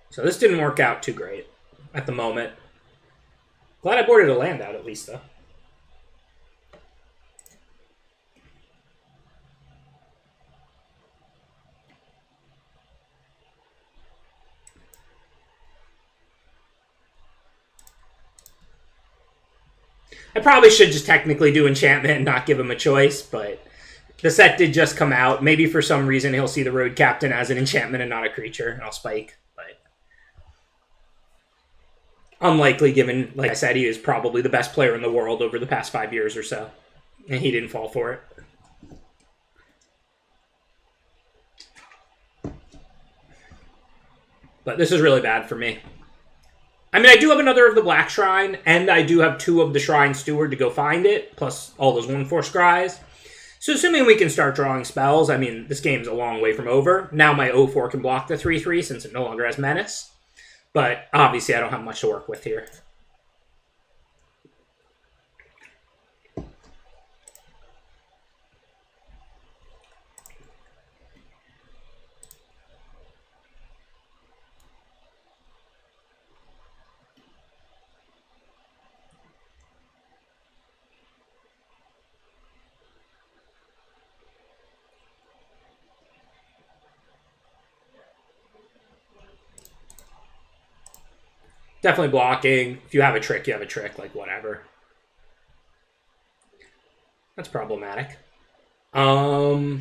[SPEAKER 1] So this didn't work out too great at the moment. Glad I boarded a land out at least, though. I probably should just technically do enchantment and not give him a choice, but the set did just come out. Maybe for some reason he'll see the Road Captain as an enchantment and not a creature, and I'll spike. But unlikely, given, like I said, he is probably the best player in the world over the past 5 years or so, and he didn't fall for it. But this is really bad for me. I mean, I do have another of the Black Shrine, and I do have 2 of the Shrine Steward to go find it, plus all those 1/4 scries. So assuming we can start drawing spells, I mean, this game's a long way from over. Now my 0/4 can block the 3/3 since it no longer has Menace. But obviously I don't have much to work with here. Definitely blocking. If you have a trick, you have a trick. Like, whatever. That's problematic. Any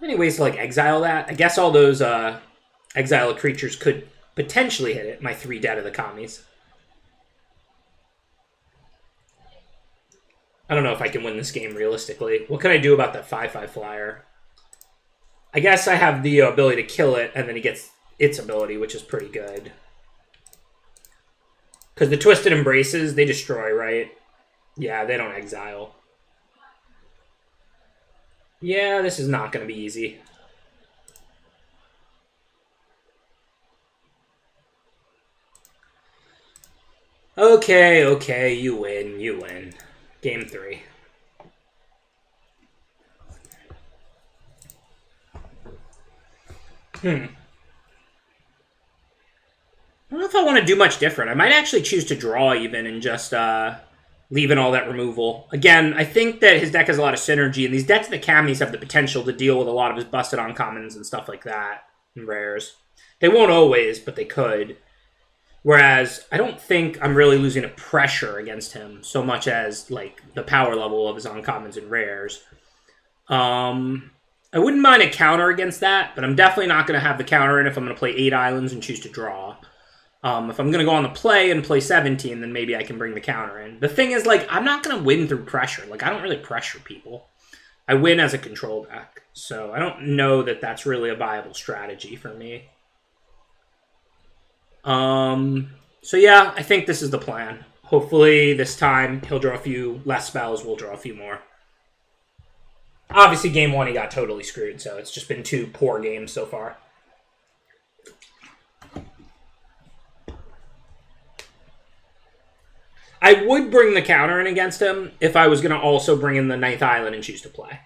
[SPEAKER 1] ways to, like, exile that? I guess all those exile creatures could potentially hit it. My 3 dead of the commies. I don't know if I can win this game realistically. What can I do about that 5/5 flyer? I guess I have the ability to kill it, and then he gets its ability, which is pretty good. Because the Twisted Embraces, they destroy, right? Yeah, they don't exile. Yeah, this is not going to be easy. Okay, you win. Game 3. I don't know if I want to do much different. I might actually choose to draw even and just leave in all that removal. Again, I think that his deck has a lot of synergy, and these decks of the Camis have the potential to deal with a lot of his busted uncommons and stuff like that, and rares. They won't always, but they could. Whereas, I don't think I'm really losing a pressure against him so much as, like, the power level of his uncommons and rares. I wouldn't mind a counter against that, but I'm definitely not going to have the counter in if I'm going to play 8 islands and choose to draw. If I'm going to go on the play and play 17, then maybe I can bring the counter in. The thing is, like, I'm not going to win through pressure. Like, I don't really pressure people. I win as a control deck. So I don't know that that's really a viable strategy for me. So yeah, I think this is the plan. Hopefully this time he'll draw a few less spells, we'll draw a few more. Obviously game 1 he got totally screwed, so it's just been 2 poor games so far. I would bring the counter in against him if I was going to also bring in the 9th island and choose to play.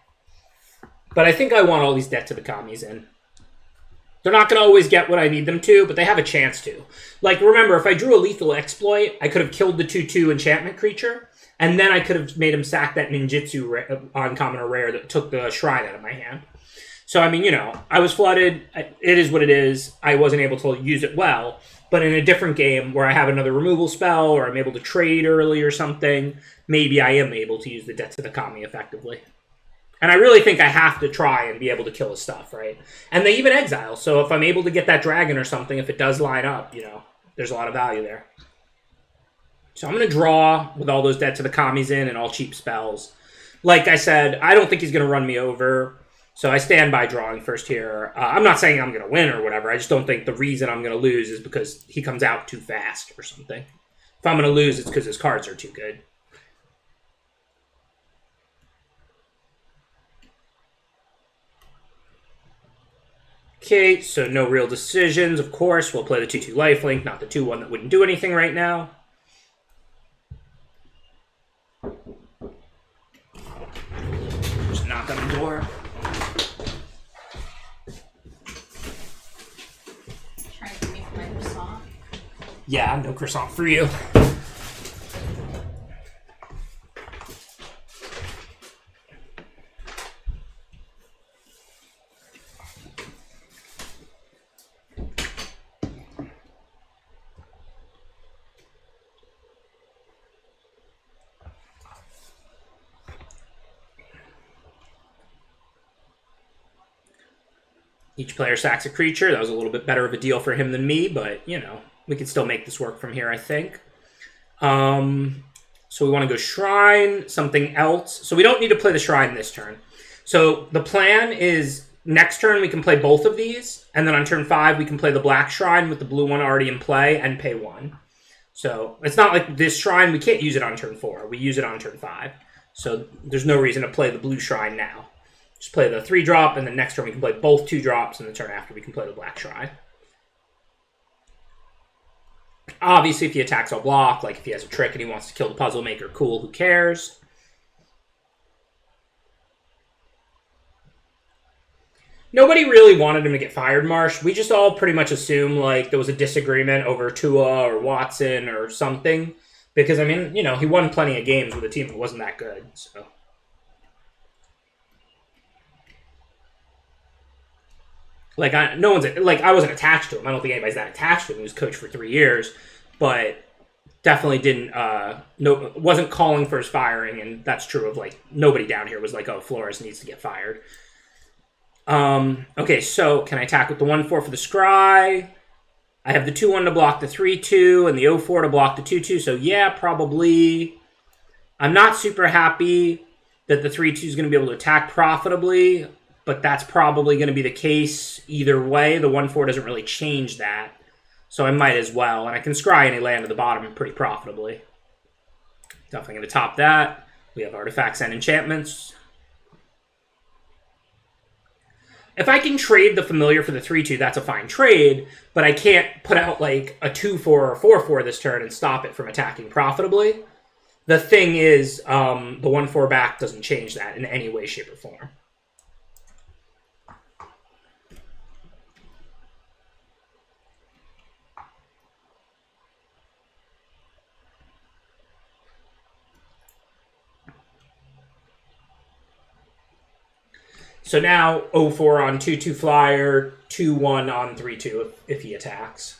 [SPEAKER 1] But I think I want all these Debt to the Commies in. They're not going to always get what I need them to, but they have a chance to. Like, remember, if I drew a lethal exploit, I could have killed the 2/2 enchantment creature, and then I could have made him sack that ninjutsu uncommon or rare that took the shrine out of my hand. So, I mean, you know, I was flooded. It is what it is. I wasn't able to use it well. But in a different game where I have another removal spell or I'm able to trade early or something, maybe I am able to use the Debt to the Kami effectively. And I really think I have to try and be able to kill his stuff, right? And they even exile, so if I'm able to get that dragon or something, if it does line up, you know, there's a lot of value there. So I'm going to draw with all those Debt to the Commies in and all cheap spells. Like I said, I don't think he's going to run me over, so I stand by drawing first here. I'm not saying I'm going to win or whatever, I just don't think the reason I'm going to lose is because he comes out too fast or something. If If I'm going to lose, it's because his cards are too good. Okay, so no real decisions. Of course, we'll play the 2/2 lifelink, not the 2/1 that wouldn't do anything right now. Just knock on the door.
[SPEAKER 2] Trying to give me my croissant.
[SPEAKER 1] Yeah, no croissant for you. Each player sacks a creature. That was a little bit better of a deal for him than me, but, you know, we can still make this work from here, I think. So we want to go Shrine, something else. So we don't need to play the Shrine this turn. So the plan is next turn we can play both of these, and then on turn 5 we can play the black Shrine with the blue one already in play and pay 1. So it's not like this Shrine, we can't use it on turn 4. We use it on turn 5. So there's no reason to play the blue Shrine now. Just play the 3-drop, and then next turn we can play both 2-drops, and the turn after we can play the black Shrine. Obviously, if he attacks, I'll block. Like, if he has a trick and he wants to kill the Puzzle Maker, cool, who cares? Nobody really wanted him to get fired, Marsh. We just all pretty much assumed, like, there was a disagreement over Tua or Watson or something. Because, I mean, you know, he won plenty of games with a team that wasn't that good, so... Like, I wasn't attached to him. I don't think anybody's that attached to him. He was coach for 3 years, but definitely wasn't calling for his firing, and that's true of, like, nobody down here was like, oh, Flores needs to get fired. Okay, so can I attack with the 1/4 for the Scry? I have the 2/1 to block the 3/2, and the 0/4 to block the 2/2, so yeah, probably. I'm not super happy that the 3/2 is going to be able to attack profitably, but that's probably going to be the case either way. The 1/4 doesn't really change that. So I might as well. And I can scry any land at the bottom pretty profitably. Definitely going to top that. We have artifacts and enchantments. If I can trade the familiar for the 3/2, that's a fine trade. But I can't put out like a 2/4 or 4/4 this turn and stop it from attacking profitably. The thing is, the 1/4 back doesn't change that in any way, shape, or form. So now 0/4 on 2/2 flyer, 2/1 on 3/2 if he attacks.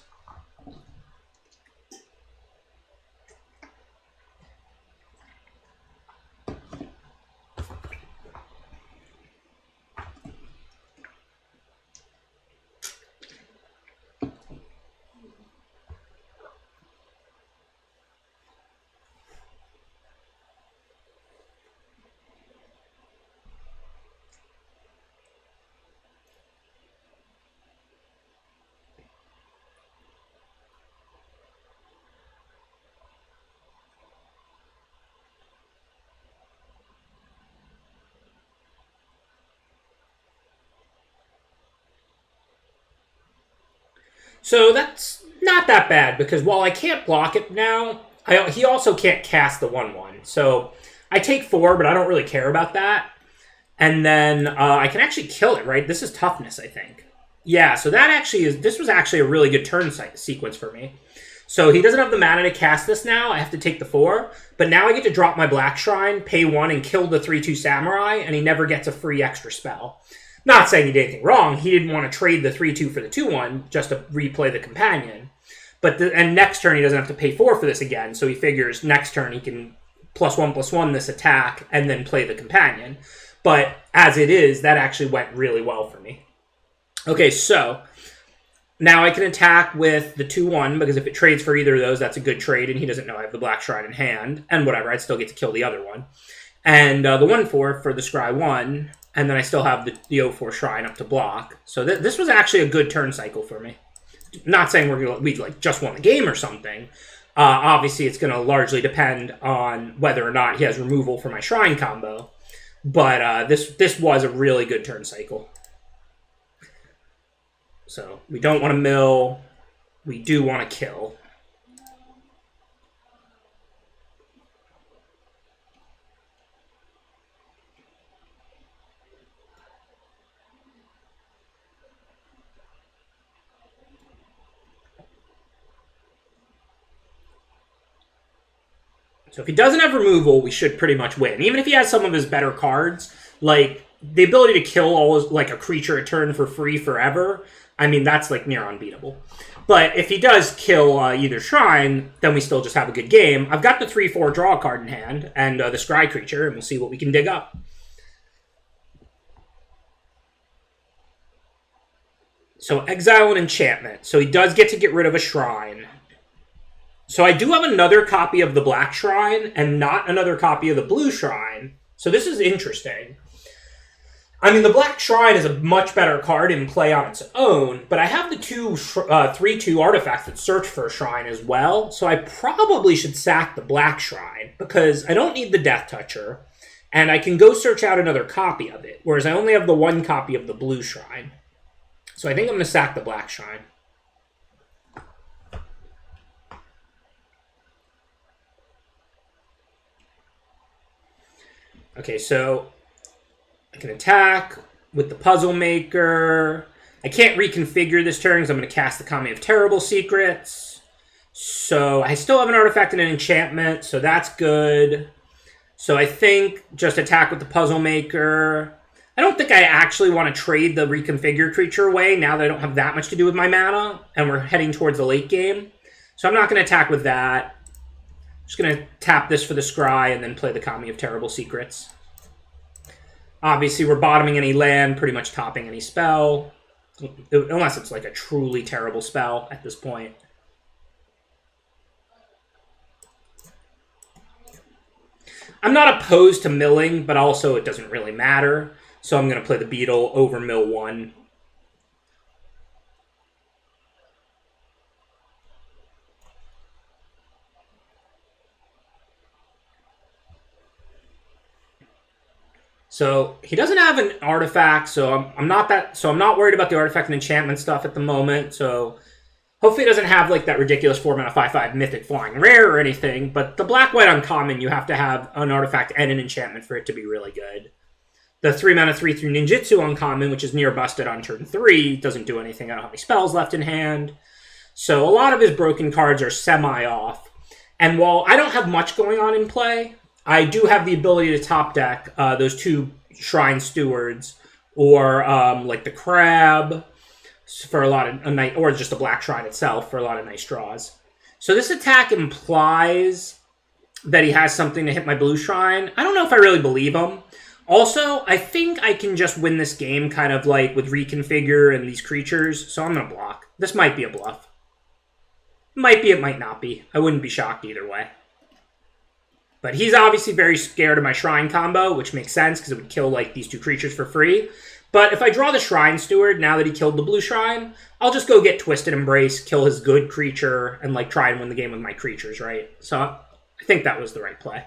[SPEAKER 1] So that's not that bad, because while I can't block it now, he also can't cast the 1/1. So I take 4, but I don't really care about that. And then I can actually kill it, right? This is toughness, I think. Yeah, so this was actually a really good turn sequence for me. So he doesn't have the mana to cast this now. I have to take the 4. But now I get to drop my Black Shrine, pay 1, and kill the 3/2 Samurai, and he never gets a free extra spell. Not saying he did anything wrong. He didn't want to trade the 3/2 for the 2/1 just to replay the Companion. And next turn he doesn't have to pay 4 for this again, so he figures next turn he can +1/+1 this attack and then play the Companion. But as it is, that actually went really well for me. Okay, so now I can attack with the 2/1, because if it trades for either of those, that's a good trade, and he doesn't know I have the Black Shrine in hand. And whatever, I'd still get to kill the other one. And the 1/4 for the Scry 1, and then I still have the 0/4 Shrine up to block. So this was actually a good turn cycle for me. Not saying we like just won the game or something. Obviously, it's going to largely depend on whether or not he has removal for my Shrine combo. But this was a really good turn cycle. So we don't want to mill. We do want to kill. So if he doesn't have removal, we should pretty much win. Even if he has some of his better cards, like the ability to kill like a creature a turn for free forever, I mean, that's like near unbeatable. But if he does kill either Shrine, then we still just have a good game. I've got the 3/4 draw card in hand and the Scry creature, and we'll see what we can dig up. So exile an enchantment. So he does get to get rid of a Shrine. So I do have another copy of the Black Shrine and not another copy of the Blue Shrine. So this is interesting. I mean, the Black Shrine is a much better card in play on its own, but I have the 3/2 artifacts that search for a Shrine as well, so I probably should sack the Black Shrine, because I don't need the Death Toucher, and I can go search out another copy of it, whereas I only have the one copy of the Blue Shrine. So I think I'm going to sack the Black Shrine. Okay, so I can attack with the Puzzle Maker. I can't reconfigure this turn because I'm going to cast the Kami of Terrible Secrets. So I still have an artifact and an enchantment, so that's good. So I think just attack with the Puzzle Maker. I don't think I actually want to trade the Reconfigure creature away now that I don't have that much to do with my mana, and we're heading towards the late game. So I'm not going to attack with that. Just going to tap this for the Scry and then play the Kami of Terrible Secrets. Obviously, we're bottoming any land, pretty much topping any spell. Unless it's like a truly terrible spell at this point. I'm not opposed to milling, but also it doesn't really matter. So I'm going to play the Beetle over mill 1. So he doesn't have an artifact, so I'm not worried about the artifact and enchantment stuff at the moment. So hopefully he doesn't have like that ridiculous 4-mana 5/5 mythic flying rare or anything. But the black-white uncommon, you have to have an artifact and an enchantment for it to be really good. The 3-mana 3/3 ninjutsu uncommon, which is near busted on turn 3, doesn't do anything. I don't have any spells left in hand. So a lot of his broken cards are semi-off. And while I don't have much going on in play, I do have the ability to top deck those 2 Shrine Stewards, or like the Crab for a lot of nice, or just the Black Shrine itself for a lot of nice draws. So this attack implies that he has something to hit my Blue Shrine. I don't know if I really believe him. Also, I think I can just win this game kind of like with Reconfigure and these creatures, so I'm going to block. This might be a bluff. Might be, it might not be. I wouldn't be shocked either way. But he's obviously very scared of my Shrine combo, which makes sense because it would kill like these 2 creatures for free. But if I draw the Shrine Steward, now that he killed the Blue Shrine, I'll just go get Twisted Embrace, kill his good creature, and like try and win the game with my creatures, right? So I think that was the right play.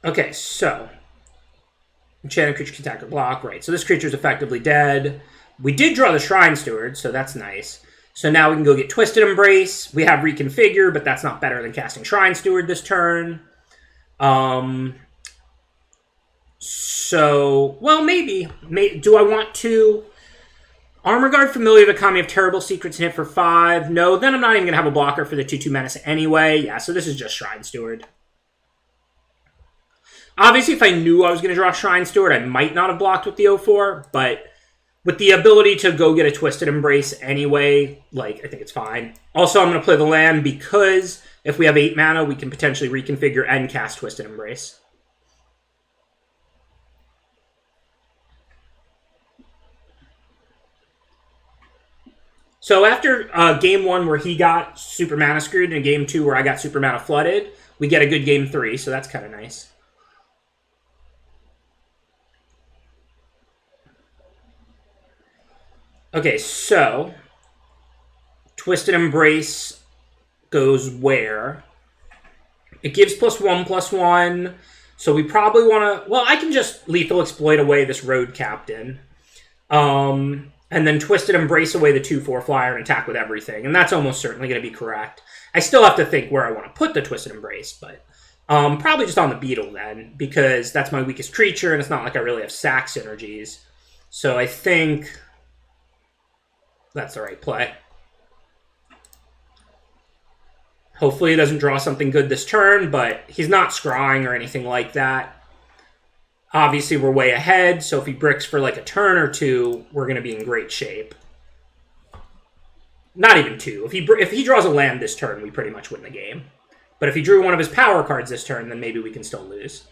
[SPEAKER 1] Okay, so enchanted creature can attack or block, right? So this creature is effectively dead. We did draw the Shrine Steward, so that's nice. So now we can go get Twisted Embrace. We have Reconfigure, but that's not better than casting Shrine Steward this turn. So, well, maybe. Do I want to Armor Guard Familiar the Kami of Terrible Secrets and hit for 5? No, then I'm not even going to have a blocker for the 2/2 Menace anyway. Yeah, so this is just Shrine Steward. Obviously, if I knew I was going to draw Shrine Steward, I might not have blocked with the 0/4, but with the ability to go get a Twisted Embrace anyway, like, I think it's fine. Also, I'm going to play the land because if we have 8 mana, we can potentially Reconfigure and cast Twisted Embrace. So after game 1 where he got super mana screwed and game 2 where I got super mana flooded, we get a good game 3, so that's kind of nice. Okay, so Twisted Embrace goes where? It gives +1/+1, so we probably want to... Well, I can just Lethal Exploit away this Road Captain. And then Twisted Embrace away the 2/4 flyer and attack with everything. And that's almost certainly going to be correct. I still have to think where I want to put the Twisted Embrace, but probably just on the Beetle then, because that's my weakest creature, and it's not like I really have sack synergies. So I think that's the right play. Hopefully he doesn't draw something good this turn, but he's not scrying or anything like that. Obviously, we're way ahead, so if he bricks for like a turn or two, we're going to be in great shape. Not even two. If he draws a land this turn, we pretty much win the game. But if he drew one of his power cards this turn, then maybe we can still lose.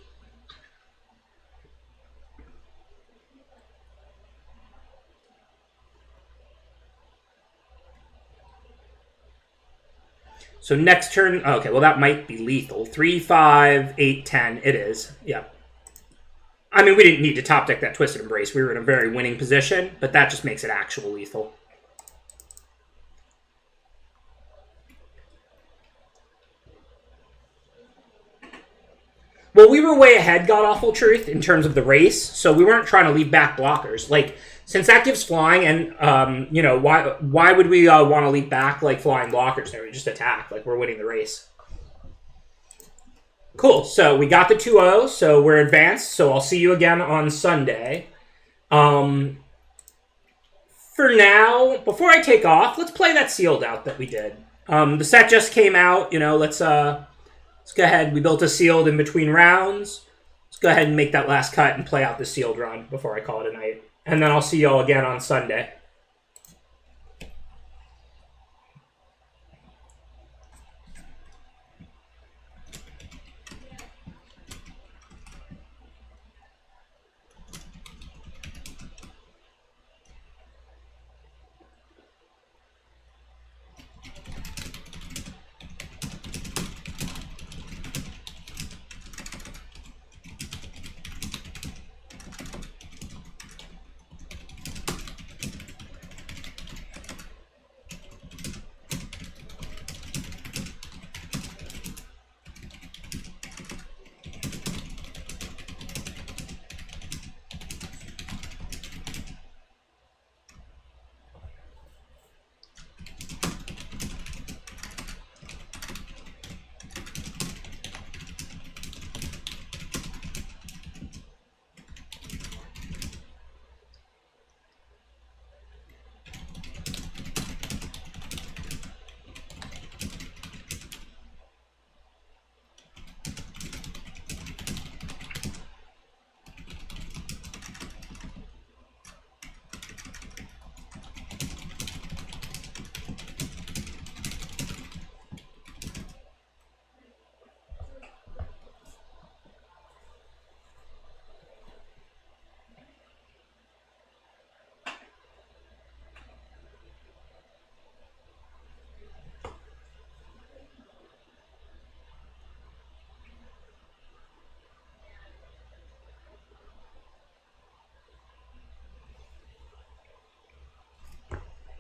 [SPEAKER 1] So next turn... Okay, well that might be lethal. 3, 5, 8, 10. It is. Yep. I mean, we didn't need to top deck that Twisted Embrace. We were in a very winning position, but that just makes it actual lethal. Well, we were way ahead, God Awful Truth, in terms of the race, so we weren't trying to leave back blockers. Like, since that gives flying, and, you know, why would we want to leave back, like, flying blockers there? We just attack. Like, we're winning the race. Cool. So we got the 2-0, so we're advanced. So I'll see you again on Sunday. For now, before I take off, let's play that sealed out that we did. The set just came out. You know, let's go ahead. We built a sealed in between rounds. Let's go ahead and make that last cut and play out the sealed run before I call it a night. And then I'll see y'all again on Sunday.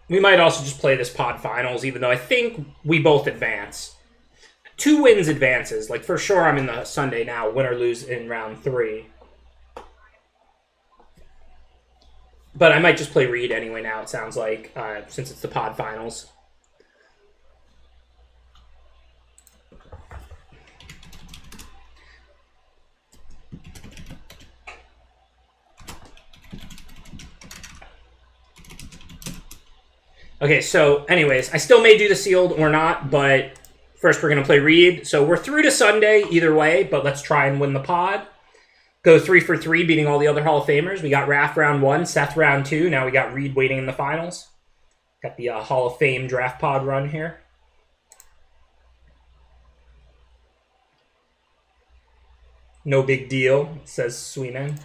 [SPEAKER 1] We might also just play this pod finals, even though I think we both advance. 2 wins advances. Like, for sure I'm in the Sunday now, win or lose in round 3. But I might just play Reed anyway now, it sounds like, since it's the pod finals. Okay, so anyways, I still may do the sealed or not, but first we're going to play Reed. So we're through to Sunday either way, but let's try and win the pod. Go 3 for 3, beating all the other Hall of Famers. We got Raph round 1, Seth round 2. Now we got Reed waiting in the finals. Got the Hall of Fame draft pod run here. No big deal, says Sweeman.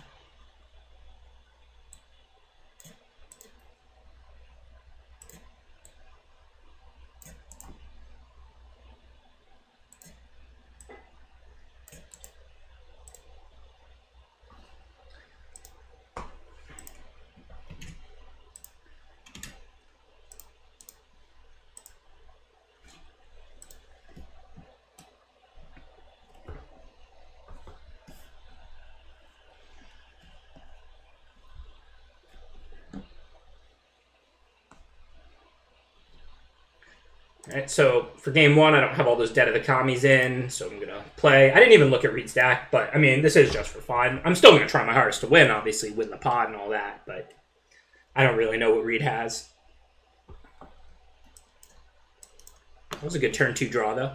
[SPEAKER 1] Alright, so for game 1, I don't have all those Dead of the Commies in, so I'm going to play. I didn't even look at Reed's deck, but, I mean, this is just for fun. I'm still going to try my hardest to win, obviously, win the pod and all that, but I don't really know what Reed has. That was a good turn 2 draw, though.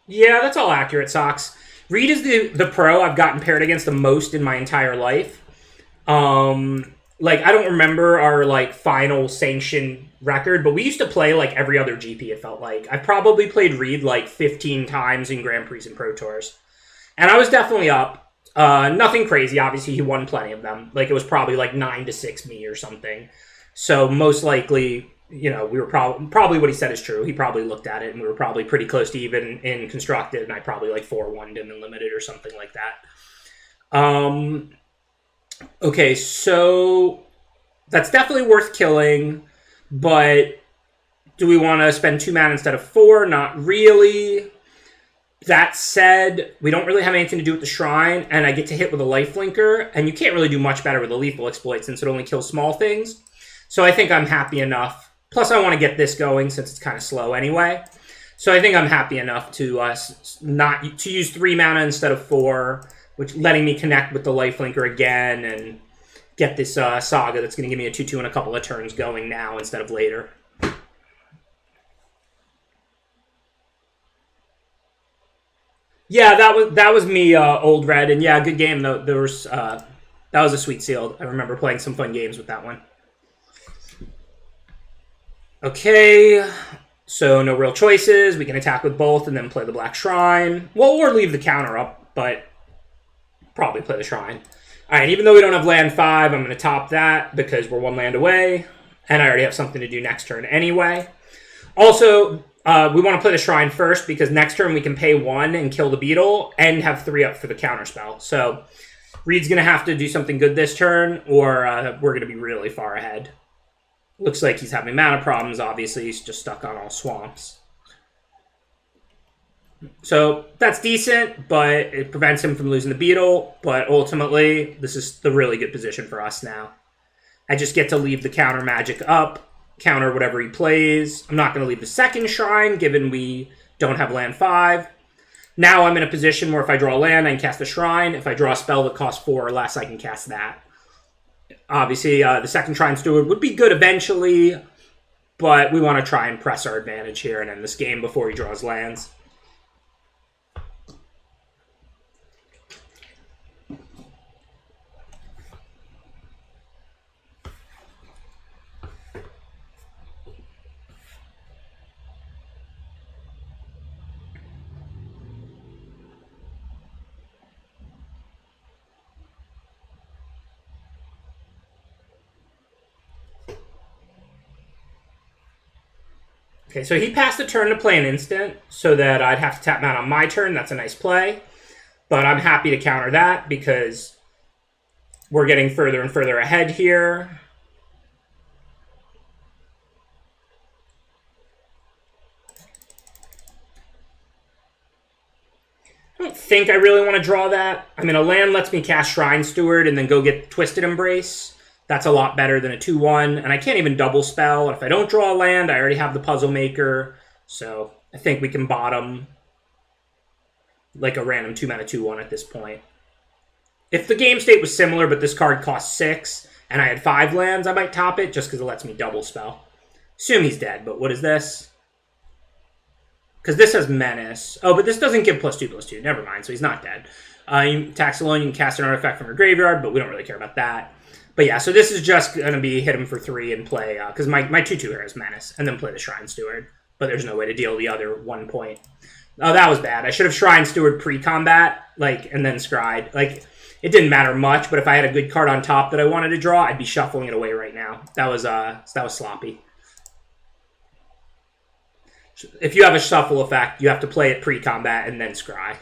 [SPEAKER 1] Yeah, that's all accurate, Sox. Reed is the pro I've gotten paired against the most in my entire life. Like, I don't remember our, like, final sanctioned record, but we used to play, like, every other GP, it felt like. I probably played Reed, like, 15 times in Grand Prix and Pro Tours. And I was definitely up. Nothing crazy, obviously, he won plenty of them. Like, it was probably, like, 9-6 me or something. So, most likely, you know, we were probably what he said is true. He probably looked at it, and we were probably pretty close to even in Constructed, and I probably, like, 4-1'd him in Limited or something like that. Okay, so that's definitely worth killing, but do we want to spend 2 mana instead of 4? Not really. That said, we don't really have anything to do with the Shrine, and I get to hit with a Lifelinker, and you can't really do much better with a Lethal Exploit since it only kills small things. So I think I'm happy enough. Plus, I want to get this going since it's kind of slow anyway. So I think I'm happy enough to to use 3 mana instead of 4, which letting me connect with the Lifelinker again and get this Saga that's going to give me a 2/2 and a couple of turns going now instead of later. Yeah, that was me, Old Red, and yeah, good game. There was that was a sweet sealed. I remember playing some fun games with that one. Okay, so no real choices. We can attack with both and then play the Black Shrine. Well, or leave the counter up, but probably play the Shrine. All right, even though we don't have land 5, I'm going to top that because we're 1 land away, and I already have something to do next turn anyway. Also, we want to play the Shrine first because next turn we can pay 1 and kill the Beetle and have 3 up for the counterspell. So Reed's going to have to do something good this turn, or we're going to be really far ahead. Looks like he's having mana problems, obviously. He's just stuck on all swamps. So that's decent, but it prevents him from losing the Beetle. But ultimately, this is the really good position for us now. I just get to leave the counter magic up, counter whatever he plays. I'm not going to leave the second Shrine, given we don't have land 5. Now I'm in a position where if I draw a land, I can cast a Shrine. If I draw a spell that costs 4 or less, I can cast that. Obviously, the second Shrine Steward would be good eventually, but we want to try and press our advantage here and end this game before he draws lands. Okay, so he passed the turn to play an instant, so that I'd have to tap mana on my turn. That's a nice play. But I'm happy to counter that because we're getting further and further ahead here. I don't think I really want to draw that. I mean, a land lets me cast Shrine Steward and then go get Twisted Embrace. That's a lot better than a 2/1, and I can't even double spell. If I don't draw a land, I already have the Puzzle Maker, so I think we can bottom like a random 2-mana 2/1 at this point. If the game state was similar, but this card costs 6, and I had 5 lands, I might top it just because it lets me double spell. Assume he's dead, but what is this? Because this has Menace. Oh, but this doesn't give +2/+2. Never mind, so he's not dead. You tax alone, you can cast an artifact from your graveyard, but we don't really care about that. But yeah, so this is just going to be hit him for 3 and play, because my 2/2 here is Menace, and then play the Shrine Steward. But there's no way to deal the other 1 point. Oh, that was bad. I should have Shrine Steward pre-combat, like, and then Scryed. Like, it didn't matter much, but if I had a good card on top that I wanted to draw, I'd be shuffling it away right now. That was sloppy. If you have a shuffle effect, you have to play it pre-combat and then scry.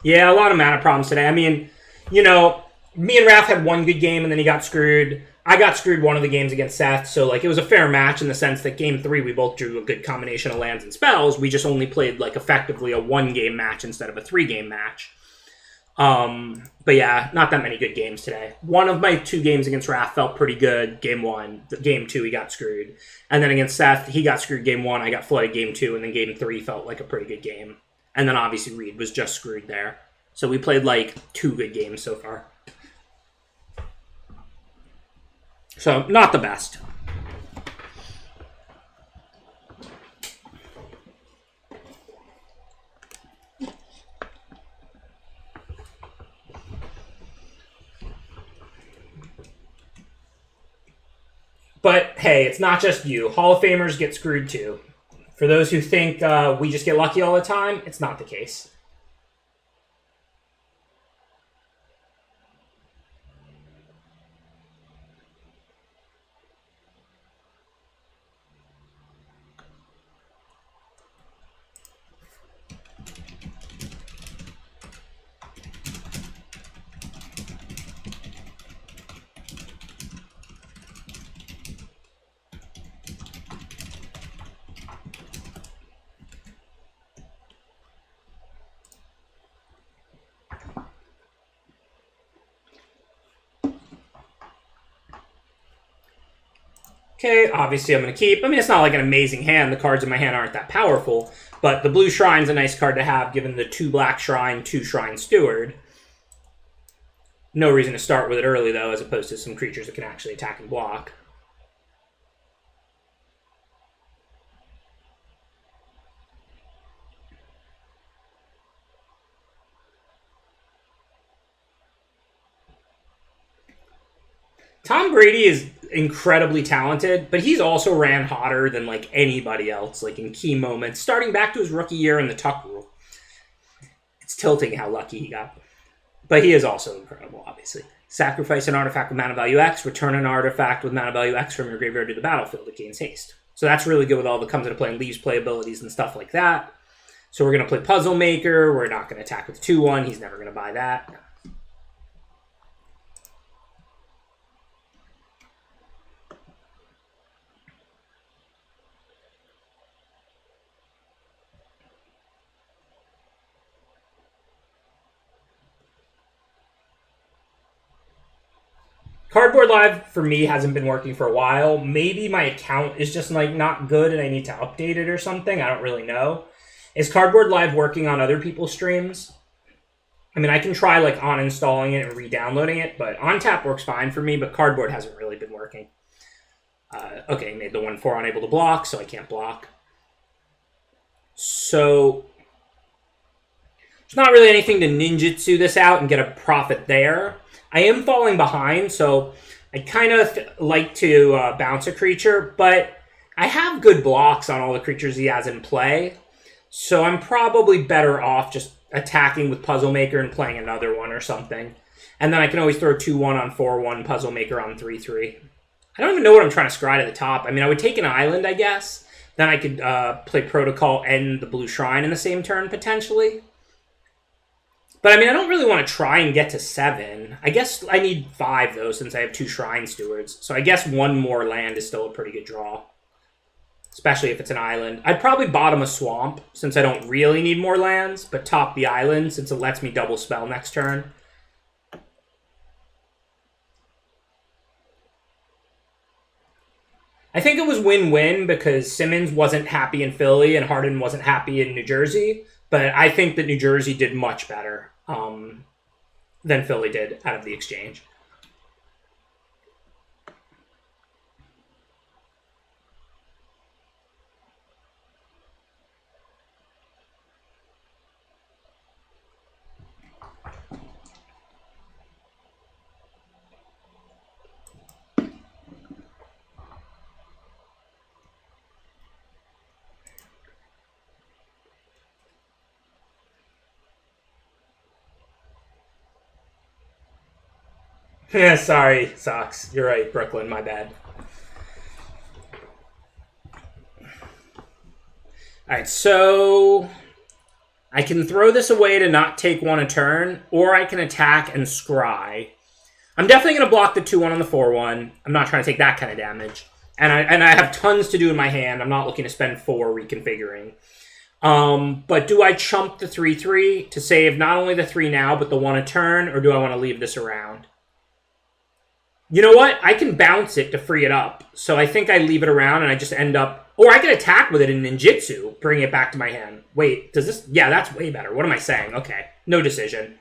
[SPEAKER 1] Yeah, a lot of mana problems today. I mean, you know, me and Raph had 1 good game and then he got screwed. I got screwed one of the games against Seth, so like it was a fair match in the sense that game 3 we both drew a good combination of lands and spells. We just only played like effectively a 1-game match instead of a 3-game match. But yeah, not that many good games today. One of my 2 games against Raph felt pretty good. Game 1. Game 2, he got screwed. And then against Seth, he got screwed game 1. I got flooded game 2. And then game 3 felt like a pretty good game. And then obviously Reed was just screwed there. So we played like 2 good games so far. So, not the best. But hey, it's not just you. Hall of Famers get screwed too. For those who think we just get lucky all the time, it's not the case. Okay, obviously I'm going to keep. I mean, it's not like an amazing hand. The cards in my hand aren't that powerful. But the blue Shrine's a nice card to have, given the 2 black Shrine, 2 Shrine Steward. No reason to start with it early, though, as opposed to some creatures that can actually attack and block. Tom Brady is incredibly talented, but he's also ran hotter than like anybody else, like in key moments, starting back to his rookie year in the Tuck rule. It's tilting how lucky he got. But he is also incredible, obviously. Sacrifice an artifact with mana value X, return an artifact with mana value X from your graveyard to the battlefield. It gains haste. So that's really good with all the comes into play and leaves play abilities and stuff like that. So we're going to play Puzzle Maker. We're not going to attack with 2-1. He's never going to buy that. Cardboard Live, for me, hasn't been working for a while. Maybe my account is just like not good and I need to update it or something. I don't really know. Is Cardboard Live working on other people's streams? I mean, I can try like uninstalling it and re-downloading it, but OnTap works fine for me, but Cardboard hasn't really been working. Okay, made the 1/4 unable to block, so I can't block. So there's not really anything to ninjutsu this out and get a profit there. I am falling behind, so I kind of like to bounce a creature, but I have good blocks on all the creatures he has in play, so I'm probably better off just attacking with Puzzle Maker and playing another one or something. And then I can always throw 2-1 on 4-1, Puzzle Maker on 3-3. I don't even know what I'm trying to scry to the top. I mean, I would take an island, I guess. Then I could play Protocol and the Blue Shrine in the same turn, potentially. But, I mean, I don't really want to try and get to 7. I guess I need 5, though, since I have 2 Shrine Stewards. So I guess 1 more land is still a pretty good draw. Especially if it's an island. I'd probably bottom a Swamp, since I don't really need more lands. But top the island, since it lets me double spell next turn. I think it was win-win because Simmons wasn't happy in Philly and Harden wasn't happy in New Jersey. But I think that New Jersey did much better than Philly did out of the exchange. Yeah, sorry, Sox. You're right, Brooklyn, my bad. Alright, so I can throw this away to not take 1 a turn, or I can attack and scry. I'm definitely going to block the 2-1 on the 4-1. I'm not trying to take that kind of damage. And I have tons to do in my hand. I'm not looking to spend 4 reconfiguring. But do I chump the 3/3 to save not only the 3 now, but the 1 a turn, or do I want to leave this around? You know what? I can bounce it to free it up. So I think I leave it around and I just end up... Or I can attack with it in ninjutsu, bring it back to my hand. Wait, does this... Yeah, that's way better. What am I saying? Okay, no decision.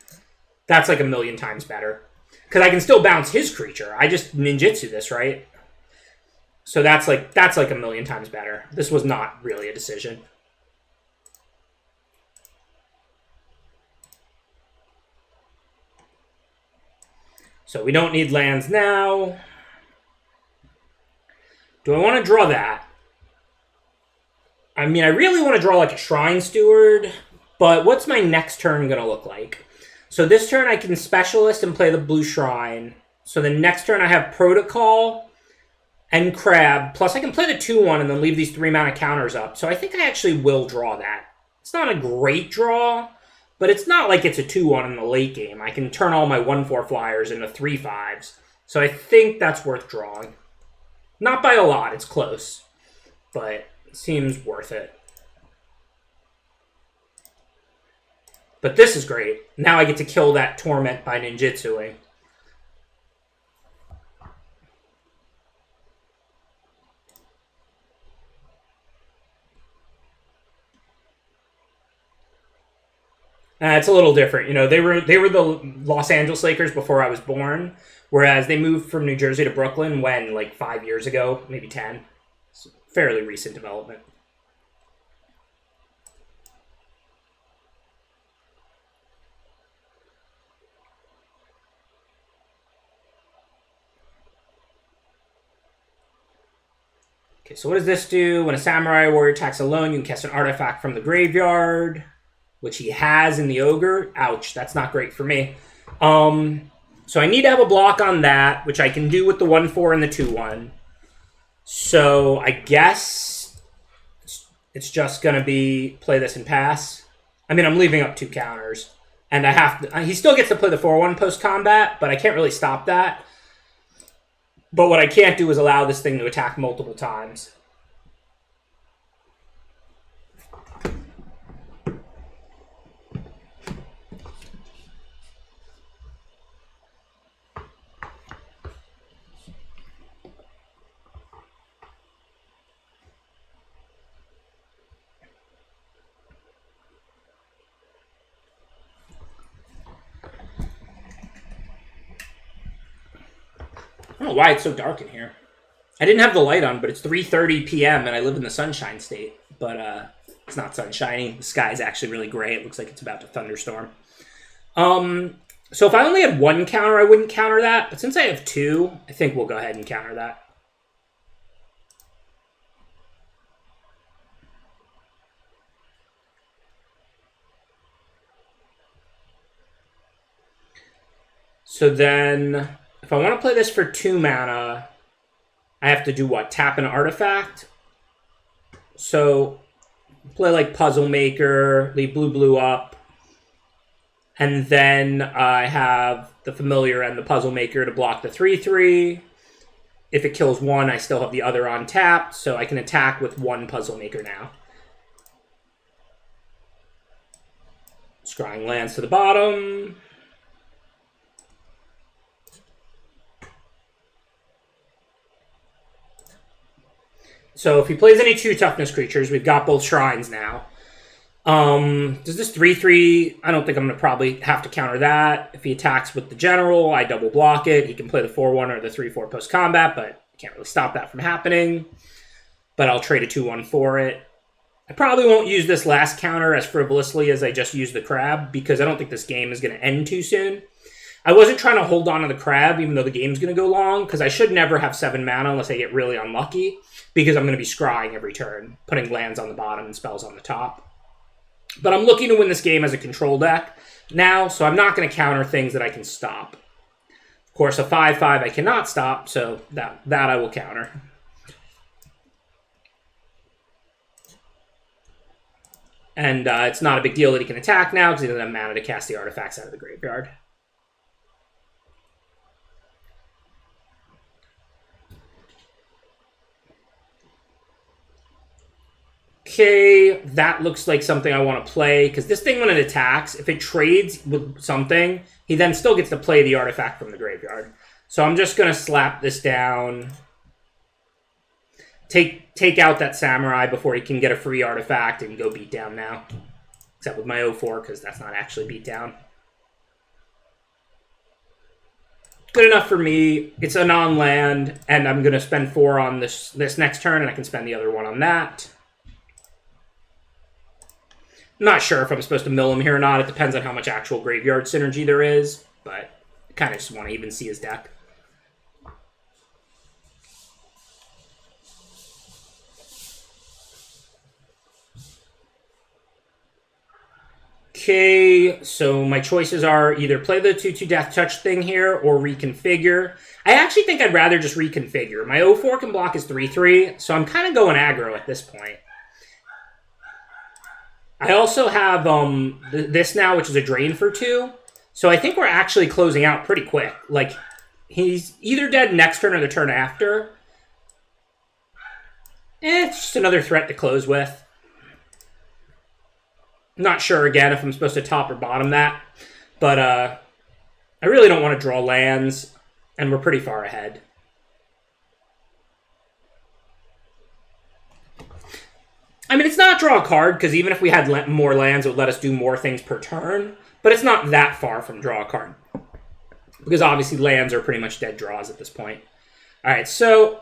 [SPEAKER 1] That's like a million times better. Because I can still bounce his creature. I just ninjutsu this, right? So that's like a million times better. This was not really a decision. So we don't need lands now. Do I want to draw that? I mean, I really want to draw like a Shrine Steward, but what's my next turn going to look like? So this turn I can Specialist and play the Blue Shrine. So the next turn I have Protocol and Crab, plus I can play the 2/1 and then leave these 3-mana counters up. So I think I actually will draw that. It's not a great draw, but it's not like it's a 2/1 in the late game. I can turn all my 1/4 flyers into 3/5s. So I think that's worth drawing. Not by a lot, it's close. But it seems worth it. But this is great. Now I get to kill that Torment by ninjutsuing. It's a little different. You know, they were the Los Angeles Lakers before I was born, whereas they moved from New Jersey to Brooklyn when, like, 5 years ago, maybe 10. It's fairly recent development. Okay, so what does this do? When a Samurai Warrior attacks alone, you can cast an artifact from the graveyard, which he has in the Ogre. Ouch, that's not great for me. So I need to have a block on that, which I can do with the 1/4 and the 2/1. So I guess it's just going to be play this and pass. I mean, I'm leaving up 2 counters. And I have to... He still gets to play the 4/1 post-combat, but I can't really stop that. But what I can't do is allow this thing to attack multiple times. I don't know why it's so dark in here. I didn't have the light on, but it's 3:30 p.m. and I live in the sunshine state. But it's not sunshiny. The sky's actually really gray. It looks like it's about to thunderstorm. So if I only had 1 counter, I wouldn't counter that. But since I have 2, I think we'll go ahead and counter that. So then, if I want to play this for 2 mana, I have to do what? Tap an artifact? So, play like Puzzle Maker, leave blue up, and then I have the Familiar and the Puzzle Maker to block the 3/3. If it kills 1, I still have the other on tap, so I can attack with 1 Puzzle Maker now. Scrying lands to the bottom. So if he plays any 2 toughness creatures, we've got both shrines now. Does this 3/3... I don't think I'm going to probably have to counter that. If he attacks with the general, I double block it. He can play the 4/1 or the 3/4 post-combat, but I can't really stop that from happening. But I'll trade a 2/1 for it. I probably won't use this last counter as frivolously as I just used the crab, because I don't think this game is going to end too soon. I wasn't trying to hold on to the crab, even though the game's going to go long, because I should never have 7 mana unless I get really unlucky, because I'm going to be scrying every turn, putting lands on the bottom and spells on the top. But I'm looking to win this game as a control deck now, so I'm not going to counter things that I can stop. Of course, a 5/5 I cannot stop, so that I will counter. And it's not a big deal that he can attack now, because he doesn't have mana to cast the artifacts out of the graveyard. Okay, that looks like something I want to play, because this thing, when it attacks, if it trades with something, he then still gets to play the artifact from the graveyard. So I'm just going to slap this down. Take out that samurai before he can get a free artifact and go beat down now. Except with my 0-4, because that's not actually beat down. Good enough for me. It's a non-land, and I'm going to spend 4 on this next turn, and I can spend the other 1 on that. I'm not sure if I'm supposed to mill him here or not. It depends on how much actual graveyard synergy there is, but I kind of just want to even see his deck. Okay, so my choices are either play the 2/2 Death Touch thing here or Reconfigure. I actually think I'd rather just Reconfigure. My 0-4 can block his 3/3, so I'm kind of going aggro at this point. I also have this now, which is a drain for 2, so I think we're actually closing out pretty quick. Like, he's either dead next turn or the turn after. It's just another threat to close with. Not sure, again, if I'm supposed to top or bottom that. But I really don't want to draw lands, and we're pretty far ahead. I mean, it's not draw a card, because even if we had more lands, it would let us do more things per turn. But it's not that far from draw a card. Because obviously lands are pretty much dead draws at this point. Alright, so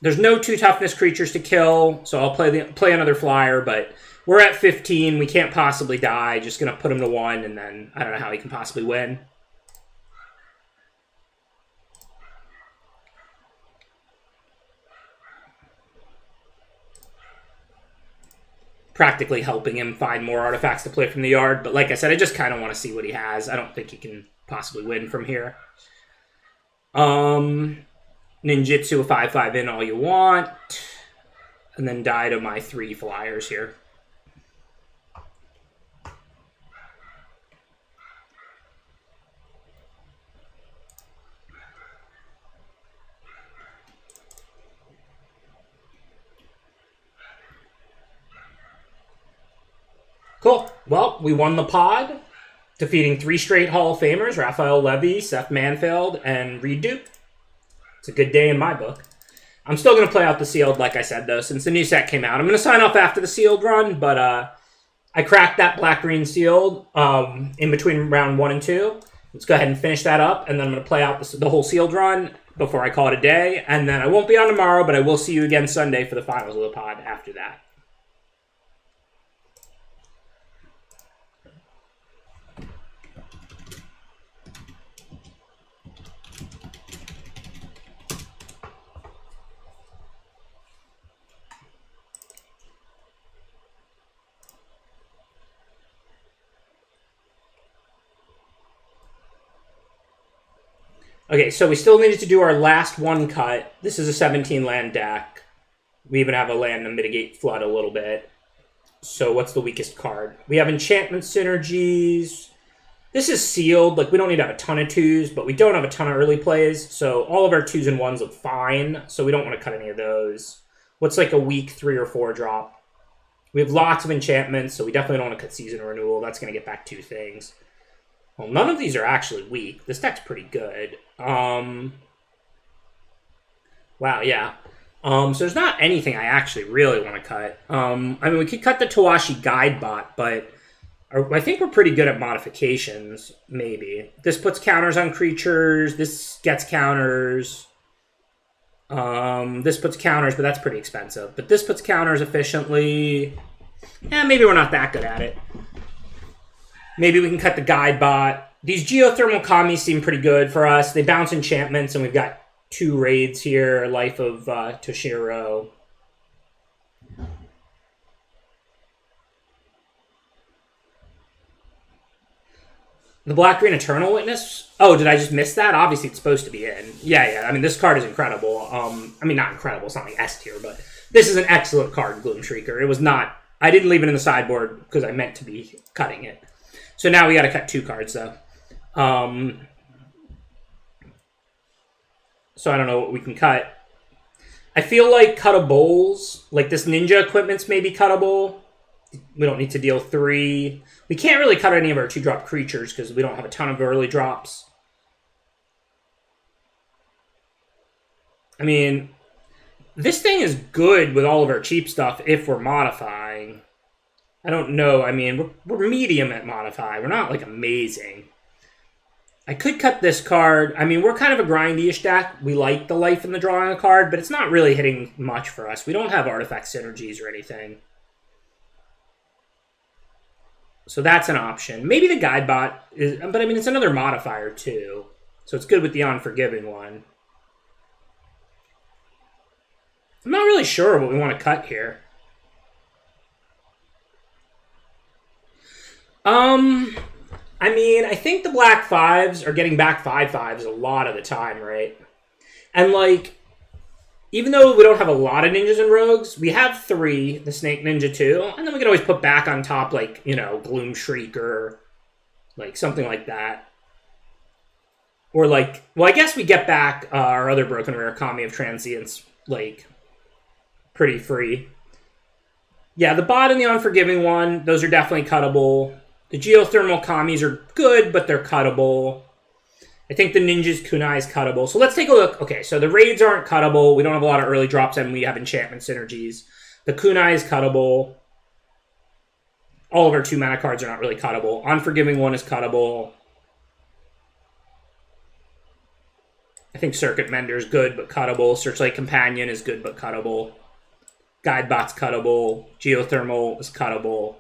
[SPEAKER 1] there's no 2 toughness creatures to kill, so I'll play another flyer, but we're at 15. We can't possibly die. Just going to put him to 1, and then I don't know how he can possibly win. Practically helping him find more artifacts to play from the yard. But like I said, I just kind of want to see what he has. I don't think he can possibly win from here. Ninjutsu a 5/5 in all you want. And then die to my 3 flyers here. Cool. Well, we won the pod, defeating 3 straight Hall of Famers, Raphael Levy, Seth Manfield, and Reed Duke. It's a good day in my book. I'm still going to play out the sealed, like I said, though, since the new set came out. I'm going to sign off after the sealed run, but I cracked that black-green sealed in between round 1 and 2. Let's go ahead and finish that up, and then I'm going to play out the whole sealed run before I call it a day. And then I won't be on tomorrow, but I will see you again Sunday for the finals of the pod after that. Okay, so we still needed to do our last 1 cut. This is a 17 land deck. We even have a land to mitigate flood a little bit. So what's the weakest card? We have enchantment synergies. This is sealed. Like, we don't need to have a ton of 2s, but we don't have a ton of early plays. So all of our 2s and 1s look fine. So we don't want to cut any of those. What's like a weak 3 or 4 drop? We have lots of enchantments, so we definitely don't want to cut Season Renewal. That's going to get back 2 things. Well, none of these are actually weak. This deck's pretty good. Wow, yeah. So there's not anything I actually really want to cut. I mean, we could cut the Tawashi Guide Bot, but I think we're pretty good at modifications, maybe. This puts counters on creatures. This gets counters. This puts counters, but that's pretty expensive. But this puts counters efficiently. Yeah, maybe we're not that good at it. Maybe we can cut the Guide Bot. These Geothermal Kami seem pretty good for us. They bounce enchantments, and we've got 2 raids here. Life of Toshiro. The Black-Green Eternal Witness? Oh, did I just miss that? Obviously, it's supposed to be in. Yeah. I mean, this card is incredible. I mean, not incredible. It's not like S tier, but this is an excellent card, Gloom Shrieker. It was not... I didn't leave it in the sideboard because I meant to be cutting it. So now we got to cut 2 cards, though. So I don't know what we can cut. I feel like cuttables, like this ninja equipment's maybe cuttable. We don't need to deal 3. We can't really cut any of our 2-drop creatures because we don't have a ton of early drops. I mean, this thing is good with all of our cheap stuff if we're modifying. I don't know. I mean, we're medium at modify. We're not, like, amazing. I could cut this card. I mean, we're kind of a grindy-ish deck. We like the life in the drawing a card, but it's not really hitting much for us. We don't have artifact synergies or anything. So that's an option. Maybe the guide bot is, but I mean, it's another modifier too. So it's good with the unforgiving one. I'm not really sure what we want to cut here. I mean, I think the black 5s are getting back 5/5s a lot of the time, right? And like, even though we don't have a lot of ninjas and rogues, we have 3, the Snake Ninja 2, and then we can always put back on top, like, you know, Gloom Shrieker, like, something like that. Or, like, well, I guess we get back our other Broken Rare Kami of Transience, like, pretty free. Yeah, the bot and the Unforgiving one, those are definitely cuttable. The Geothermal Kamis are good, but they're cuttable. I think the Ninja's Kunai is cuttable. So let's take a look. Okay, so the Raids aren't cuttable. We don't have a lot of early drops, and we have enchantment synergies. The Kunai is cuttable. All of our 2-mana cards are not really cuttable. Unforgiving one is cuttable. I think Circuit Mender is good, but cuttable. Searchlight Companion is good, but cuttable. Guidebot's cuttable. Geothermal is cuttable.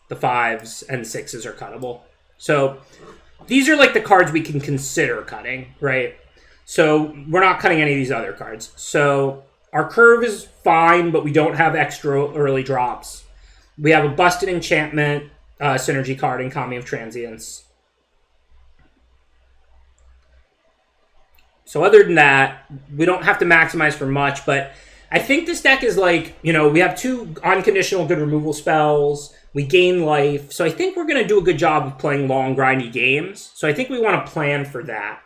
[SPEAKER 1] The 5s and 6s are cuttable. So these are like the cards we can consider cutting, right? So we're not cutting any of these other cards. So our curve is fine, but we don't have extra early drops. We have a Busted Enchantment synergy card in Kami of Transience. So other than that, we don't have to maximize for much, but I think this deck is like, you know, we have 2 unconditional good removal spells. We gain life. So I think we're going to do a good job of playing long, grindy games. So I think we want to plan for that.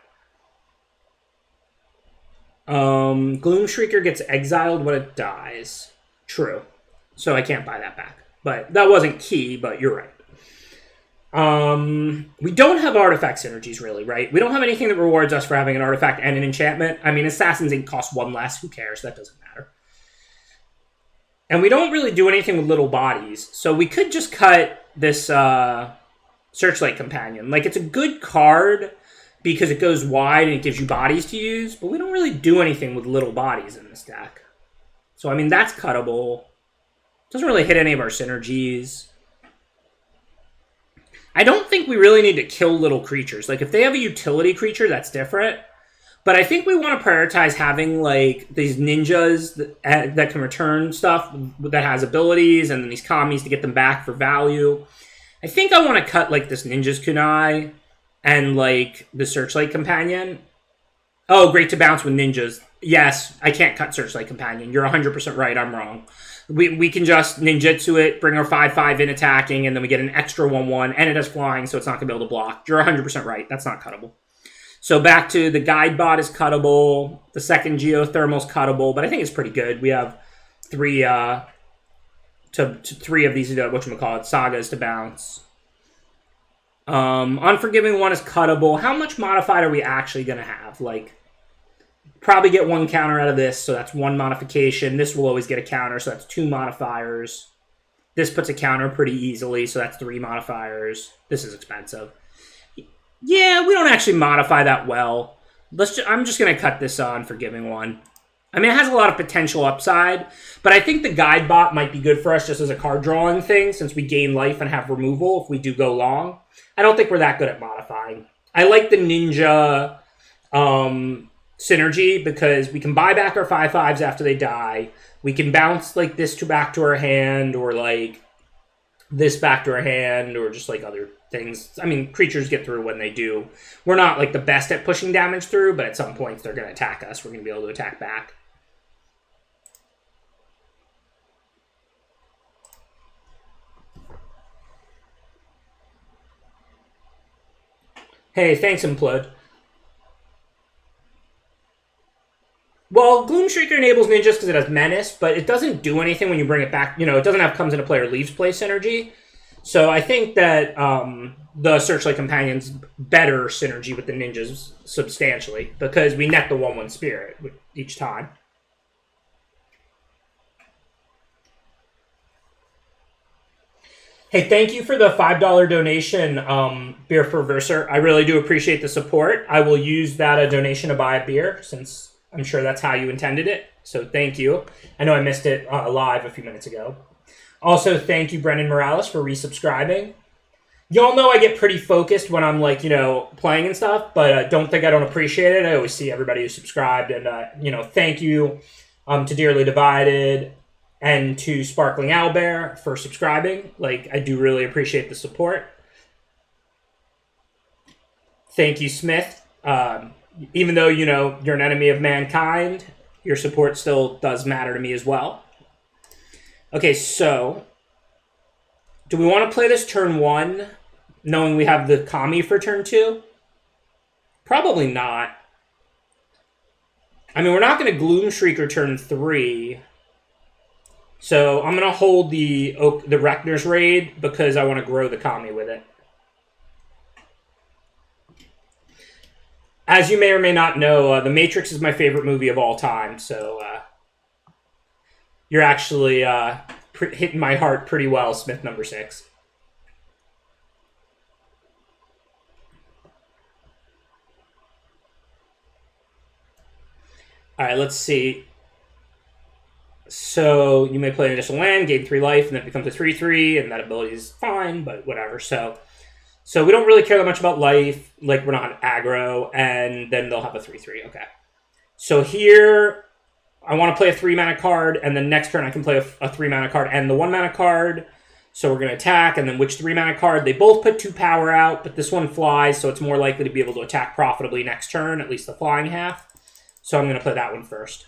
[SPEAKER 1] Gloom Shrieker gets exiled when it dies. True. So I can't buy that back. But that wasn't key, but you're right. We don't have artifact synergies, really, right? We don't have anything that rewards us for having an artifact and an enchantment. I mean, Assassin's Ink costs 1 less. Who cares? That doesn't matter. And we don't really do anything with little bodies. So we could just cut this Searchlight Companion. Like, it's a good card because it goes wide and it gives you bodies to use. But we don't really do anything with little bodies in this deck. So, I mean, that's cuttable. Doesn't really hit any of our synergies. I don't think we really need to kill little creatures. Like, if they have a utility creature, that's different. But I think we want to prioritize having, like, these ninjas that can return stuff that has abilities, and then these Kamis to get them back for value. I think I want to cut, like, this Ninja's Kunai and, like, the Searchlight Companion. Oh, great to bounce with ninjas. Yes, I can't cut Searchlight Companion. You're 100% right. I'm wrong. We can just ninjutsu it, bring our 5/5 in attacking, and then we get an extra 1/1, and it has flying, so it's not going to be able to block. You're 100% right. That's not cuttable. So back to the Guide Bot is cuttable. The second Geothermal is cuttable, but I think it's pretty good. We have 3 three of these, whatchamacallit, sagas to bounce. Unforgiving one is cuttable. How much modified are we actually going to have? Like, probably get 1 counter out of this, so that's 1 modification. This will always get a counter, so that's 2 modifiers. This puts a counter pretty easily, so that's 3 modifiers. This is expensive. Yeah, we don't actually modify that well. I'm just going to cut this Unforgiving one. I mean, it has a lot of potential upside, but I think the Guide Bot might be good for us just as a card drawing thing, since we gain life and have removal if we do go long. I don't think we're that good at modifying. I like the Ninja synergy because we can buy back our 5/5s after they die. We can bounce like this back to our hand, or like this back to our hand, or just like other things. I mean, creatures get through when they do. We're not like the best at pushing damage through, but at some points they're going to attack us. We're going to be able to attack back. Hey, thanks, Implode. Well, Gloom Shrieker enables ninjas because it has menace, but it doesn't do anything when you bring it back. You know, it doesn't have comes into play or leaves play synergy. So I think that the Searchlight Companion's better synergy with the ninjas substantially because we net the 1/1 spirit each time. Hey, thank you for the $5 donation, Beer Perverser. I really do appreciate the support. I will use that donation to buy a beer since I'm sure that's how you intended it. So thank you. I know I missed it live a few minutes ago. Also, thank you, Brendan Morales, for resubscribing. Y'all know I get pretty focused when I'm, like, you know, playing and stuff, but don't think I don't appreciate it. I always see everybody who subscribed, and, you know, thank you to Dearly Divided and to Sparkling Owlbear for subscribing. Like, I do really appreciate the support. Thank you, Smith. Even though, you know, you're an enemy of mankind, your support still does matter to me as well. Okay, so do we want to play this turn 1, knowing we have the Kami for turn 2? Probably not. I mean, we're not going to Gloom Shrieker turn 3. So I'm going to hold the Reknar's Raid because I want to grow the Kami with it. As you may or may not know, The Matrix is my favorite movie of all time, so you're actually hitting my heart pretty well, Smith number 6. All right, let's see. So you may play an additional land, gain 3 life, and then it becomes a 3/3, and that ability is fine, but whatever. So we don't really care that much about life, like we're not aggro, and then they'll have a 3/3. Okay. So here, I want to play a 3-mana card, and then next turn I can play a 3-mana card and the 1-mana card. So we're going to attack, and then which 3-mana card? They both put 2 power out, but this one flies, so it's more likely to be able to attack profitably next turn, at least the flying half. So I'm going to play that one first.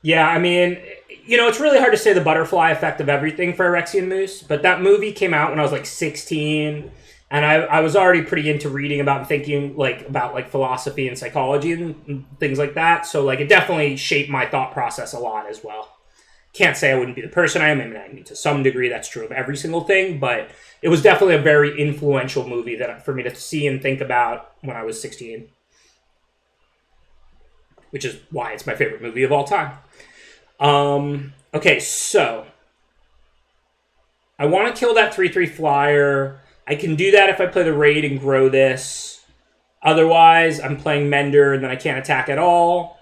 [SPEAKER 1] Yeah, I mean, you know, it's really hard to say the butterfly effect of everything for Erexian Moose, but that movie came out when I was like 16, and I was already pretty into reading about and thinking about philosophy and psychology and things like that. So like it definitely shaped my thought process a lot as well. Can't say I wouldn't be the person I am. I mean, to some degree that's true of every single thing, but it was definitely a very influential movie that for me to see and think about when I was 16. Which is why it's my favorite movie of all time. Okay, so I want to kill that 3/3 flyer. I can do that if I play the raid and grow this. Otherwise, I'm playing Mender and then I can't attack at all.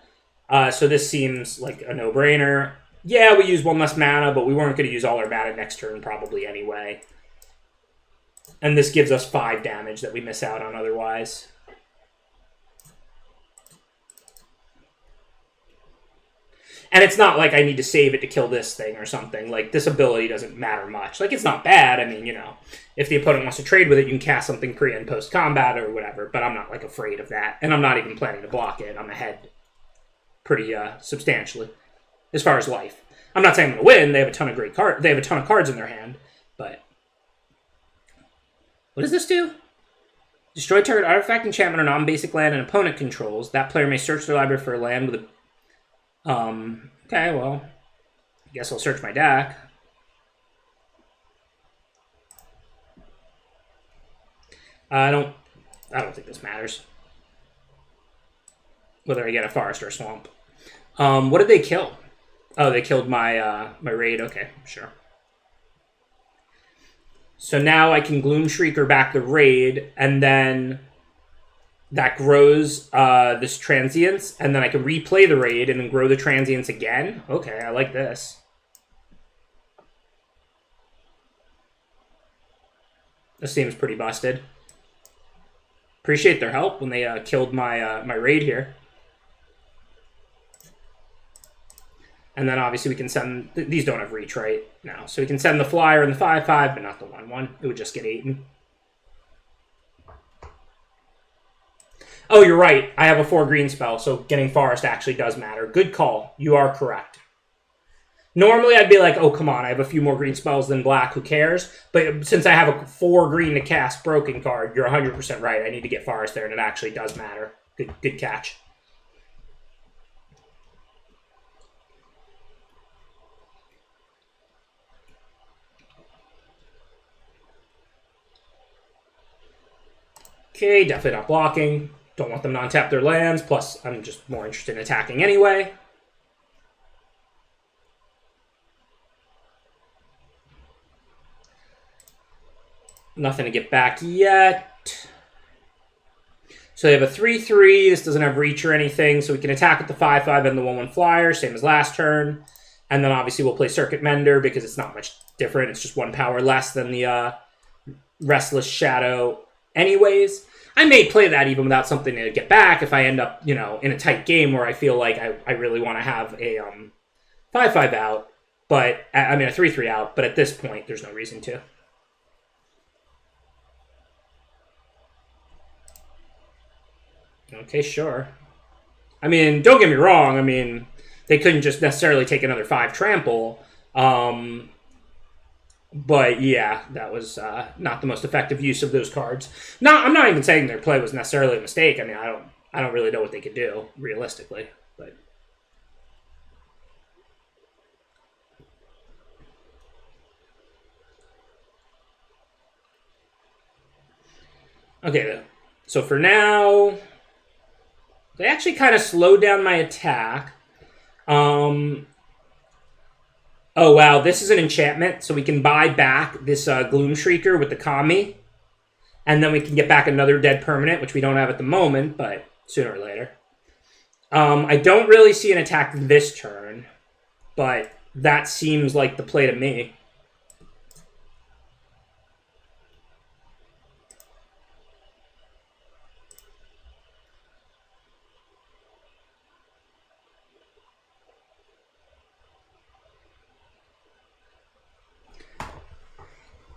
[SPEAKER 1] So this seems like a no-brainer. Yeah, we use 1 less mana, but we weren't going to use all our mana next turn probably anyway. And this gives us 5 damage that we miss out on otherwise. And it's not like I need to save it to kill this thing or something. Like, this ability doesn't matter much. Like, it's not bad. I mean, you know, if the opponent wants to trade with it, you can cast something pre- and post-combat or whatever. But I'm not, like, afraid of that. And I'm not even planning to block it. I'm ahead pretty substantially as far as life. I'm not saying I'm going to win. They have a ton of great cards. They have a ton of cards in their hand. But what does this do? Destroy target artifact, enchantment, or non-basic land an opponent controls. That player may search their library for a land with a... Okay, well, I guess I'll search my deck. I don't think this matters. Whether I get a forest or a swamp. What did they kill? Oh, they killed my my raid. Okay, sure. So now I can Gloom Shrieker back the raid, and then that grows this transience, and then I can replay the raid and then grow the transience again. Okay, I like this. This seems pretty busted. Appreciate their help when they killed my my raid here. And then obviously we can send... These don't have reach, right? No. So we can send the flyer and the 5/5, but not the 1/1. It would just get eaten. Oh, you're right. I have a 4 green spell, so getting forest actually does matter. Good call. You are correct. Normally, I'd be like, oh, come on, I have a few more green spells than black, who cares? But since I have a 4 green to cast broken card, you're 100% right. I need to get Forest there, and it actually does matter. Good catch. Okay, definitely not blocking. Don't want them to untap their lands, plus I'm just more interested in attacking anyway. Nothing to get back yet. So they have a 3/3. This doesn't have reach or anything, so we can attack with the 5/5 and the 1/1 flyer, same as last turn. And then obviously we'll play Circuit Mender because it's not much different. It's just 1 power less than the Restless Shadow anyways. I may play that even without something to get back if I end up, in a tight game where I feel like I really want to have a 5/5 out. But, I mean, a 3/3 out. But at this point, there's no reason to. Okay, sure. I mean, don't get me wrong. I mean, they couldn't just necessarily take another 5 trample. But yeah, that was not the most effective use of those cards. I'm not even saying their play was necessarily a mistake. I mean, I don't really know what they could do realistically. But okay, so for now, they actually kind of slowed down my attack. Oh, wow, this is an enchantment, so we can buy back this Gloom Shrieker with the Kami, and then we can get back another dead permanent, which we don't have at the moment, but sooner or later. I don't really see an attack this turn, but that seems like the play to me.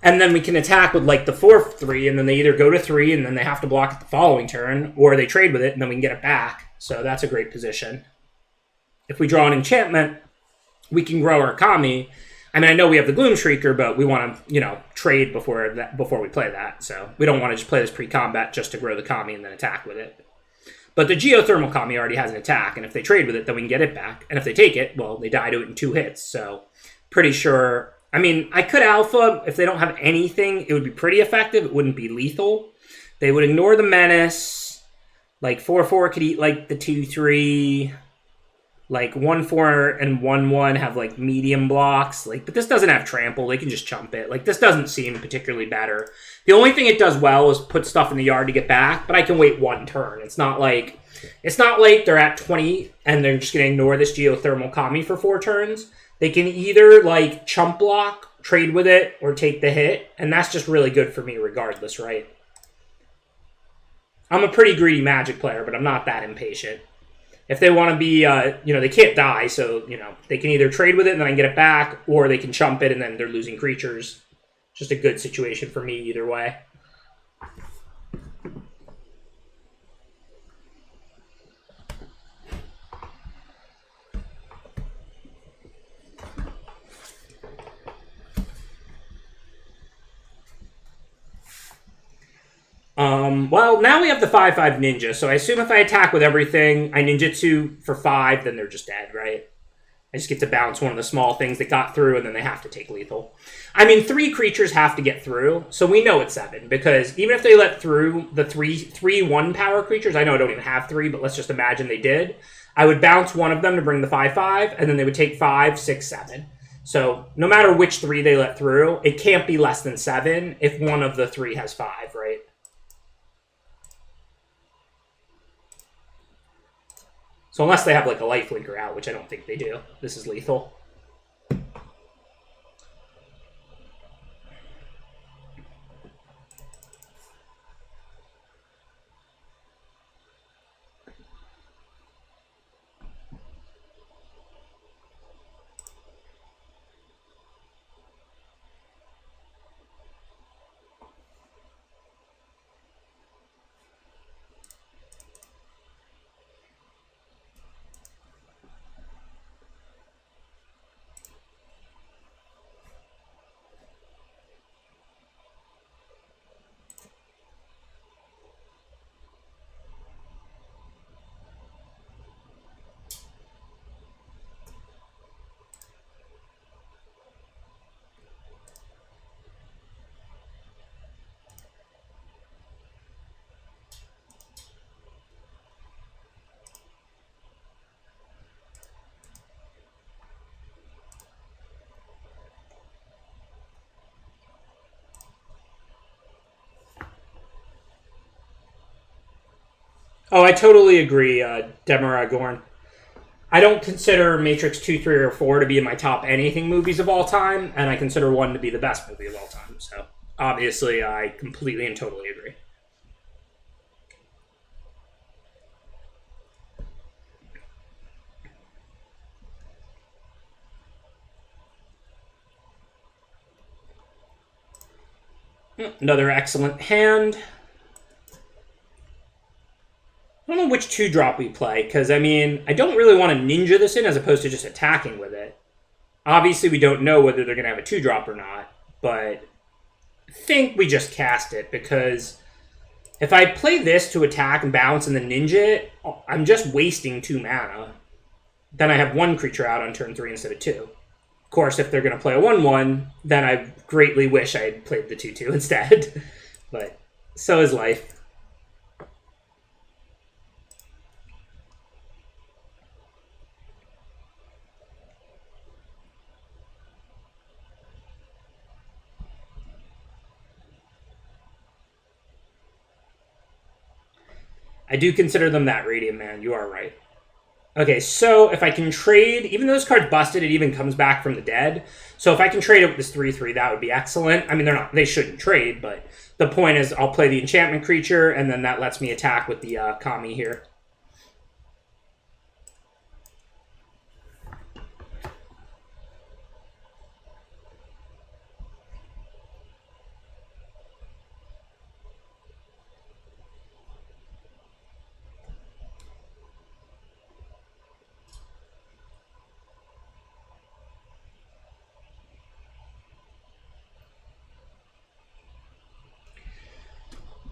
[SPEAKER 1] And then we can attack with like the 4/3, and then they either go to 3 and then they have to block it the following turn, or they trade with it and then we can get it back. So that's a great position. If we draw an enchantment, we can grow our Kami. I mean, I know we have the Gloom Shrieker, but we want to, trade before we play that. So we don't want to just play this pre-combat just to grow the Kami and then attack with it. But the Geothermal Kami already has an attack, and if they trade with it, then we can get it back. And if they take it, well, they die to it in 2 hits. So pretty sure. I mean, I could alpha. If they don't have anything, it would be pretty effective. It wouldn't be lethal. They would ignore the Menace. Like 4/4 could eat like the 2/3. Like 1/4 and 1/1 have like medium blocks. But this doesn't have trample. They can just chump it. This doesn't seem particularly better. The only thing it does well is put stuff in the yard to get back, but I can wait 1 turn. It's not like they're at 20 and they're just gonna ignore this Geothermal Kami for 4 turns. They can either chump block, trade with it, or take the hit, and that's just really good for me regardless, right? I'm a pretty greedy Magic player, but I'm not that impatient. If they want to be, they can't die, so, they can either trade with it and then I can get it back, or they can chump it and then they're losing creatures. Just a good situation for me either way. Well, now we have the 5/5 ninja, so I assume if I attack with everything, I ninjutsu for 5, then they're just dead, right? I just get to bounce one of the small things that got through, and then they have to take lethal. I mean, 3 creatures have to get through, so we know it's 7, because even if they let through the 3 1-power creatures, I know I don't even have 3, but let's just imagine they did, I would bounce one of them to bring the 5/5, and then they would take 5, 6, 7. So no matter which 3 they let through, it can't be less than 7 if one of the 3 has 5, right? So unless they have a lifelinker out, which I don't think they do, this is lethal. Oh, I totally agree, Demara Gorn. I don't consider Matrix 2, 3, or 4 to be in my top anything movies of all time, and I consider 1 to be the best movie of all time. So, obviously, I completely and totally agree. Another excellent hand. I don't know which 2-drop we play, because, I mean, I don't really want to ninja this in as opposed to just attacking with it. Obviously, we don't know whether they're going to have a 2-drop or not, but I think we just cast it, because if I play this to attack and bounce and then ninja it, I'm just wasting 2 mana. Then I have 1 creature out on turn 3 instead of 2. Of course, if they're going to play a 1/1, then I greatly wish I had played the 2/2 instead. But so is life. I do consider them that, Radiant Man. You are right. Okay, so if I can trade, even though this card's busted, it even comes back from the dead. So if I can trade it with this 3/3, that would be excellent. I mean, they shouldn't trade, but the point is I'll play the enchantment creature, and then that lets me attack with the Kami here.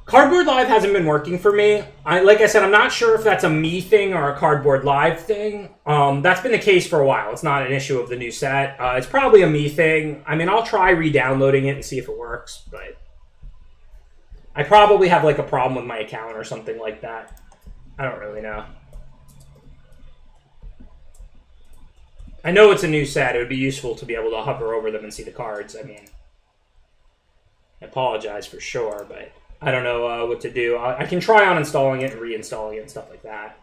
[SPEAKER 1] Cardboard Live hasn't been working for me. Like I said, I'm not sure if that's a me thing or a Cardboard Live thing. That's been the case for a while. It's not an issue of the new set. It's probably a me thing. I mean, I'll try re-downloading it and see if it works, but I probably have like a problem with my account or something like that. I don't really know. I know it's a new set. It would be useful to be able to hover over them and see the cards. I mean, I apologize for sure, but I don't know what to do. I can try on installing it and reinstalling it and stuff like that.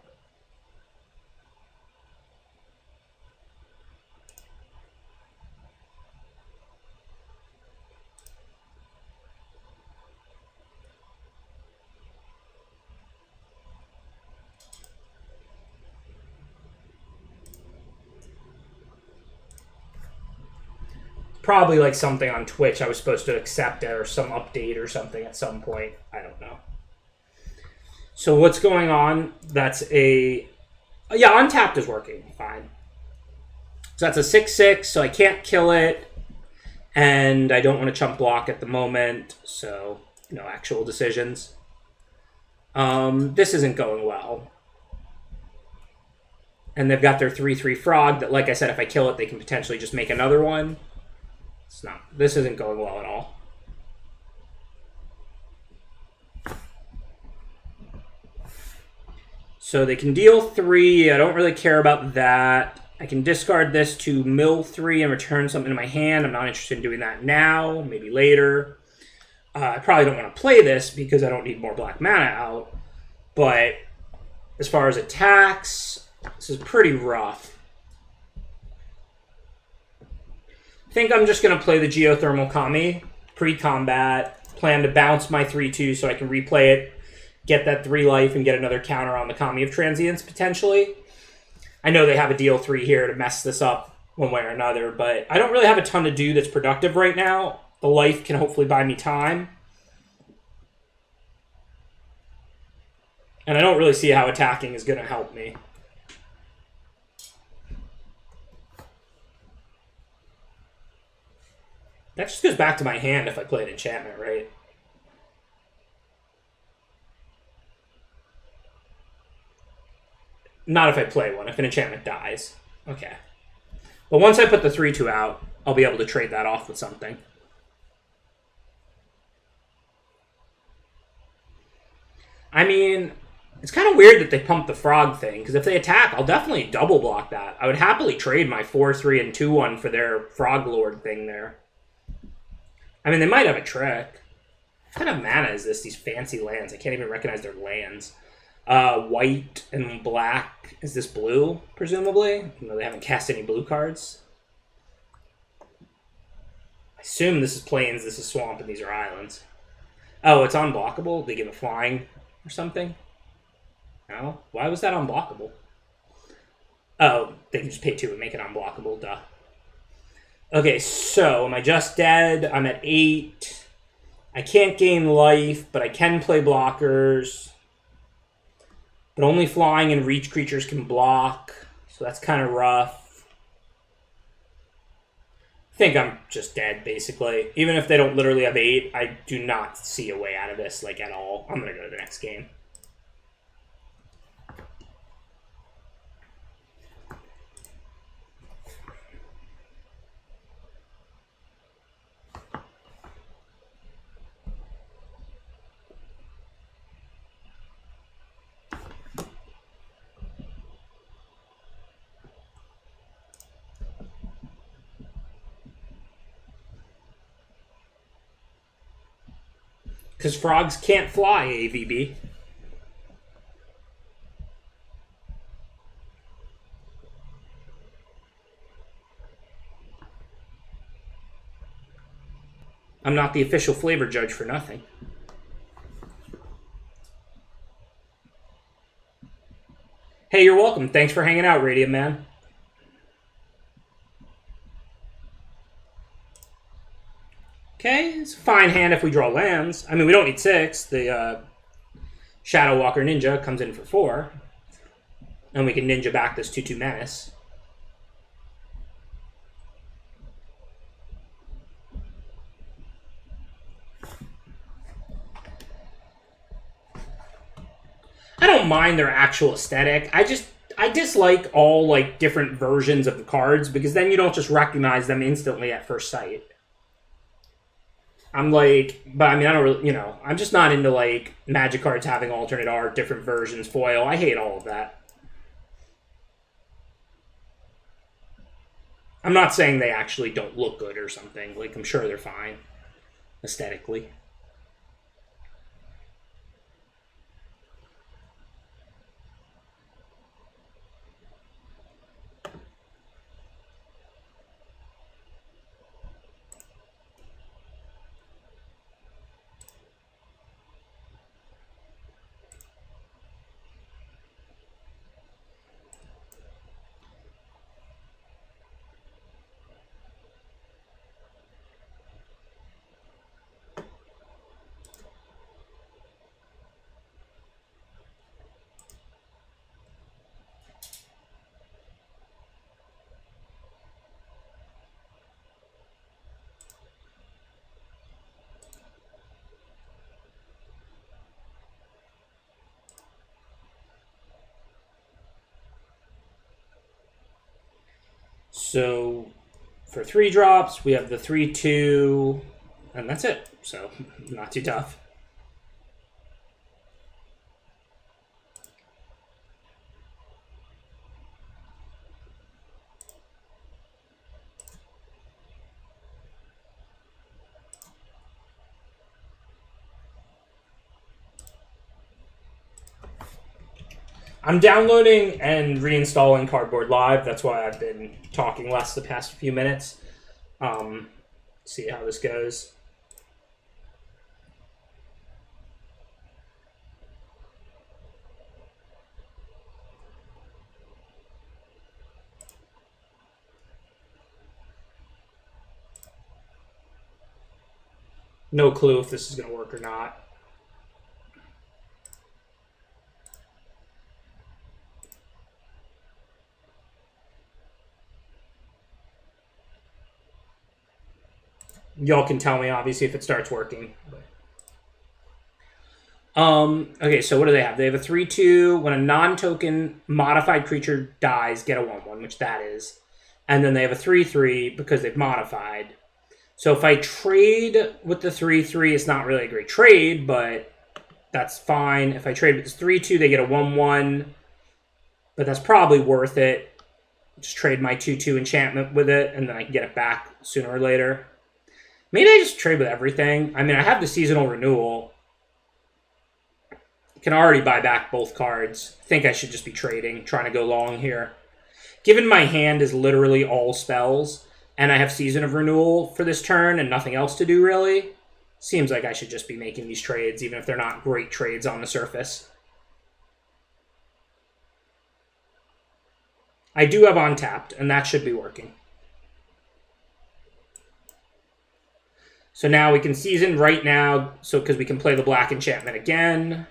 [SPEAKER 1] Probably like something on Twitch I was supposed to accept it or some update or something at some point. I don't know. So what's going on? That's a... Yeah, Untapped is working fine. So that's a 6/6, so I can't kill it. And I don't want to chump block at the moment, so no actual decisions. This isn't going well. And they've got their 3/3 frog that, like I said, if I kill it, they can potentially just make another one. It's not. This isn't going well at all. So they can deal 3. I don't really care about that. I can discard this to mill 3 and return something to my hand. I'm not interested in doing that now. Maybe later. I probably don't want to play this because I don't need more black mana out. But as far as attacks, this is pretty rough. I think I'm just going to play the Geothermal Kami pre-combat, plan to bounce my 3/2 so I can replay it, get that 3 life, and get another counter on the Kami of Transience, potentially. I know they have a deal 3 here to mess this up one way or another, but I don't really have a ton to do that's productive right now. The life can hopefully buy me time. And I don't really see how attacking is going to help me. That just goes back to my hand if I play an enchantment, right? Not if I play one, if an enchantment dies. Okay. But once I put the 3/2 out, I'll be able to trade that off with something. I mean, it's kind of weird that they pumped the frog thing, because if they attack, I'll definitely double block that. I would happily trade my 4/3 and 2/1 for their Frog Lord thing there. I mean, they might have a trick. What kind of mana is this, these fancy lands? I can't even recognize their lands. White and black. Is this blue, presumably? No, they haven't cast any blue cards. I assume this is plains, this is swamp, and these are islands. Oh, it's unblockable? They give it flying or something? No? Why was that unblockable? Oh, they can just pay 2 and make it unblockable, duh. Okay, so am I just dead? I'm at 8. I can't gain life, but I can play blockers. But only flying and reach creatures can block, so that's kind of rough. I think I'm just dead, basically. Even if they don't literally have 8, I do not see a way out of this, like, at all. I'm going to go to the next game. Because frogs can't fly, AVB. I'm not the official flavor judge for nothing. Hey, you're welcome. Thanks for hanging out, Radiant Man. Okay, it's a fine hand if we draw lands. I mean, we don't need 6. The Shadow Walker Ninja comes in for 4. And we can ninja back this 2/2 Menace. I don't mind their actual aesthetic. I dislike all, like, different versions of the cards because then you don't just recognize them instantly at first sight. I'm like, but I mean, I don't really, you know, I'm just not into, like, Magic cards having alternate art, different versions, foil. I hate all of that. I'm not saying they actually don't look good or something. Like, I'm sure they're fine aesthetically. So for 3 drops, we have the 3/2, and that's it. So not too tough. I'm downloading and reinstalling Cardboard Live. That's why I've been talking less the past few minutes. See how this goes. No clue if this is going to work or not. Y'all can tell me, obviously, if it starts working. Okay, so what do they have? They have a 3/2. When a non-token modified creature dies, get a 1/1, which that is. And then they have a 3/3 because they've modified. So if I trade with the 3/3, it's not really a great trade, but that's fine. If I trade with this 3/2, they get a 1/1. But that's probably worth it. Just trade my 2/2 enchantment with it, and then I can get it back sooner or later. Maybe I just trade with everything. I mean, I have the seasonal renewal. Can already buy back both cards. Think I should just be trading, trying to go long here. Given my hand is literally all spells, and I have Season of Renewal for this turn and nothing else to do really, seems like I should just be making these trades, even if they're not great trades on the surface. I do have Untapped, and that should be working. So now we can Season right now, so because we can play the Black Enchantment again.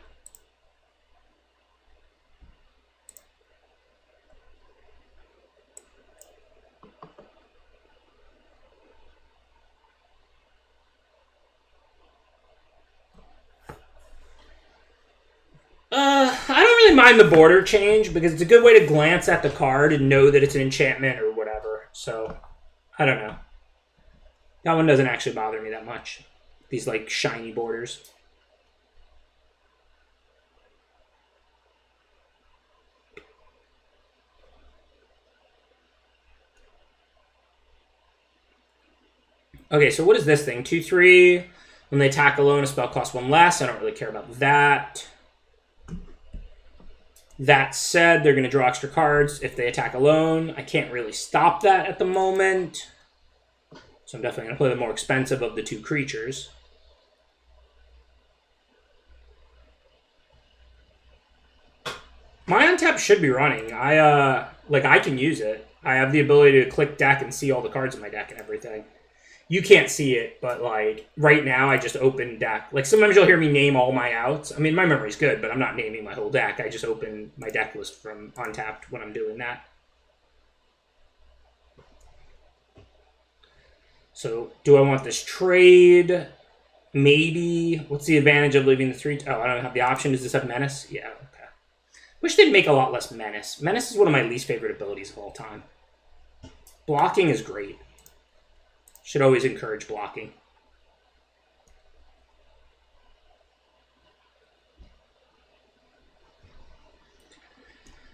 [SPEAKER 1] I don't really mind the border change because it's a good way to glance at the card and know that it's an enchantment or whatever. So, I don't know. That one doesn't actually bother me that much. These, like, shiny borders. Okay, so what is this thing? 2/3. When they attack alone, a spell costs 1 less. I don't really care about that. That said, they're going to draw extra cards if they attack alone. I can't really stop that at the moment. So I'm definitely going to play the more expensive of the 2 creatures. My untap should be running. I can use it. I have the ability to click deck and see all the cards in my deck and everything. You can't see it, but, like, right now I just open deck. Like, sometimes you'll hear me name all my outs. I mean, my memory's good, but I'm not naming my whole deck. I just open my deck list from Untapped when I'm doing that. So, do I want this trade? Maybe. What's the advantage of leaving the 3? Oh, I don't have the option. Does this have Menace? Yeah, okay. Wish they'd make a lot less Menace. Menace is one of my least favorite abilities of all time. Blocking is great. Should always encourage blocking.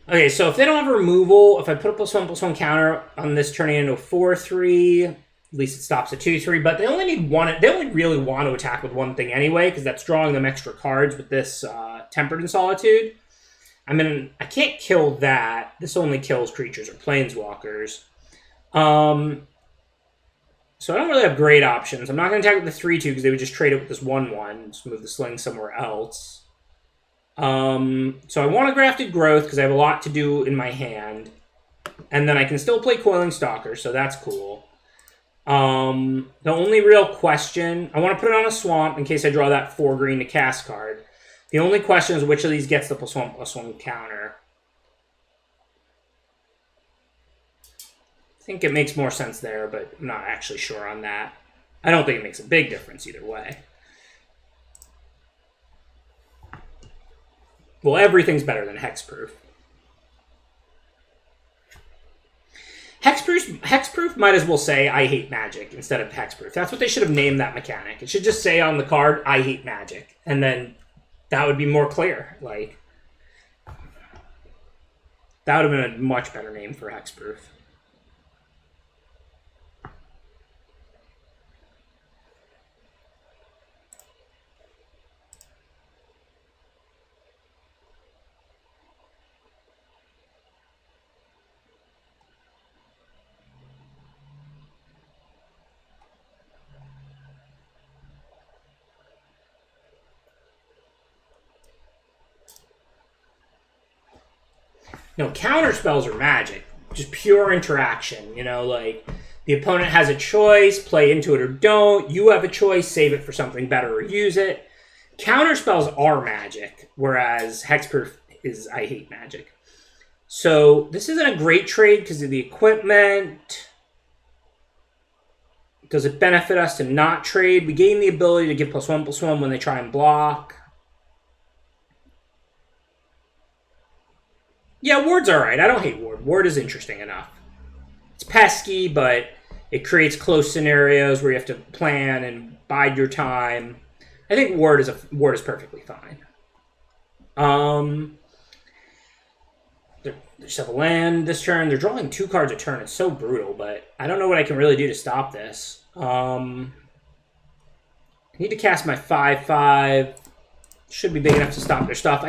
[SPEAKER 1] Okay, so if they don't have removal, if I put a +1/+1 counter on this turning into a 4/3, at least it stops at 2/3. But they only need one. They only really want to attack with one thing anyway, because that's drawing them extra cards with this Tempered in Solitude. I mean, I can't kill that. This only kills creatures or planeswalkers. So I don't really have great options. I'm not going to attack with the 3/2 because they would just trade it with this 1/1. Just move the sling somewhere else. So I want a Grafted Growth because I have a lot to do in my hand. And then I can still play Coiling Stalker, so that's cool. The only real question... I want to put it on a Swamp in case I draw that 4 green to cast card. The only question is which of these gets the +1/+1 counter. I think it makes more sense there, but I'm not actually sure on that. I don't think it makes a big difference either way. Well, everything's better than Hexproof. Hexproof might as well say, I hate magic, instead of Hexproof. That's what they should have named that mechanic. It should just say on the card, I hate magic. And then that would be more clear. Like, that would have been a much better name for Hexproof. No, counter spells are magic. Just pure interaction. You know, like, the opponent has a choice, play into it or don't. You have a choice, save it for something better or use it. Counter spells are magic, whereas Hexproof is I hate magic. So this isn't a great trade because of the equipment. Does it benefit us to not trade? We gain the ability to give +1/+1 when they try and block. Yeah, Ward's alright. I don't hate Ward. Ward is interesting enough. It's pesky, but it creates close scenarios where you have to plan and bide your time. I think Ward is perfectly fine. They just have a land this turn. They're drawing 2 cards a turn. It's so brutal, but I don't know what I can really do to stop this. I need to cast my 5/5. Should be big enough to stop their stuff.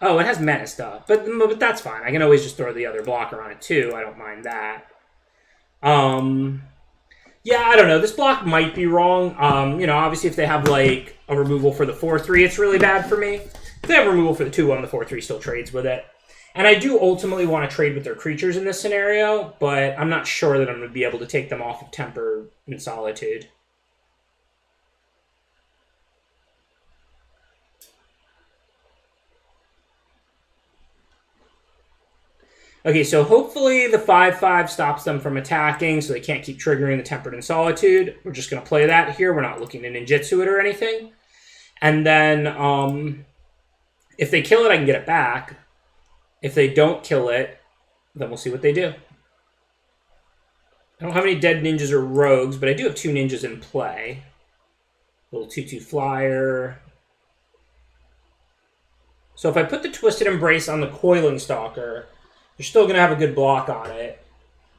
[SPEAKER 1] Oh, it has menace stuff, but that's fine. I can always just throw the other blocker on it too. I don't mind that. Yeah, I don't know. This block might be wrong. You know, obviously if they have like a removal for the 4/3, it's really bad for me. If they have removal for the 2/1, the 4/3 still trades with it. And I do ultimately want to trade with their creatures in this scenario, but I'm not sure that I'm going to be able to take them off of Temper and Solitude. Okay, so hopefully the 5/5 stops them from attacking, so they can't keep triggering the Tempered and Solitude. We're just going to play that here. We're not looking to ninjutsu it or anything. And then if they kill it, I can get it back. If they don't kill it, then we'll see what they do. I don't have any dead ninjas or rogues, but I do have 2 ninjas in play. Little 2/2 flyer. So if I put the Twisted Embrace on the Coiling Stalker, you're still going to have a good block on it.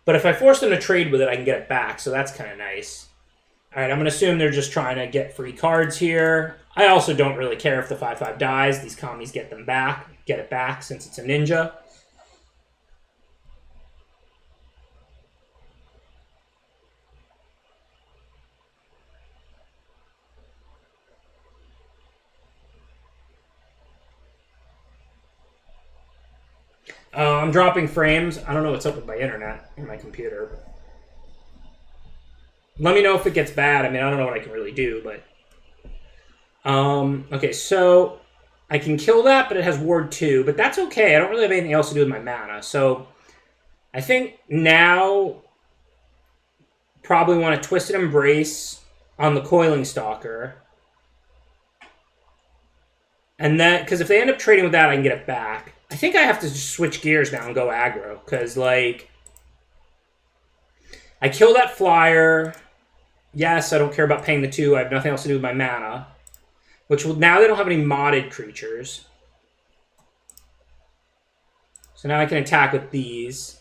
[SPEAKER 1] But if I force them to trade with it, I can get it back, so that's kind of nice. Alright, I'm going to assume they're just trying to get free cards here. I also don't really care if the 5/5 dies. These commies get them back. Get it back since it's a ninja. I'm dropping frames. I don't know what's up with my internet or my computer. Let me know if it gets bad. I mean, I don't know what I can really do, but... okay, so I can kill that, but it has Ward 2. But that's okay. I don't really have anything else to do with my mana. So I think now probably want to Twisted Embrace on the Coiling Stalker. And then, because if they end up trading with that, I can get it back. I think I have to just switch gears now and go aggro. Because, like, I kill that flyer. Yes, I don't care about paying the 2. I have nothing else to do with my mana. Which will, now they don't have any modded creatures. So now I can attack with these.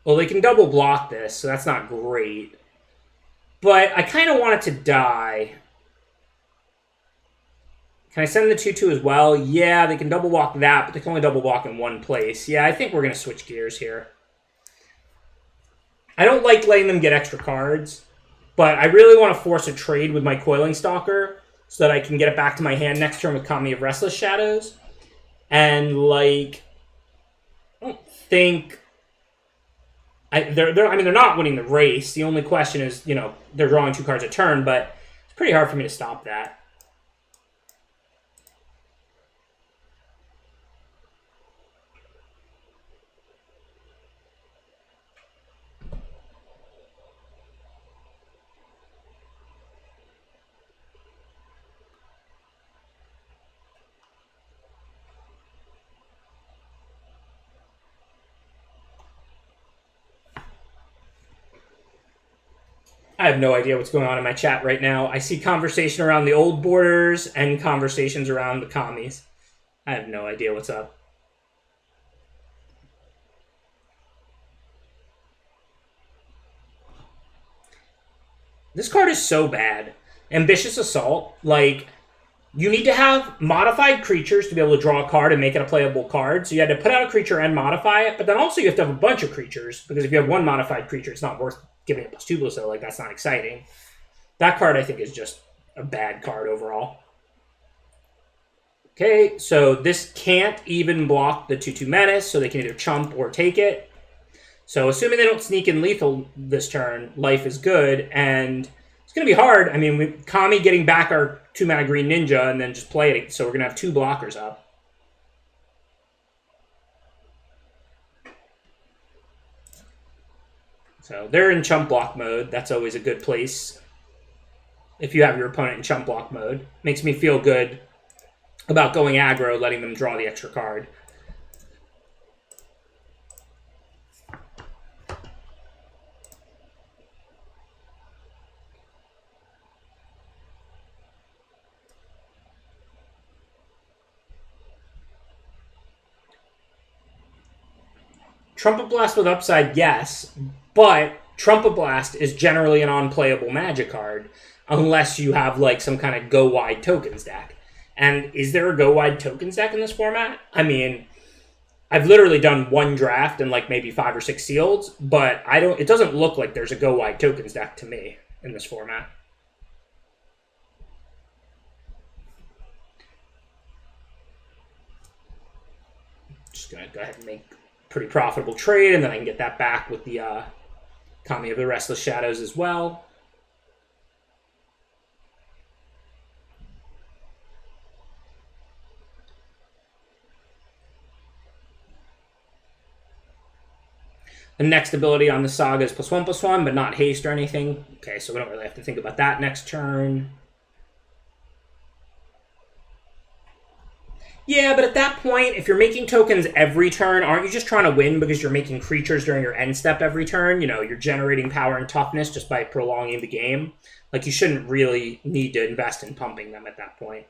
[SPEAKER 1] Well, they can double block this, so that's not great. But I kind of want it to die. Can I send the 2/2 as well? Yeah, they can double block that, but they can only double block in one place. Yeah, I think we're going to switch gears here. I don't like letting them get extra cards, but I really want to force a trade with my Coiling Stalker so that I can get it back to my hand next turn with Kami of Restless Shadows. And, like, I don't think... I mean, they're not winning the race. The only question is, you know, they're drawing 2 cards a turn, but it's pretty hard for me to stop that. I have no idea what's going on in my chat right now. I see conversation around the old borders and conversations around the commies. I have no idea what's up. This card is so bad. Ambitious Assault, like, you need to have modified creatures to be able to draw a card and make it a playable card. So you had to put out a creature and modify it, but then also you have to have a bunch of creatures, because if you have one modified creature, it's not worth giving it +2, so like that's not exciting. That card I think is just a bad card overall. Okay, so this can't even block the 2/2 Menace, so they can either chump or take it. So assuming they don't sneak in lethal this turn, life is good, and it's going to be hard. I mean, Kami getting back our 2-mana green ninja and then just play it, so we're going to have 2 blockers up. So they're in chump block mode. That's always a good place if you have your opponent in chump block mode. Makes me feel good about going aggro, letting them draw the extra card. Trumpet Blast with upside, yes, but Trumpet Blast is generally an unplayable Magic card unless you have like some kind of go wide tokens deck. And is there a go-wide tokens deck in this format? I mean, I've literally done one draft and like maybe 5 or 6 sealeds, but it doesn't look like there's a go-wide tokens deck to me in this format. Just gonna go ahead and make a pretty profitable trade, and then I can get that back with the Kami of the Restless Shadows as well. The next ability on the Saga is +1/+1, but not haste or anything. Okay, so we don't really have to think about that next turn. Yeah, but at that point, if you're making tokens every turn, aren't you just trying to win because you're making creatures during your end step every turn? You know, you're generating power and toughness just by prolonging the game. Like, you shouldn't really need to invest in pumping them at that point.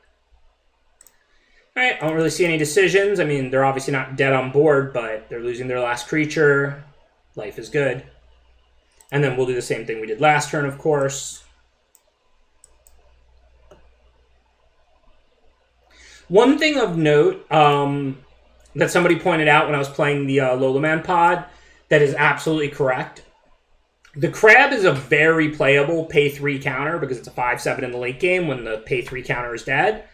[SPEAKER 1] All right, I don't really see any decisions. I mean, they're obviously not dead on board, but they're losing their last creature. Life is good. And then we'll do the same thing we did last turn, of course. One thing of note that somebody pointed out when I was playing the Lolaman pod that is absolutely correct. The Crab is a very playable pay 3 counter because it's a 5/7 in the late game when the pay 3 counter is dead.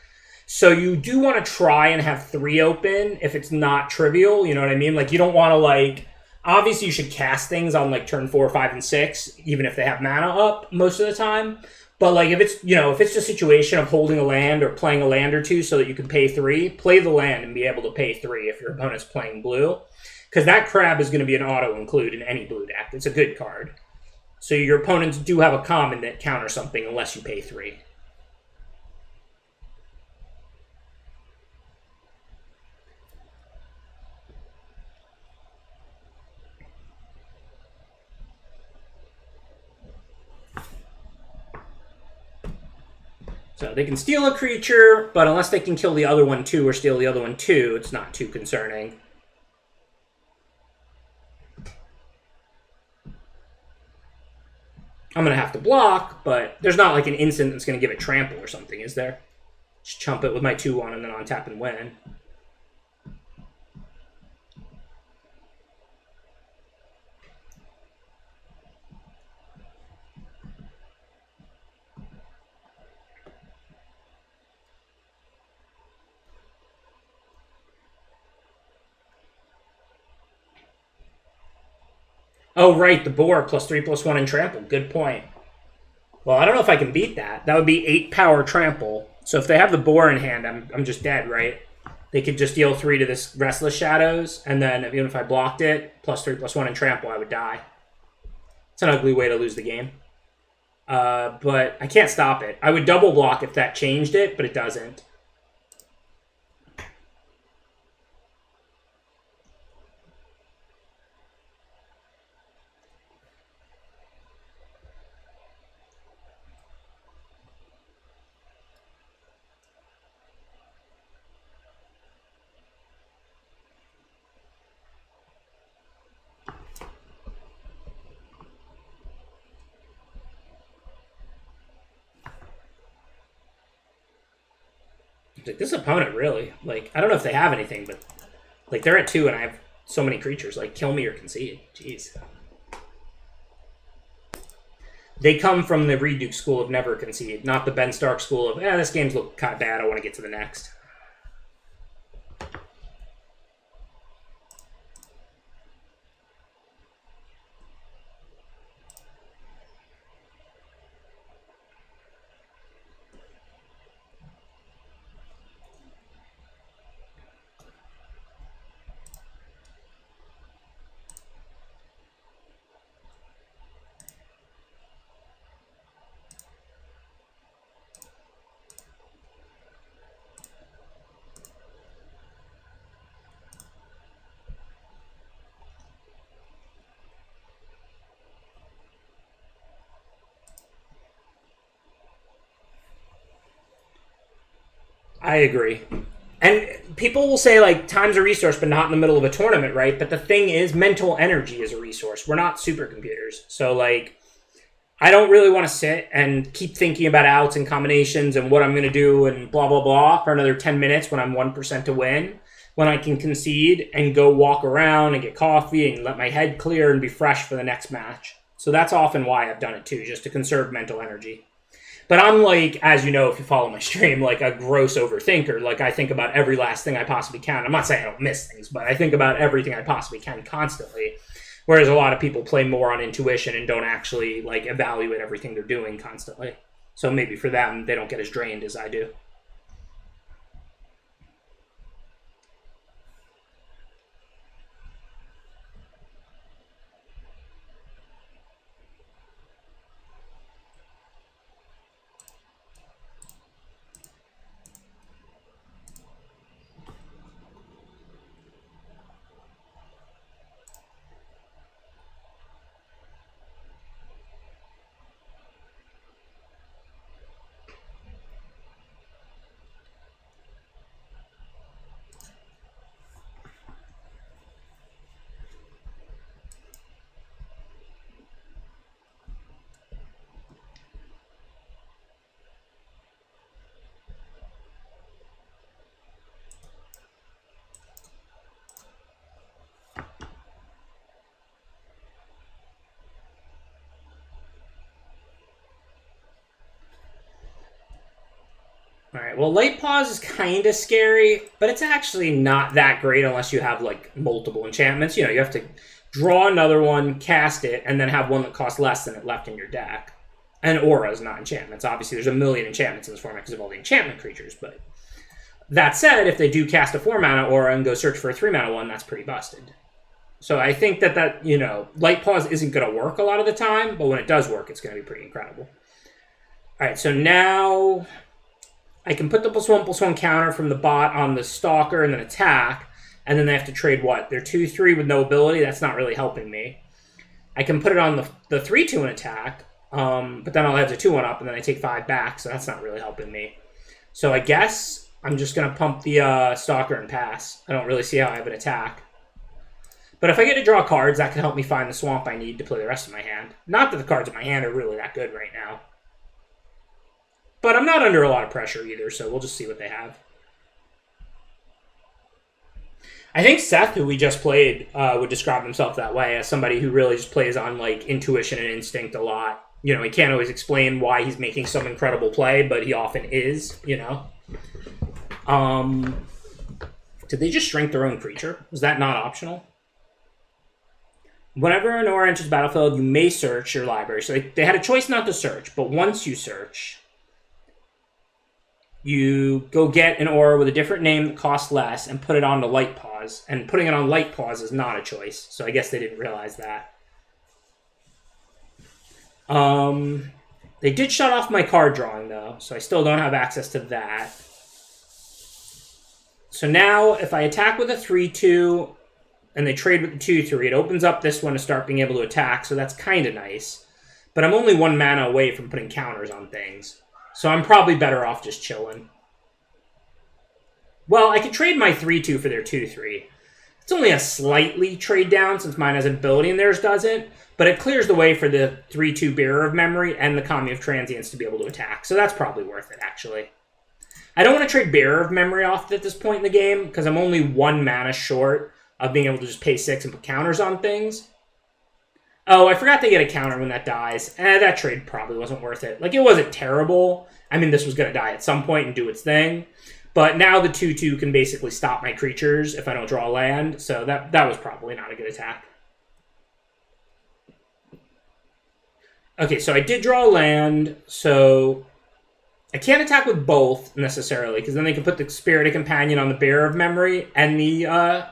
[SPEAKER 1] So you do want to try and have 3 open if it's not trivial, you know what I mean? Like, you don't want to, like, obviously you should cast things on, like, turn 4, 5, and 6, even if they have mana up most of the time. But, like, if it's, you know, if it's a situation of holding a land or playing a land or two so that you can pay 3, play the land and be able to pay 3 if your opponent's playing blue. Because that Crab is going to be an auto-include in any blue deck. It's a good card. So your opponents do have a common that counters something unless you pay 3. So they can steal a creature, but unless they can kill the other one too or steal the other one too, it's not too concerning. I'm going to have to block, but there's not like an instant that's going to give it trample or something, is there? Just chump it with my 2/1 and then on tap and win. Oh, right, the boar +3/+1 and trample. Good point. Well, I don't know if I can beat that. That would be 8 power trample. So if they have the boar in hand, I'm just dead, right? They could just deal 3 to this Restless Shadows, and then even if I blocked it, +3/+1 and trample, I would die. It's an ugly way to lose the game. But I can't stop it. I would double block if that changed it, but it doesn't. Like, this opponent really, like, I don't know if they have anything, but like they're at 2 and I have so many creatures. Like, kill me or concede. Jeez. They come from the Reed Duke school of never concede, not the Ben Stark school of, this game's look kind of bad, I want to get to the next. I agree. And people will say, like, time's a resource, but not in the middle of a tournament, right? But the thing is, mental energy is a resource. We're not supercomputers. So, like, I don't really want to sit and keep thinking about outs and combinations and what I'm going to do and blah, blah, blah for another 10 minutes when I'm 1% to win, when I can concede and go walk around and get coffee and let my head clear and be fresh for the next match. So that's often why I've done it too, just to conserve mental energy. But I'm like, as you know, if you follow my stream, like a gross overthinker. Like I think about every last thing I possibly can. I'm not saying I don't miss things, but I think about everything I possibly can constantly. Whereas a lot of people play more on intuition and don't actually like evaluate everything they're doing constantly. So maybe for them, they don't get as drained as I do. All right, well, Light Pause is kind of scary, but it's actually not that great unless you have, like, multiple enchantments. You know, you have to draw another one, cast it, and then have one that costs less than it left in your deck. And auras, not enchantments. Obviously, there's a million enchantments in this format because of all the enchantment creatures, but that said, if they do cast a 4-mana aura and go search for a 3-mana one, that's pretty busted. So I think that, you know, Light Pause isn't going to work a lot of the time, but when it does work, it's going to be pretty incredible. All right, so now I can put the +1/+1 counter from the bot on the Stalker and then attack, and then they have to trade what? They're 2/3 with no ability? That's not really helping me. I can put it on the 3/2 and attack, but then I'll have the 2/1 up, and then I take 5 back, so that's not really helping me. So I guess I'm just going to pump the Stalker and pass. I don't really see how I have an attack. But if I get to draw cards, that can help me find the swamp I need to play the rest of my hand. Not that the cards in my hand are really that good right now. But I'm not under a lot of pressure either, so we'll just see what they have. I think Seth, who we just played, would describe himself that way, as somebody who really just plays on like intuition and instinct a lot. You know, he can't always explain why he's making some incredible play, but he often is, you know. Did they just shrink their own creature? Was that not optional? Whenever an aura enters the battlefield, you may search your library. So they had a choice not to search, but once you search, you go get an aura with a different name that costs less and put it on to Light Pause. And putting it on Light Pause is not a choice, so I guess they didn't realize that. They did shut off my card drawing, though, so I still don't have access to that. So now, if I attack with a 3/2, and they trade with the 2/3, it opens up this one to start being able to attack, so that's kind of nice. But I'm only 1 mana away from putting counters on things. So I'm probably better off just chilling. Well, I could trade my 3/2 for their 2/3. It's only a slightly trade down since mine has an ability and theirs doesn't, but it clears the way for the 3/2 Bearer of Memory and the Kami of Transience to be able to attack. So that's probably worth it, actually. I don't want to trade Bearer of Memory off at this point in the game because I'm only 1 mana short of being able to just pay 6 and put counters on things. Oh, I forgot they get a counter when that dies. That trade probably wasn't worth it. Like, it wasn't terrible. I mean, this was going to die at some point and do its thing. But now the 2/2 can basically stop my creatures if I don't draw a land. So that was probably not a good attack. Okay, so I did draw a land. So I can't attack with both necessarily, because then they can put the Spirited Companion on the Bearer of Memory and the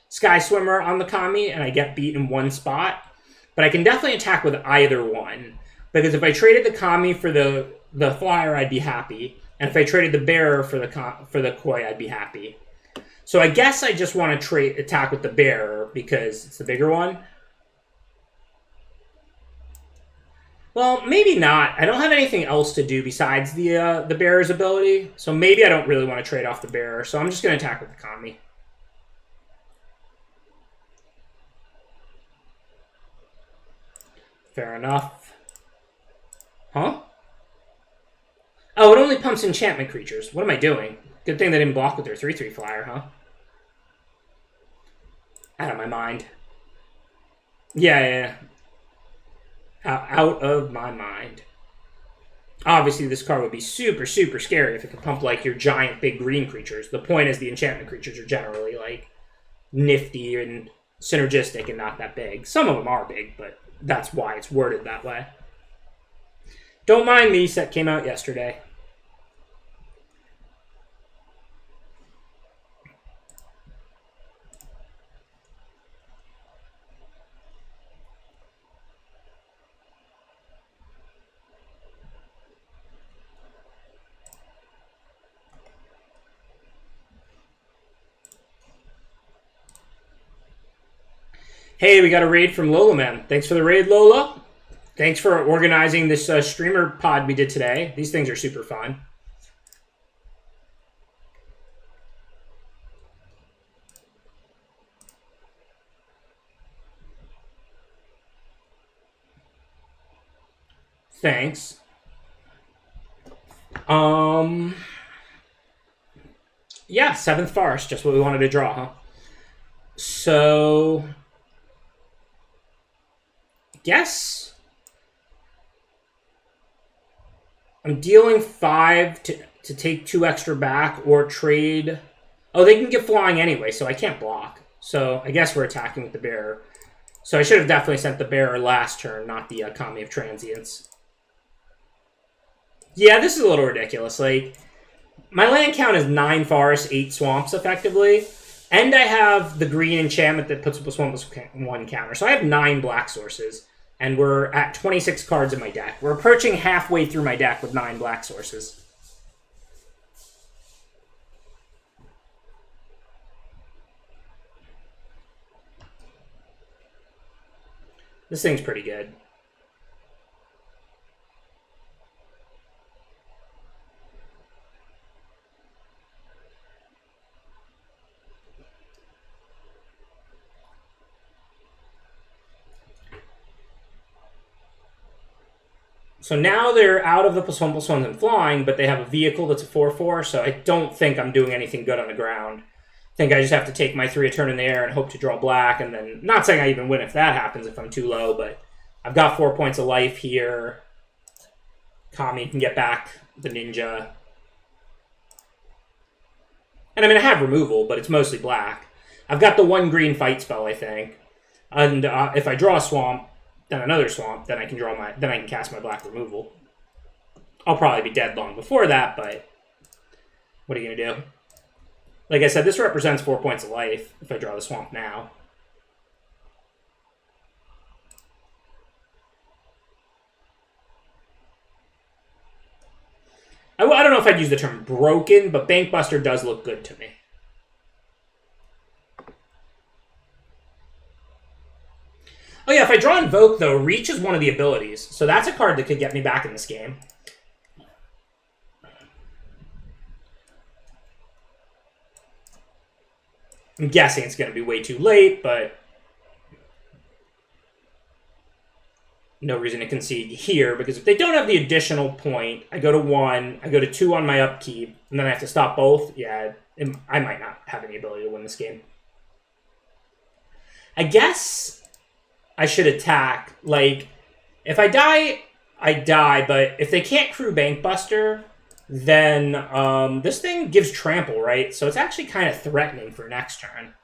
[SPEAKER 1] Sky Swimmer on the Kami, and I get beat in one spot. But I can definitely attack with either one, because if I traded the Kami for the Flyer, I'd be happy, and if I traded the Bearer for the Koi, I'd be happy. So I guess I just want to attack with the Bearer because it's the bigger one. Well, maybe not. I don't have anything else to do besides the Bearer's ability, so maybe I don't really want to trade off the Bearer. So I'm just going to attack with the Kami. Fair enough. only pumps enchantment creatures. What am I doing? Good thing they didn't block with their 3/3 flyer, huh? Out of my mind. Yeah. Out of my mind. Obviously, this card would be super, super scary if it could pump, like, your giant big green creatures. The point is the enchantment creatures are generally, like, nifty and synergistic and not that big. Some of them are big, but that's why it's worded that way. Don't mind me, set came out yesterday. Hey, we got a raid from Lolaman. Thanks for the raid, Lola. Thanks for organizing this streamer pod we did today. These things are super fun. Thanks. Yeah, 7th Forest, just what we wanted to draw, huh? So, guess I'm dealing 5 to take 2 extra back or trade. Oh, they can get flying anyway, so I can't block. So I guess we're attacking with the bearer. So I should have definitely sent the bearer last turn, not the Kami of Transients. Yeah, this is a little ridiculous. Like, my land count is 9 forests, 8 swamps, effectively. And I have the green enchantment that puts up a +1/+1 counter. So I have 9 black sources. And we're at 26 cards in my deck. We're approaching halfway through my deck with 9 black sources. This thing's pretty good. So now they're out of the +1/+1s and flying, but they have a vehicle that's a 4/4, so I don't think I'm doing anything good on the ground. I think I just have to take my 3 a turn in the air and hope to draw black, and then, not saying I even win if that happens if I'm too low, but I've got 4 points of life here. Kami can get back the ninja. And I mean, I have removal, but it's mostly black. I've got the 1 green fight spell, I think. And if I draw a swamp, then another swamp, then I can cast my black removal. I'll probably be dead long before that, but what are you gonna do? Like I said, this represents 4 points of life if I draw the swamp now. I don't know if I'd use the term broken, but Bankbuster does look good to me. Oh yeah, if I draw Invoke, though, Reach is one of the abilities. So that's a card that could get me back in this game. I'm guessing it's going to be way too late, but no reason to concede here, because if they don't have the additional point, I go to 1, I go to 2 on my upkeep, and then I have to stop both. Yeah, I might not have any ability to win this game. I guess I should attack. Like, if I die, I die, but if they can't crew Bankbuster, then this thing gives trample, right? So it's actually kind of threatening for next turn.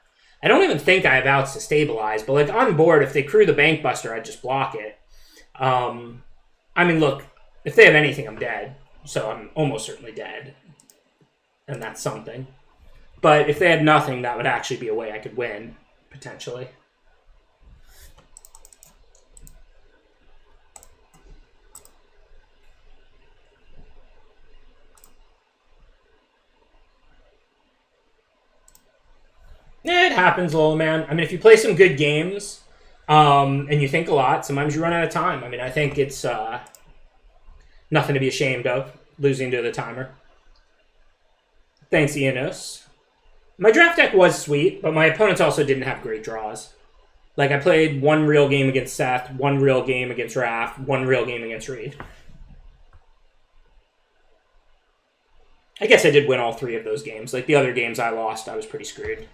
[SPEAKER 1] I don't even think I have outs to stabilize, but like on board, if they crew the Bankbuster, I'd just block it. I mean, look, if they have anything, I'm dead. So I'm almost certainly dead. And that's something. But if they had nothing, that would actually be a way I could win, potentially. It happens, Lolaman. I mean, if you play some good games and you think a lot, sometimes you run out of time. I mean, I think it's nothing to be ashamed of, losing to the timer. Thanks, Ianos. My draft deck was sweet, but my opponents also didn't have great draws. Like, I played 1 real game against Seth, 1 real game against Raph, 1 real game against Reed. I guess I did win all 3 of those games. Like, the other games I lost, I was pretty screwed.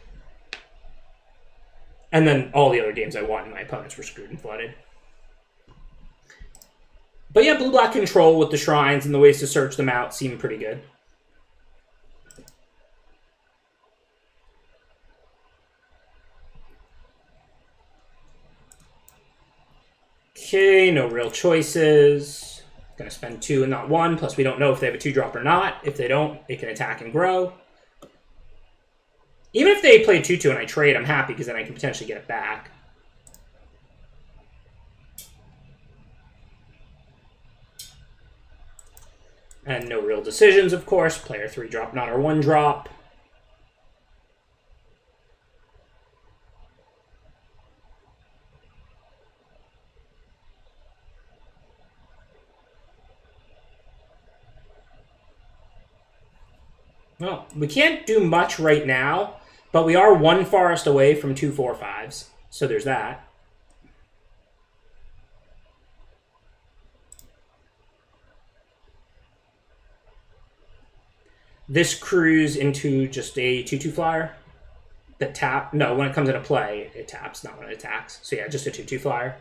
[SPEAKER 1] And then all the other games I won, my opponents were screwed and flooded. But yeah, blue-black control with the shrines and the ways to search them out seem pretty good. Okay, no real choices. Gonna spend 2 and not 1, plus we don't know if they have a 2-drop or not. If they don't, it can attack and grow. Even if they play 2-2 and I trade, I'm happy because then I can potentially get it back. And no real decisions, of course. Player 3-drop, not our 1-drop. Well, we can't do much right now, but we are 1 forest away from 2 4/5s. So there's that. This cruise into just a 2/2 flyer that tap. No, when it comes into play, it taps, not when it attacks. So yeah, just a 2/2 flyer.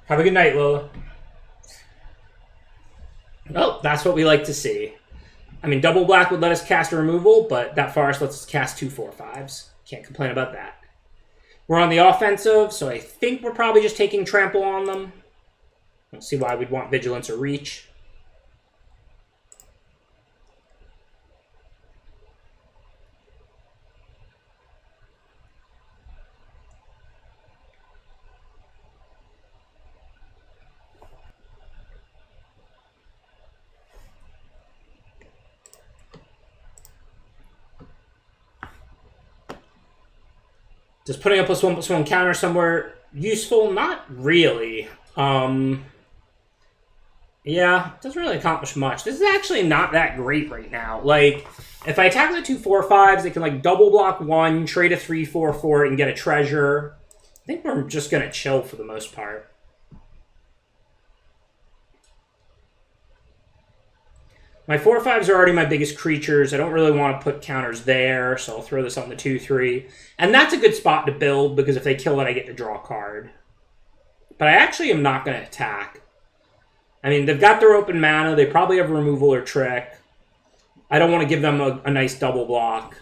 [SPEAKER 1] Have a good night, Lola. Well, that's what we like to see. I mean, double black would let us cast a removal, but that forest lets us cast 2 4/5s. Can't complain about that. We're on the offensive, so I think we're probably just taking trample on them. Don't see why we'd want vigilance or reach. Does putting a +1/+1 counter somewhere useful? Not really. Yeah, it doesn't really accomplish much. This is actually not that great right now. Like, if I attack with the 2 4/5s, they can like double block 1, trade a 3/4 for it, and get a treasure. I think we're just gonna chill for the most part. My 4/5s are already my biggest creatures. I don't really want to put counters there, so I'll throw this on the 2/3. And that's a good spot to build, because if they kill it, I get to draw a card. But I actually am not going to attack. I mean, they've got their open mana. They probably have removal or trick. I don't want to give them a nice double block.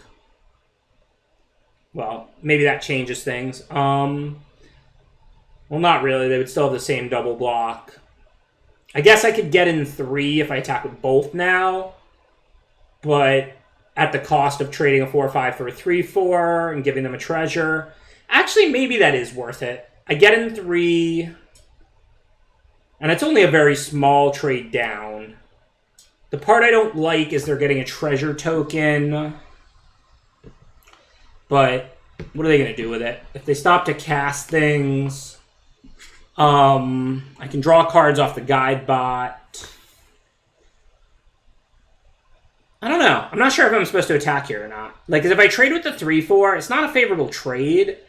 [SPEAKER 1] Well, maybe that changes things. Well, not really. They would still have the same double block. I guess I could get in 3 if I attack with both now, but at the cost of trading a 4/5 for a 3/4 and giving them a treasure. Actually, maybe that is worth it. I get in 3, and it's only a very small trade down. The part I don't like is they're getting a treasure token, but what are they going to do with it? If they stop to cast things... I can draw cards off the guide bot. I don't know. I'm not sure if I'm supposed to attack here or not. Like, 'cause if I trade with the 3/4, it's not a favorable trade,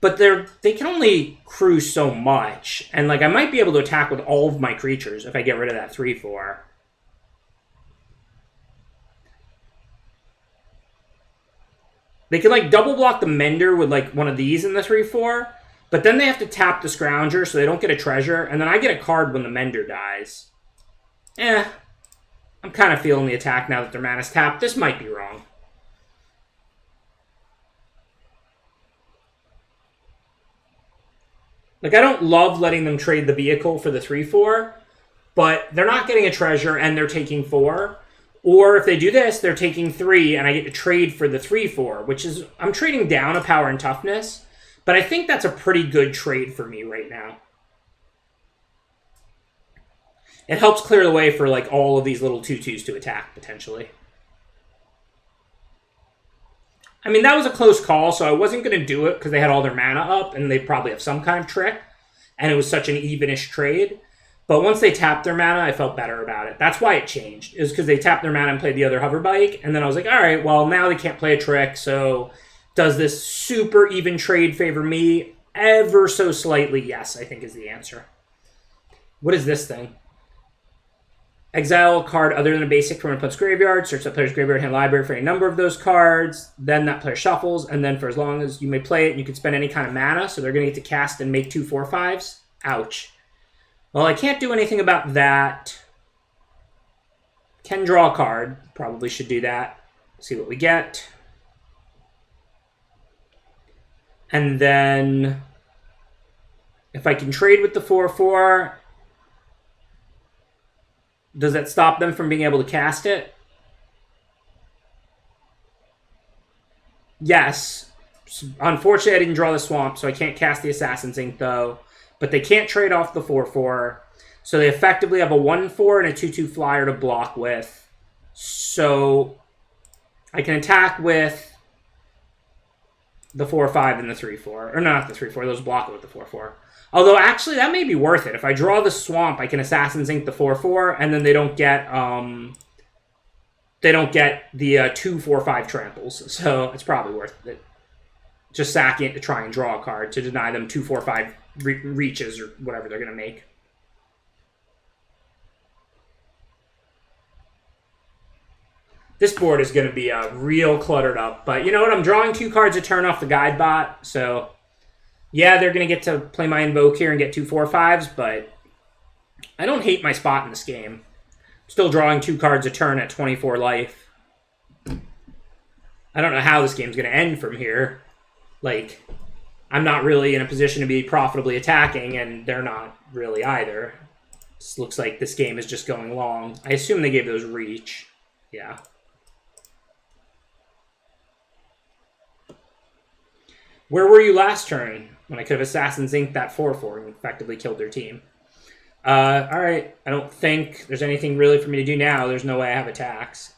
[SPEAKER 1] but they can only cruise so much. And, like, I might be able to attack with all of my creatures if I get rid of that 3/4. They can, like, double block the Mender with, like, one of these in the 3/4. But then they have to tap the Scrounger, so they don't get a treasure, and then I get a card when the Mender dies. I'm kind of feeling the attack now that their mana's tapped. This might be wrong. Like, I don't love letting them trade the vehicle for the 3/4, but they're not getting a treasure, and they're taking 4. Or if they do this, they're taking 3, and I get to trade for the 3/4, which is... I'm trading down a power and toughness. But I think that's a pretty good trade for me right now. It helps clear the way for like all of these little 2/2s to attack, potentially. I mean, that was a close call, so I wasn't going to do it because they had all their mana up, and they probably have some kind of trick. And it was such an evenish trade. But once they tapped their mana, I felt better about it. That's why it changed. It was because they tapped their mana and played the other hover bike. And then I was like, all right, well, now they can't play a trick, so... Does this super even trade favor me? Ever so slightly, yes, I think is the answer. What is this thing? Exile a card other than a basic from an opponent's graveyard. Search that player's graveyard and library for any number of those cards. Then that player shuffles, and then for as long as you may play it, you can spend any kind of mana. So they're going to get to cast and make 2 4/5s. Ouch. Well, I can't do anything about that. Can draw a card. Probably should do that. See what we get. And then if I can trade with the 4/4, does that stop them from being able to cast it? Yes. Unfortunately, I didn't draw the swamp, so I can't cast the Assassin's Ink, though. But they can't trade off the 4/4. So they effectively have a 1/4 and a 2/2 flyer to block with. So I can attack with the 4/5 and the 3/4. Or not the 3/4, those block it with the 4/4. Although, actually, that may be worth it. If I draw the swamp, I can Assassin's Ink the 4/4, and then they don't get the 2 4/5 tramples. So it's probably worth it. Just sacking it to try and draw a card to deny them 2 4/5 reaches or whatever they're going to make. This board is going to be real cluttered up. But you know what? I'm drawing 2 cards a turn off the guide bot, so yeah, they're going to get to play my Invoke here and get 2 4/5s, but I don't hate my spot in this game. I'm still drawing 2 cards a turn at 24 life. I don't know how this game's going to end from here. Like, I'm not really in a position to be profitably attacking, and they're not really either. This looks like this game is just going long. I assume they gave those reach. Yeah. Where were you last turn? When I could have Assassin's Ink that 4/4 and effectively killed their team. Alright, I don't think there's anything really for me to do now. There's no way I have attacks.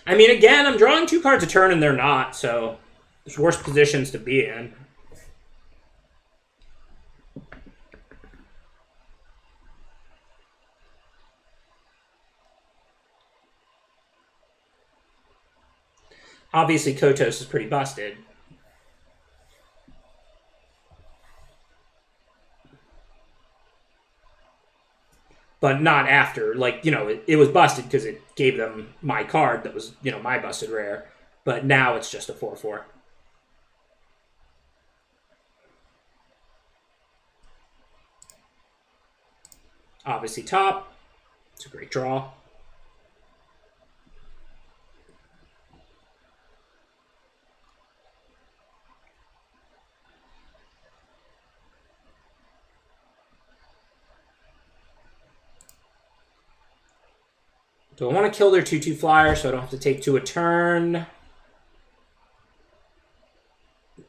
[SPEAKER 1] I mean, again, I'm drawing 2 cards a turn and they're not, so there's worse positions to be in. Obviously, Kotos is pretty busted. But not after. Like, you know, it was busted because it gave them my card that was, you know, my busted rare. But now it's just a 4/4. Obviously, top. It's a great draw. Do I want to kill their 2/2 flyer so I don't have to take 2 a turn?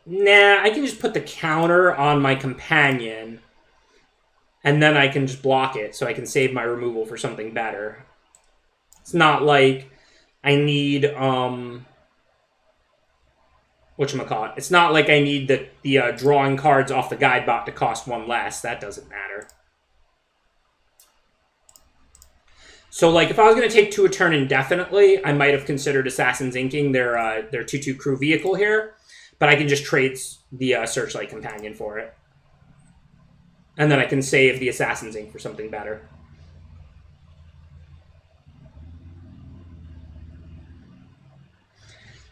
[SPEAKER 1] Nah, I can just put the counter on my companion. And then I can just block it so I can save my removal for something better. It's not like I need, whatchamacallit. It's not like I need the drawing cards off the guide bot to cost 1 less. That doesn't matter. So, like, if I was going to take 2 a turn indefinitely, I might have considered Assassin's Inking their 2/2 crew vehicle here. But I can just trade the Searchlight Companion for it. And then I can save the Assassin's Ink for something better.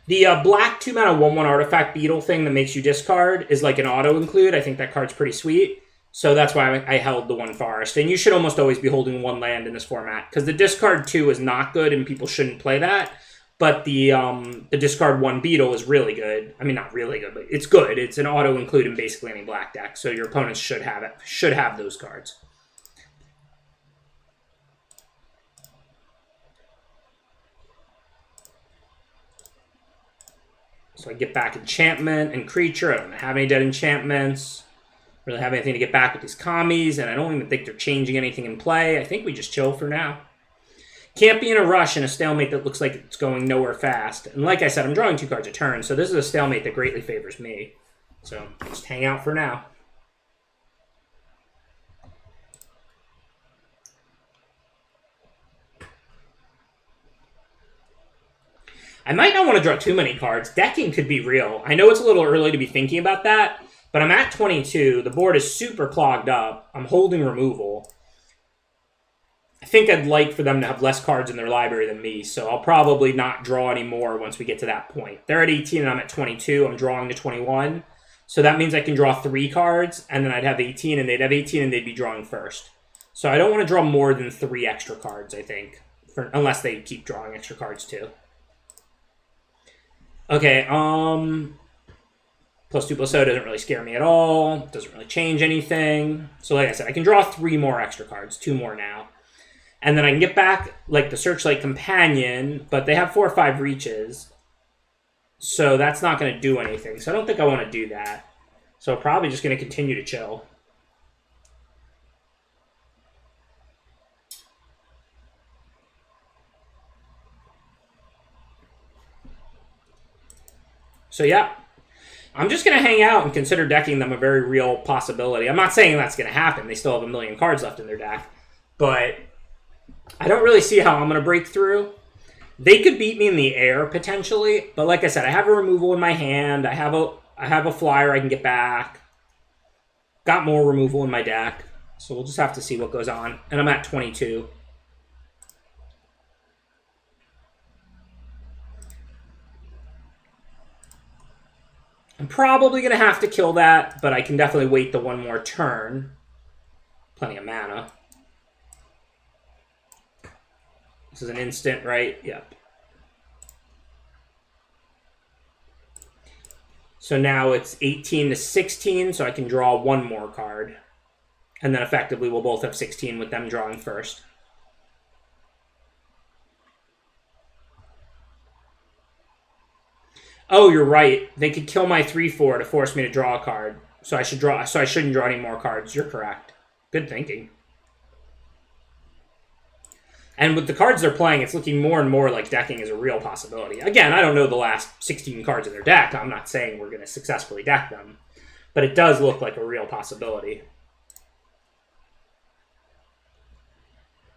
[SPEAKER 1] The black 2-mana 1/1 artifact beetle thing that makes you discard is like an auto-include. I think that card's pretty sweet. So that's why I held the 1 forest. And you should almost always be holding 1 land in this format. Because the discard 2 is not good and people shouldn't play that. But the discard 1 beetle is really good. I mean, not really good, but it's good. It's an auto-include in basically any black deck. So your opponents should have it. Should have those cards. So I get back enchantment and creature. I don't have any dead enchantments. Really have anything to get back with these commies, and I don't even think they're changing anything in play. I think we just chill for now. Can't be in a rush in a stalemate that looks like it's going nowhere fast. And like I said, I'm drawing 2 cards a turn, so this is a stalemate that greatly favors me. So just hang out for now. I might not want to draw too many cards. Decking could be real. I know it's a little early to be thinking about that, But I'm at 22. The board is super clogged up. I'm holding removal. I think I'd like for them to have less cards in their library than me, so I'll probably not draw any more once we get to that point. They're at 18 and I'm at 22. I'm drawing to 21. So that means I can draw 3 cards, and then I'd have 18, and they'd have 18, and they'd be drawing first. So I don't want to draw more than 3 extra cards, I think, unless they keep drawing extra cards too. Okay, +2/+0 doesn't really scare me at all. Doesn't really change anything. So like I said, I can draw 3 more extra cards, 2 more now. And then I can get back, like, the Searchlight Companion, but they have 4 or 5 reaches. So that's not going to do anything. So I don't think I want to do that. So I'm probably just going to continue to chill. So yeah, I'm just going to hang out and consider decking them a very real possibility. I'm not saying that's going to happen. They still have 1 million cards left in their deck. But I don't really see how I'm going to break through. They could beat me in the air, potentially. But like I said, I have a removal in my hand. I have a flyer I can get back. Got more removal in my deck. So we'll just have to see what goes on. And I'm at 22. I'm probably going to have to kill that, but I can definitely wait the 1 more turn. Plenty of mana. This is an instant, right? Yep. So now it's 18 to 16, so I can draw 1 more card. And then effectively we'll both have 16 with them drawing first. Oh, you're right. They could kill my 3/4 to force me to draw a card. So I shouldn't draw any more cards. You're correct. Good thinking. And with the cards they're playing, it's looking more and more like decking is a real possibility. Again, I don't know the last 16 cards in their deck. I'm not saying we're going to successfully deck them. But it does look like a real possibility.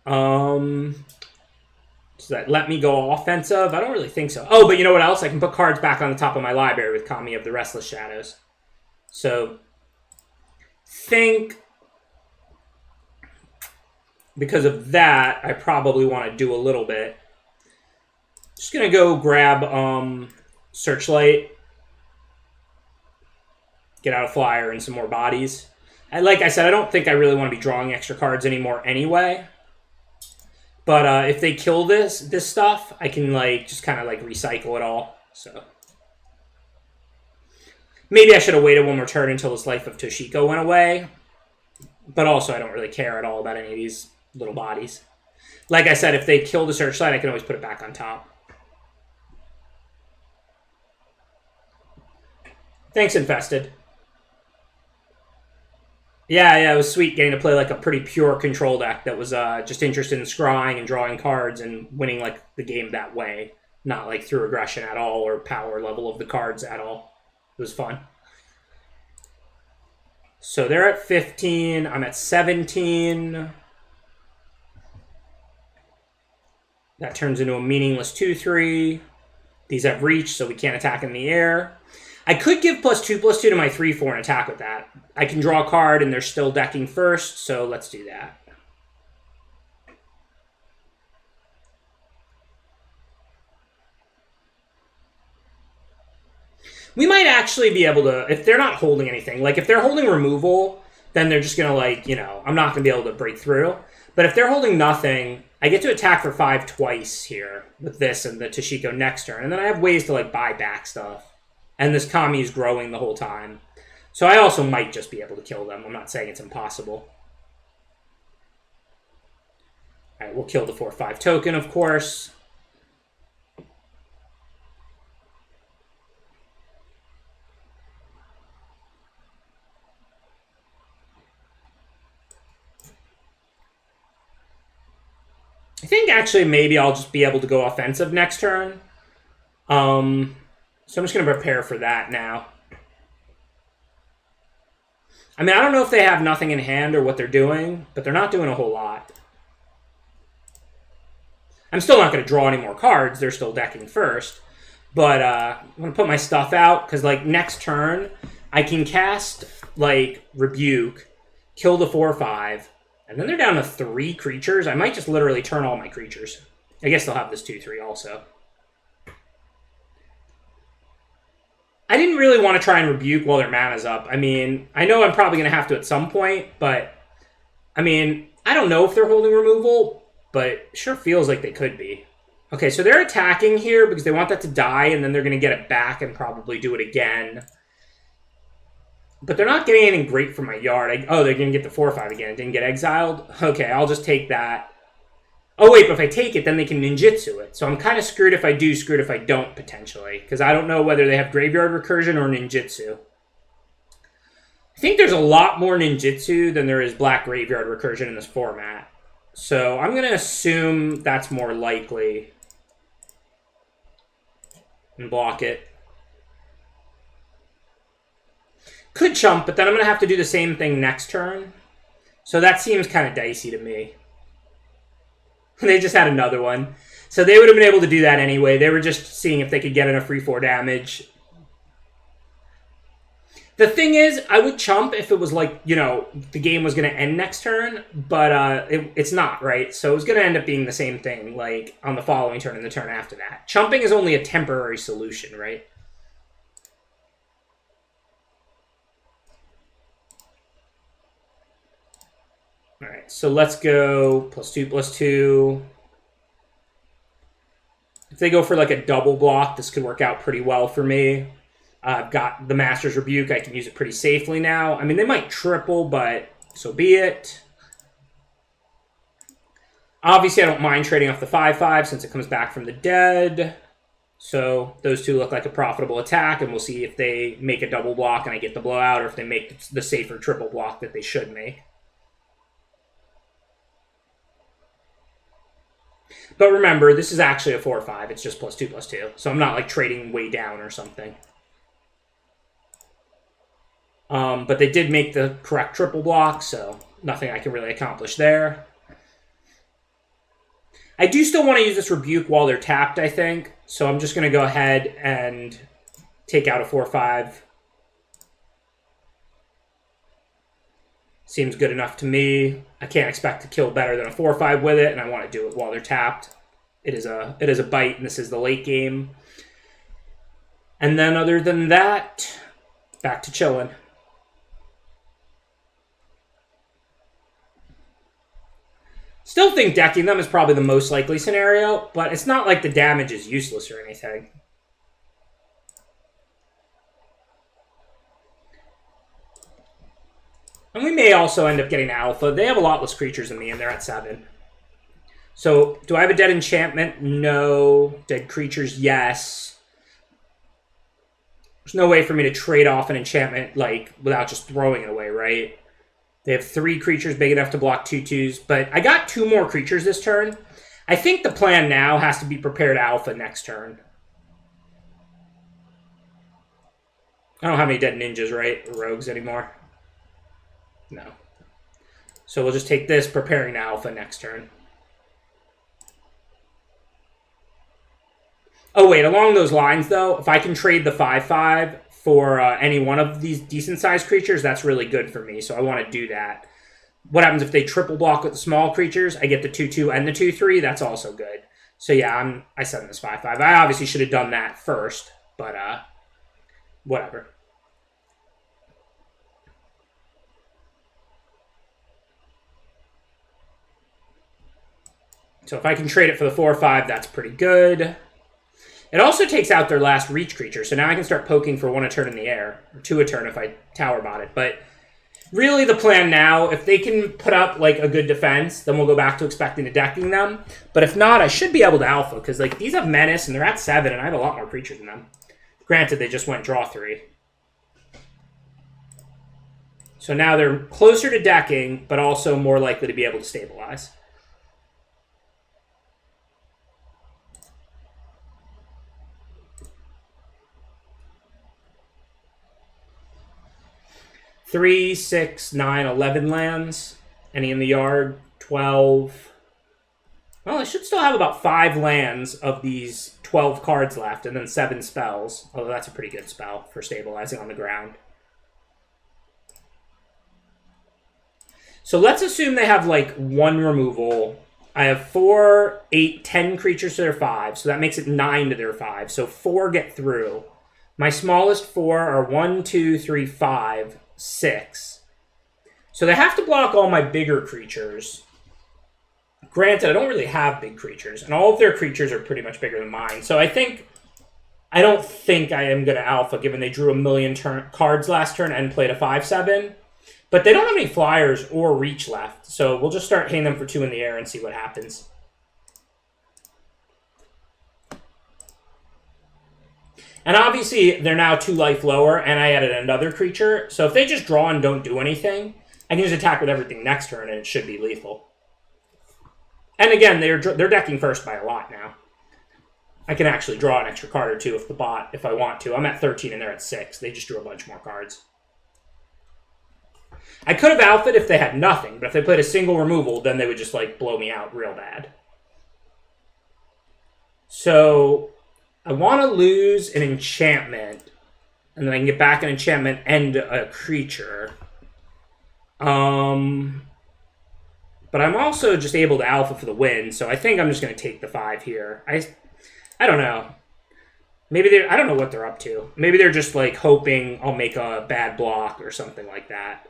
[SPEAKER 1] Does that let me go offensive? I don't really think so. Oh, but you know what else? I can put cards back on the top of my library with Kami of the Restless Shadows. So, think... because of that, I probably want to do a little bit. Just going to go grab Searchlight. Get out a flyer and some more bodies. And like I said, I don't think I really want to be drawing extra cards anymore anyway. But if they kill this stuff, I can just kind of recycle it all. So maybe I should have waited 1 more turn until this Life of Toshiko went away. But also, I don't really care at all about any of these little bodies. Like I said, if they kill the Searchlight, I can always put it back on top. Thanks, Infested. Yeah, it was sweet getting to play a pretty pure control deck that was just interested in scrying and drawing cards and winning the game that way. Not through aggression at all or power level of the cards at all. It was fun. So they're at 15. I'm at 17. That turns into a meaningless 2/3. These have reach, so we can't attack in the air. I could give +2/+2 to my 3/4 and attack with that. I can draw a card and they're still decking first, so let's do that. We might actually be able to, if they're not holding anything, if they're holding removal, then they're just going to I'm not going to be able to break through. But if they're holding nothing, I get to attack for 5 twice here with this and the Toshiko next turn. And then I have ways to buy back stuff. And this Kami is growing the whole time. So I also might just be able to kill them. I'm not saying it's impossible. Alright, we'll kill the 4/5 token, of course. I think actually maybe I'll just be able to go offensive next turn. So I'm just going to prepare for that now. I mean, I don't know if they have nothing in hand or what they're doing, but they're not doing a whole lot. I'm still not going to draw any more cards. They're still decking first. But I'm going to put my stuff out because, next turn, I can cast, like, Rebuke, kill the 4/5, and then they're down to 3 creatures. I might just literally turn all my creatures. I guess they'll have this 2/3 also. I didn't really want to try and Rebuke while their mana's up. I mean, I know I'm probably going to have to at some point, but, I mean, I don't know if they're holding removal, but it sure feels like they could be. Okay, so they're attacking here because they want that to die, and then they're going to get it back and probably do it again. But they're not getting anything great from my yard. Oh, they're going to get the 4/5 again. It didn't get exiled? Okay, I'll just take that. Oh, wait, but if I take it, then they can ninjutsu it. So I'm kind of screwed if I do, screwed if I don't, potentially. Because I don't know whether they have Graveyard Recursion or ninjutsu. I think there's a lot more ninjutsu than there is Black Graveyard Recursion in this format. So I'm going to assume that's more likely. And block it. Could chump, but then I'm going to have to do the same thing next turn. So that seems kind of dicey to me. They just had another one. So they would have been able to do that anyway. They were just seeing if they could get enough free 4 damage. The thing is, I would chump if it was like, you know, the game was going to end next turn. But it's not, right? So it was going to end up being the same thing, like, on the following turn and the turn after that. Chumping is only a temporary solution, right? Alright, so let's go +2/+2. If they go for like a double block, this could work out pretty well for me. I've got the Master's Rebuke. I can use it pretty safely now. I mean, they might triple, but so be it. Obviously, I don't mind trading off the 5/5 since it comes back from the dead. So those two look like a profitable attack, and we'll see if they make a double block and I get the blowout, or if they make the safer triple block that they should make. But remember, this is actually a 4/5. It's just +2/+2. So I'm not like trading way down or something. But they did make the correct triple block, so nothing I can really accomplish there. I do still want to use this Rebuke while they're tapped, I think. So I'm just going to go ahead and take out a 4/5. Seems good enough to me. I can't expect to kill better than a 4/5 with it, and I want to do it while they're tapped. It is a bite, and this is the late game. And then other than that, back to chilling. Still think decking them is probably the most likely scenario, but it's not like the damage is useless or anything. And we may also end up getting Alpha. They have a lot less creatures than me, and they're at 7. So, do I have a dead enchantment? No. Dead creatures? Yes. There's no way for me to trade off an enchantment, like, without just throwing it away, right? They have 3 creatures big enough to block 2/2s, but I got 2 more creatures this turn. I think the plan now has to be prepared Alpha next turn. I don't have any dead ninjas, right? Or rogues anymore. No. So we'll just take this, preparing Alpha next turn. Oh, wait, along those lines, though, if I can trade the 5/5 for any one of these decent-sized creatures, that's really good for me, so I want to do that. What happens if they triple block with the small creatures? I get the 2/2 and the 2/3. That's also good. So, yeah, I send this 5/5. I obviously should have done that first, but whatever. So if I can trade it for the 4/5, that's pretty good. It also takes out their last reach creature, so now I can start poking for 1 a turn in the air, or 2 a turn if I tower bot it. But really the plan now, if they can put up like a good defense, then we'll go back to expecting to decking them. But if not, I should be able to Alpha, because like these have Menace, and they're at 7, and I have a lot more creatures than them. Granted, they just went draw 3. So now they're closer to decking, but also more likely to be able to stabilize. Three, 6, 9, 11 lands. Any in the yard? 12. Well, I should still have about 5 lands of these 12 cards left, and then 7 spells. Although that's a pretty good spell for stabilizing on the ground. So let's assume they have like 1 removal. I have 4, 8, 10 creatures to their 5, so that makes it 9 to their 5. So 4 get through. My smallest 4 are 1, 2, 3, 5, 6. So they have to block all my bigger creatures. Granted, I don't really have big creatures, and all of their creatures are pretty much bigger than mine. So I don't think I am going to alpha, given they drew a million cards last turn and played a 5/7. But they don't have any flyers or reach left, so we'll just start hitting them for 2 in the air and see what happens. And obviously, they're now 2 life lower, and I added another creature. So if they just draw and don't do anything, I can just attack with everything next turn, and it should be lethal. And again, they're decking first by a lot now. I can actually draw an extra card or 2 if I want to. I'm at 13 and they're at 6. They just drew a bunch more cards. I could have alphaed if they had nothing, but if they played a single removal, then they would just like blow me out real bad. So I want to lose an enchantment, and then I can get back an enchantment and a creature. But I'm also just able to alpha for the win, so I think I'm just going to take the 5 here. I don't know. Maybe I don't know what they're up to. Maybe they're just like hoping I'll make a bad block or something like that.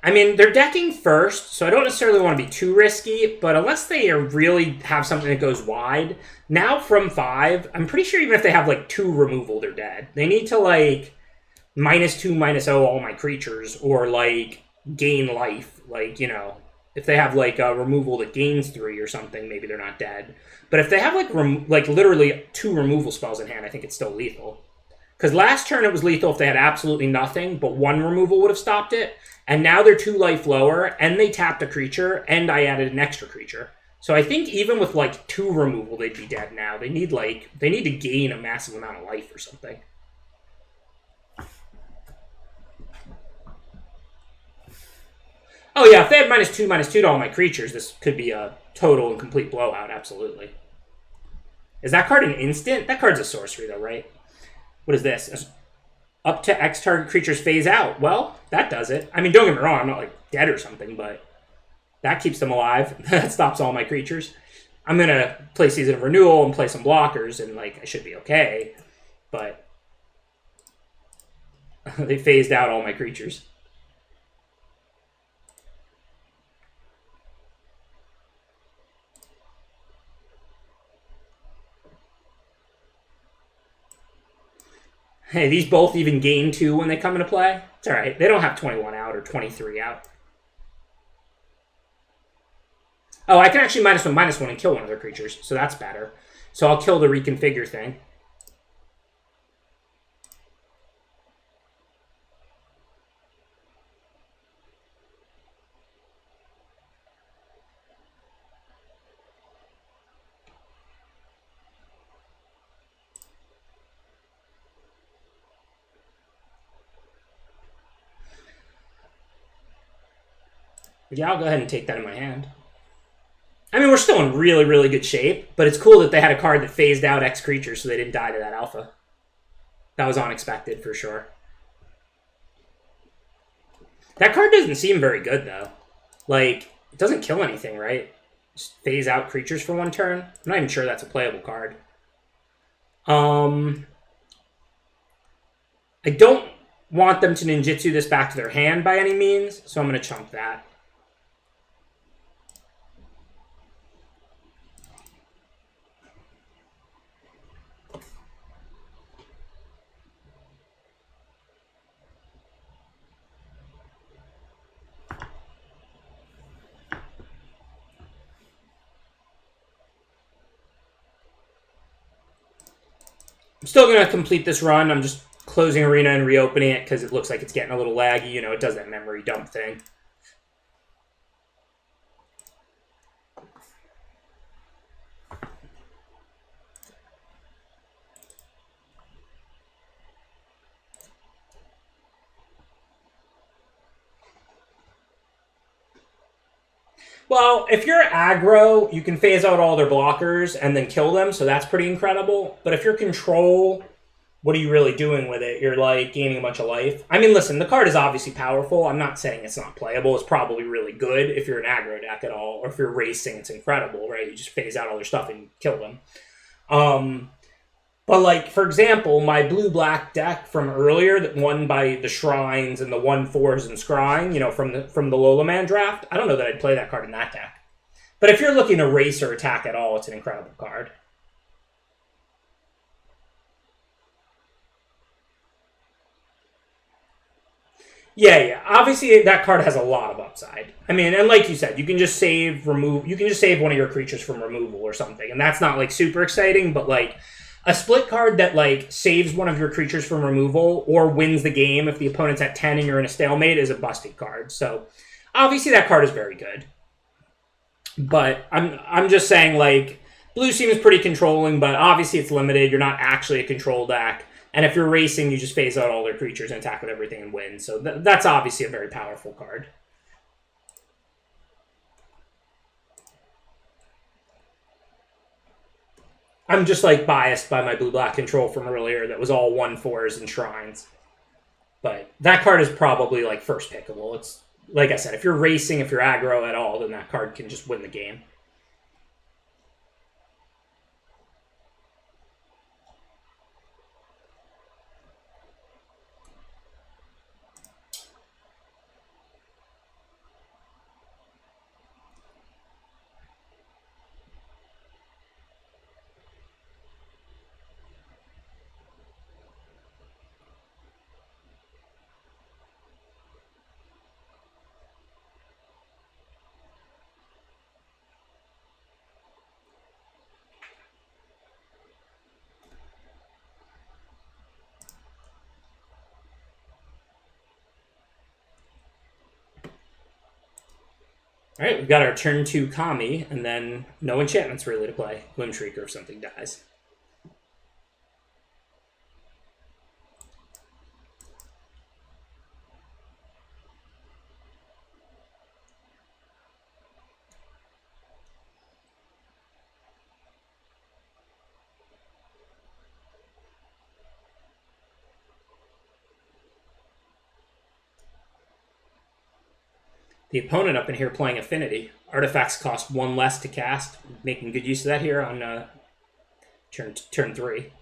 [SPEAKER 1] I mean, they're decking first, so I don't necessarily want to be too risky, but unless they really have something that goes wide, now from 5, I'm pretty sure even if they have like 2 removal, they're dead. They need to like -2, -0 all my creatures, or like gain life. Like, you know, if they have like a removal that gains 3 or something, maybe they're not dead. But if they have like literally 2 removal spells in hand, I think it's still lethal. Because last turn it was lethal if they had absolutely nothing, but 1 removal would have stopped it. And now they're 2 life lower, and they tapped a creature, and I added an extra creature. So I think even with like 2 removal, they'd be dead now. They need to gain a massive amount of life or something. Oh yeah, if they had -2/-2 to all my creatures, this could be a total and complete blowout, absolutely. Is that card an instant? That card's a sorcery though, right? What is this? Up to X target creatures phase out. Well, that does it. I mean, don't get me wrong, I'm not like dead or something, but that keeps them alive. That stops all my creatures. I'm going to play Season of Renewal and play some blockers, and like I should be okay. But they phased out all my creatures. Hey, these both even gain 2 when they come into play. It's alright. They don't have 21 out or 23 out. Oh, I can actually -1/-1 and kill one of their creatures, so that's better. So I'll kill the Reconfigure thing. Yeah, I'll go ahead and take that in my hand. I mean, we're still in really, really good shape, but it's cool that they had a card that phased out X creatures so they didn't die to that alpha. That was unexpected, for sure. That card doesn't seem very good, though. Like, it doesn't kill anything, right? Just phase out creatures for 1 turn. I'm not even sure that's a playable card. I don't want them to ninjutsu this back to their hand by any means, so I'm going to chump that. I'm still going to complete this run. I'm just closing Arena and reopening it because it looks like it's getting a little laggy. You know, it does that memory dump thing. Well, if you're aggro, you can phase out all their blockers and then kill them, so that's pretty incredible. But if you're control, what are you really doing with it? You're, like, gaining a bunch of life. I mean, listen, the card is obviously powerful. I'm not saying it's not playable. It's probably really good if you're an aggro deck at all. Or if you're racing, it's incredible, right? You just phase out all their stuff and kill them. But, like, for example, my blue-black deck from earlier that won by the Shrines and the 1/4s and Scrying, you know, from the Lolaman draft, I don't know that I'd play that card in that deck. But if you're looking to race or attack at all, it's an incredible card. Yeah. Obviously, that card has a lot of upside. I mean, and like you said, you can just save one of your creatures from removal or something, and that's not, like, super exciting, but, like, a split card that, like, saves one of your creatures from removal or wins the game if the opponent's at 10 and you're in a stalemate is a busted card. So, obviously, that card is very good. But I'm just saying, like, blue seems pretty controlling, but obviously it's limited. You're not actually a control deck. And if you're racing, you just phase out all their creatures and attack with everything and win. So that's obviously a very powerful card. I'm just, like, biased by my blue-black control from earlier that was all 1/4s and Shrines. But that card is probably, like, first pickable. It's, like I said, if you're racing, if you're aggro at all, then that card can just win the game. All right, we've got our turn 2 Kami, and then no enchantments really to play. Glimshrieker if something dies. The opponent up in here playing Affinity. Artifacts cost 1 less to cast. Making good use of that here on turn 3.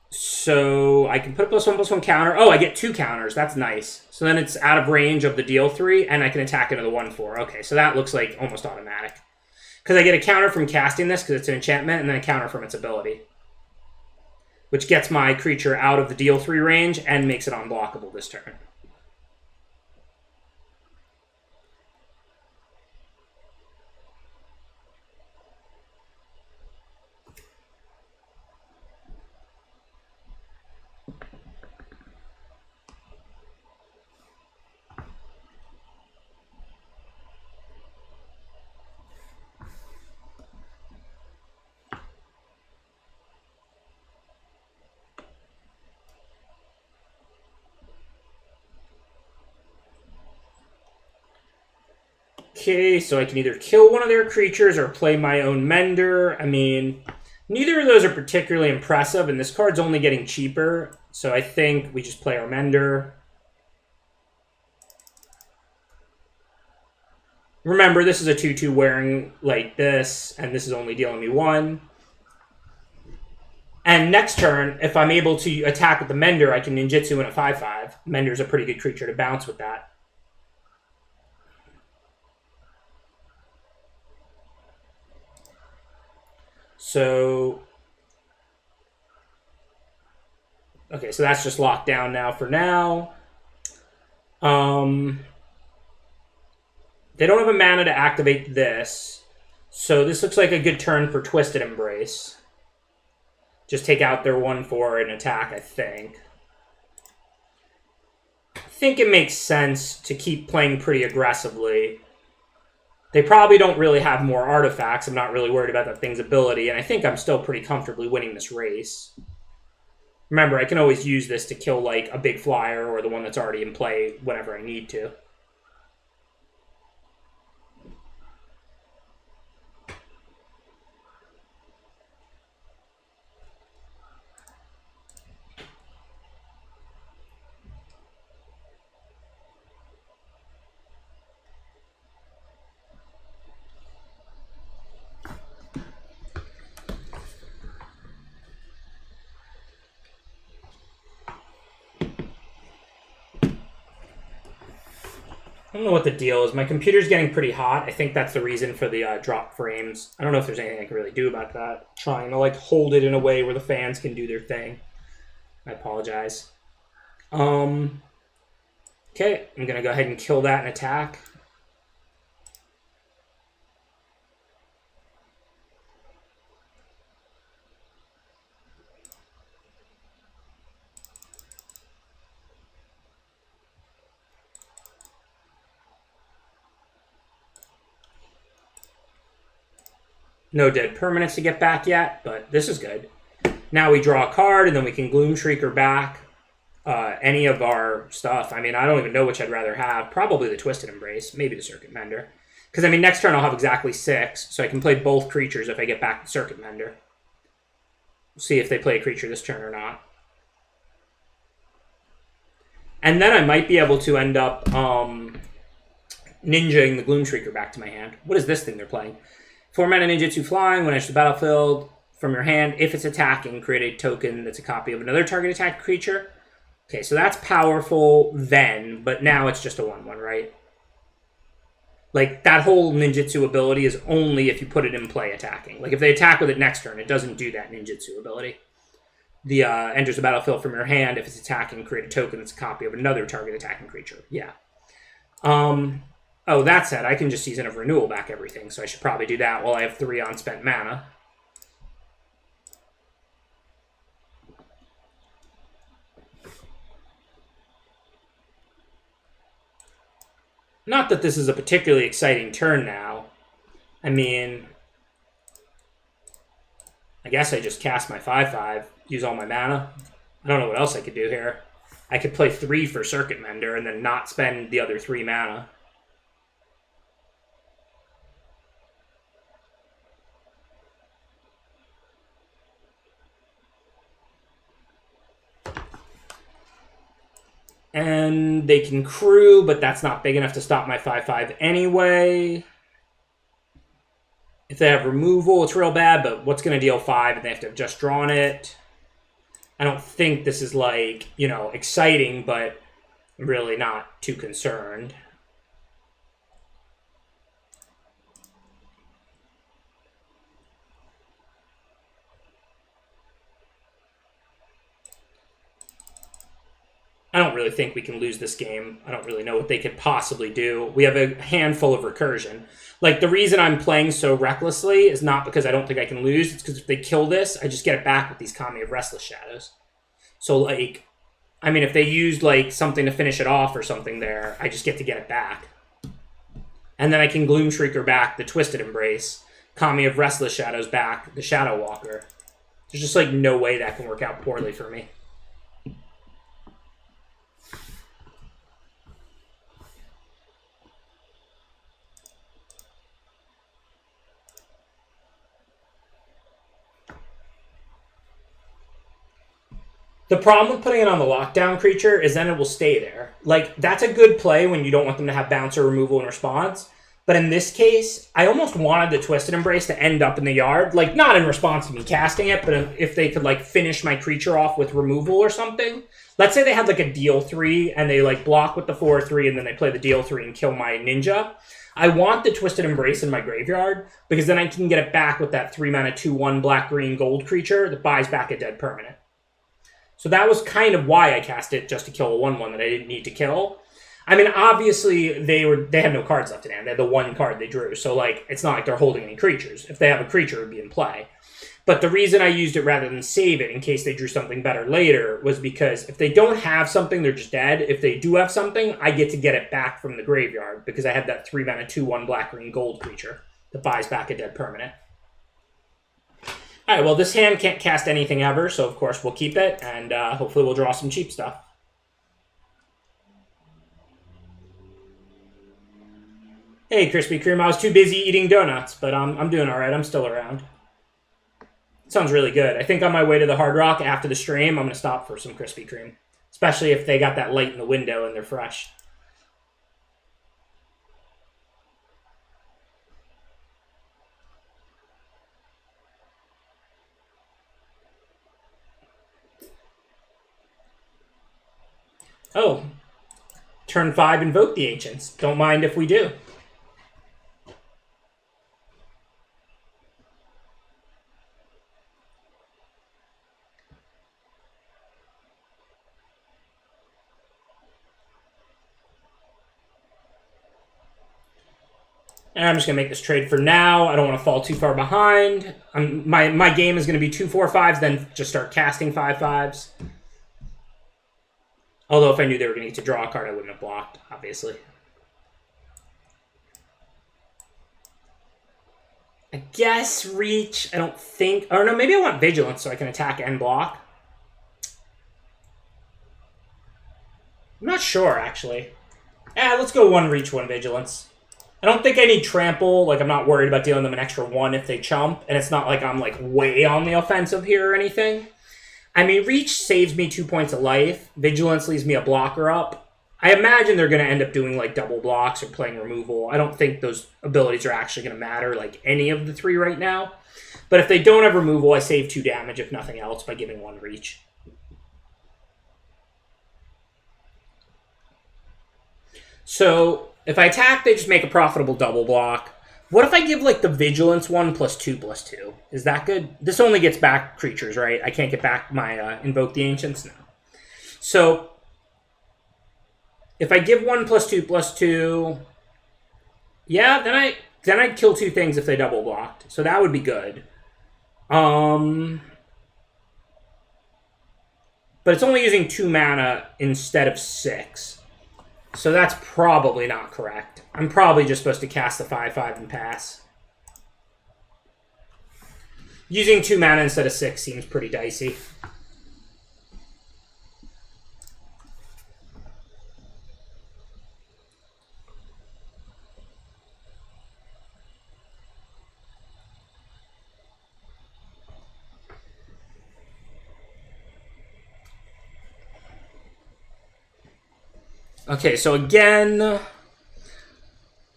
[SPEAKER 1] So I can put a +1/+1 counter. Oh, I get 2 counters. That's nice. So then it's out of range of the deal 3, and I can attack into the 1/4. Okay, so that looks like almost automatic. Because I get a counter from casting this because it's an enchantment, and then a counter from its ability, which gets my creature out of the deal 3 range and makes it unblockable this turn. Okay, so I can either kill one of their creatures or play my own Mender. I mean, neither of those are particularly impressive, and this card's only getting cheaper, so I think we just play our Mender. Remember, this is a 2/2 wearing like this, and this is only dealing me 1. And next turn, if I'm able to attack with the Mender, I can ninjutsu in a 5/5. Mender's a pretty good creature to bounce with that. So, okay, so that's just locked down now for now. They don't have a mana to activate this, so this looks like a good turn for Twisted Embrace. Just take out their 1/4 and attack, I think. I think it makes sense to keep playing pretty aggressively. They probably don't really have more artifacts. I'm not really worried about that thing's ability, and I think I'm still pretty comfortably winning this race. Remember, I can always use this to kill, like, a big flyer or the one that's already in play whenever I need to. I don't know what the deal is. My computer's getting pretty hot. I think that's the reason for the drop frames. I don't know if there's anything I can really do about that. Trying to like hold it in a way where the fans can do their thing. I apologize. Okay, I'm gonna go ahead and kill that and attack. No dead permanents to get back yet, but this is good. Now we draw a card, and then we can Gloom Shrieker back any of our stuff. I mean, I don't even know which I'd rather have. Probably the Twisted Embrace, maybe the Circuit Mender. Because, I mean, next turn I'll have exactly 6, so I can play both creatures if I get back the Circuit Mender. We'll see if they play a creature this turn or not. And then I might be able to end up ninjaing the Gloom Shrieker back to my hand. What is this thing they're playing? 4 mana ninjutsu flying. When it enters the battlefield from your hand, if it's attacking, create a token that's a copy of another target attack creature. Okay, so that's powerful then, but now it's just a 1/1, right? Like, that whole ninjutsu ability is only if you put it in play attacking. Like, if they attack with it next turn, it doesn't do that ninjutsu ability. The enters the battlefield from your hand. If it's attacking, create a token that's a copy of another target attacking creature. Yeah. Oh, that said, I can just Season of Renewal back everything, so I should probably do that while I have 3 unspent mana. Not that this is a particularly exciting turn now. I mean, I guess I just cast my 5/5, use all my mana. I don't know what else I could do here. I could play 3 for Circuit Mender and then not spend the other 3 mana. And they can crew, but that's not big enough to stop my 5/5 anyway. If they have removal, it's real bad, but what's going to deal 5 and they have to have just drawn it? I don't think this is, like, you know, exciting, but I'm really not too concerned. I don't really think we can lose this game. I don't really know what they could possibly do. We have a handful of recursion. Like, the reason I'm playing so recklessly is not because I don't think I can lose. It's because if they kill this, I just get it back with these Kami of Restless Shadows. So, like, I mean, if they used, like, something to finish it off or something there, I just get to get it back. And then I can Gloom Shrieker back the Twisted Embrace, Kami of Restless Shadows back the Shadow Walker. There's just, like, no way that can work out poorly for me. The problem with putting it on the lockdown creature is then it will stay there. Like, that's a good play when you don't want them to have bouncer, removal, and response. But in this case, I almost wanted the Twisted Embrace to end up in the yard. Like, not in response to me casting it, but if they could, like, finish my creature off with removal or something. Let's say they had, like, a deal 3, and they, like, block with the 4/3, and then they play the deal 3 and kill my ninja. I want the Twisted Embrace in my graveyard, because then I can get it back with that 3 mana 2/1 black-green gold creature that buys back a dead permanent. So that was kind of why I cast it, just to kill a 1/1 that I didn't need to kill. I mean, obviously, they had no cards left in hand. They had the 1 card they drew. So, like, it's not like they're holding any creatures. If they have a creature, it would be in play. But the reason I used it rather than save it in case they drew something better later was because if they don't have something, they're just dead. If they do have something, I get to get it back from the graveyard because I have that 3 mana 2/1 black-green gold creature that buys back a dead permanent. Alright, well, this hand can't cast anything ever, so of course we'll keep it, and hopefully we'll draw some cheap stuff. Hey, Krispy Kreme, I was too busy eating donuts, but I'm doing alright. I'm still around. Sounds really good. I think on my way to the Hard Rock after the stream, I'm going to stop for some Krispy Kreme. Especially if they got that light in the window and they're fresh. Oh. Turn 5, Invoke the Ancients. Don't mind if we do. And I'm just going to make this trade for now. I don't want to fall too far behind. My game is going to be 2 4-5s, then just start casting 5-5s. Although if I knew they were going to need to draw a card, I wouldn't have blocked, obviously. I guess Reach, I don't think... Or no, maybe I want Vigilance so I can attack and block. I'm not sure, actually. Let's go 1 Reach, 1 Vigilance. I don't think I need Trample. Like, I'm not worried about dealing them an extra 1 if they chump. And it's not like I'm, like, way on the offensive here or anything. I mean, Reach saves me 2 points of life. Vigilance leaves me a blocker up. I imagine they're going to end up doing, like, double blocks or playing removal. I don't think those abilities are actually going to matter, like, any of the 3 right now. But if they don't have removal, I save 2 damage, if nothing else, by giving 1 Reach. So... if I attack, they just make a profitable double block. What if I give, like, the Vigilance one +2/+2? Is that good? This only gets back creatures, right? I can't get back my Invoke the Ancients? No. So, if I give 1 +2/+2... yeah, then I'd kill 2 things if they double blocked. So that would be good. But it's only using 2 mana instead of 6. So that's probably not correct. I'm probably just supposed to cast the 5/5 and pass. Using 2 mana instead of 6 seems pretty dicey. Okay, so again,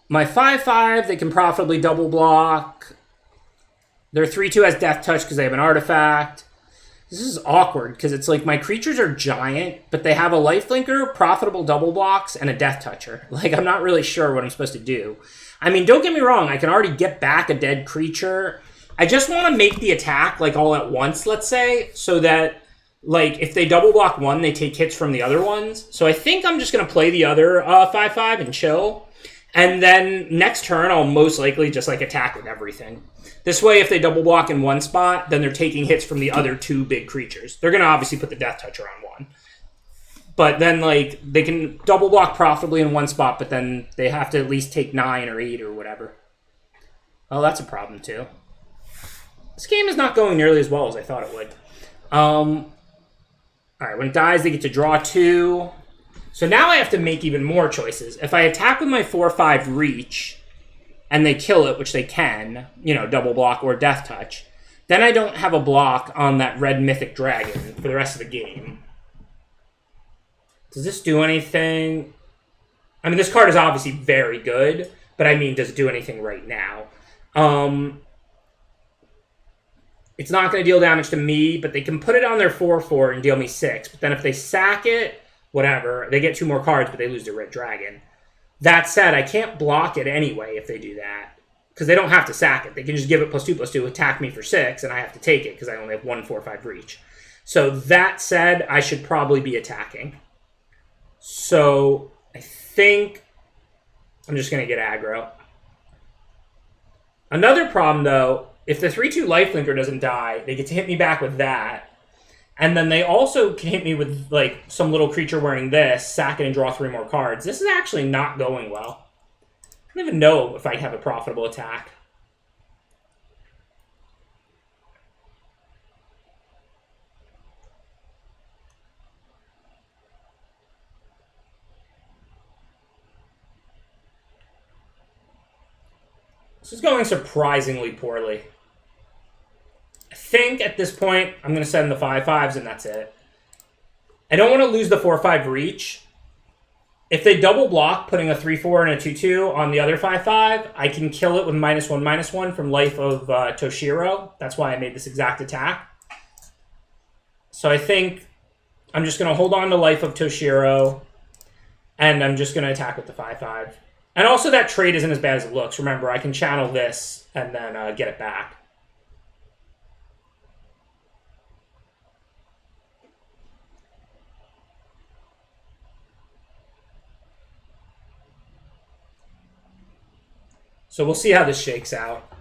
[SPEAKER 1] my 5/5, they can profitably double block. Their 3/2 has Death Touch because they have an artifact. This is awkward because it's like my creatures are giant, but they have a lifelinker, profitable double blocks, and a Death Toucher. Like, I'm not really sure what I'm supposed to do. I mean, don't get me wrong, I can already get back a dead creature. I just want to make the attack, like, all at once, let's say, so that... like, if they double block one, they take hits from the other ones. So I think I'm just going to play the other 5/5 and chill. And then next turn, I'll most likely just, like, attack with everything. This way, if they double block in one spot, then they're taking hits from the other 2 big creatures. They're going to obviously put the Death Toucher on one. But then, like, they can double block profitably in one spot, but then they have to at least take 9 or 8 or whatever. Oh, that's a problem, too. This game is not going nearly as well as I thought it would. Alright, when it dies, they get to draw 2. So now I have to make even more choices. If I attack with my 4/5 Reach, and they kill it, which they can, you know, double block or Death Touch, then I don't have a block on that red Mythic Dragon for the rest of the game. Does this do anything? I mean, this card is obviously very good, but I mean, does it do anything right now? It's not going to deal damage to me, but they can put it on their 4/4 and deal me 6. But then if they sack it, whatever, they get 2 more cards, but they lose their red dragon. That said, I can't block it anyway if they do that. Because they don't have to sack it. They can just give it +2/+2, attack me for 6, and I have to take it because I only have 1 4/5 Reach. So that said, I should probably be attacking. So I think I'm just going to get aggro. Another problem, though, if the 3/2 lifelinker doesn't die, they get to hit me back with that. And then they also can hit me with, like, some little creature wearing this, sack it and draw 3 more cards. This is actually not going well. I don't even know if I have a profitable attack. This is going surprisingly poorly. I think at this point, I'm going to send the 5/5s and that's it. I don't want to lose the 4/5 reach. If they double block, putting a 3/4 and a 2/2 on the other 5/5, I can kill it with -1/-1 from Life of Toshiro. That's why I made this exact attack. So I think I'm just going to hold on to Life of Toshiro, and I'm just going to attack with the 5/5. And also that trade isn't as bad as it looks. Remember, I can channel this and then get it back. So we'll see how this shakes out.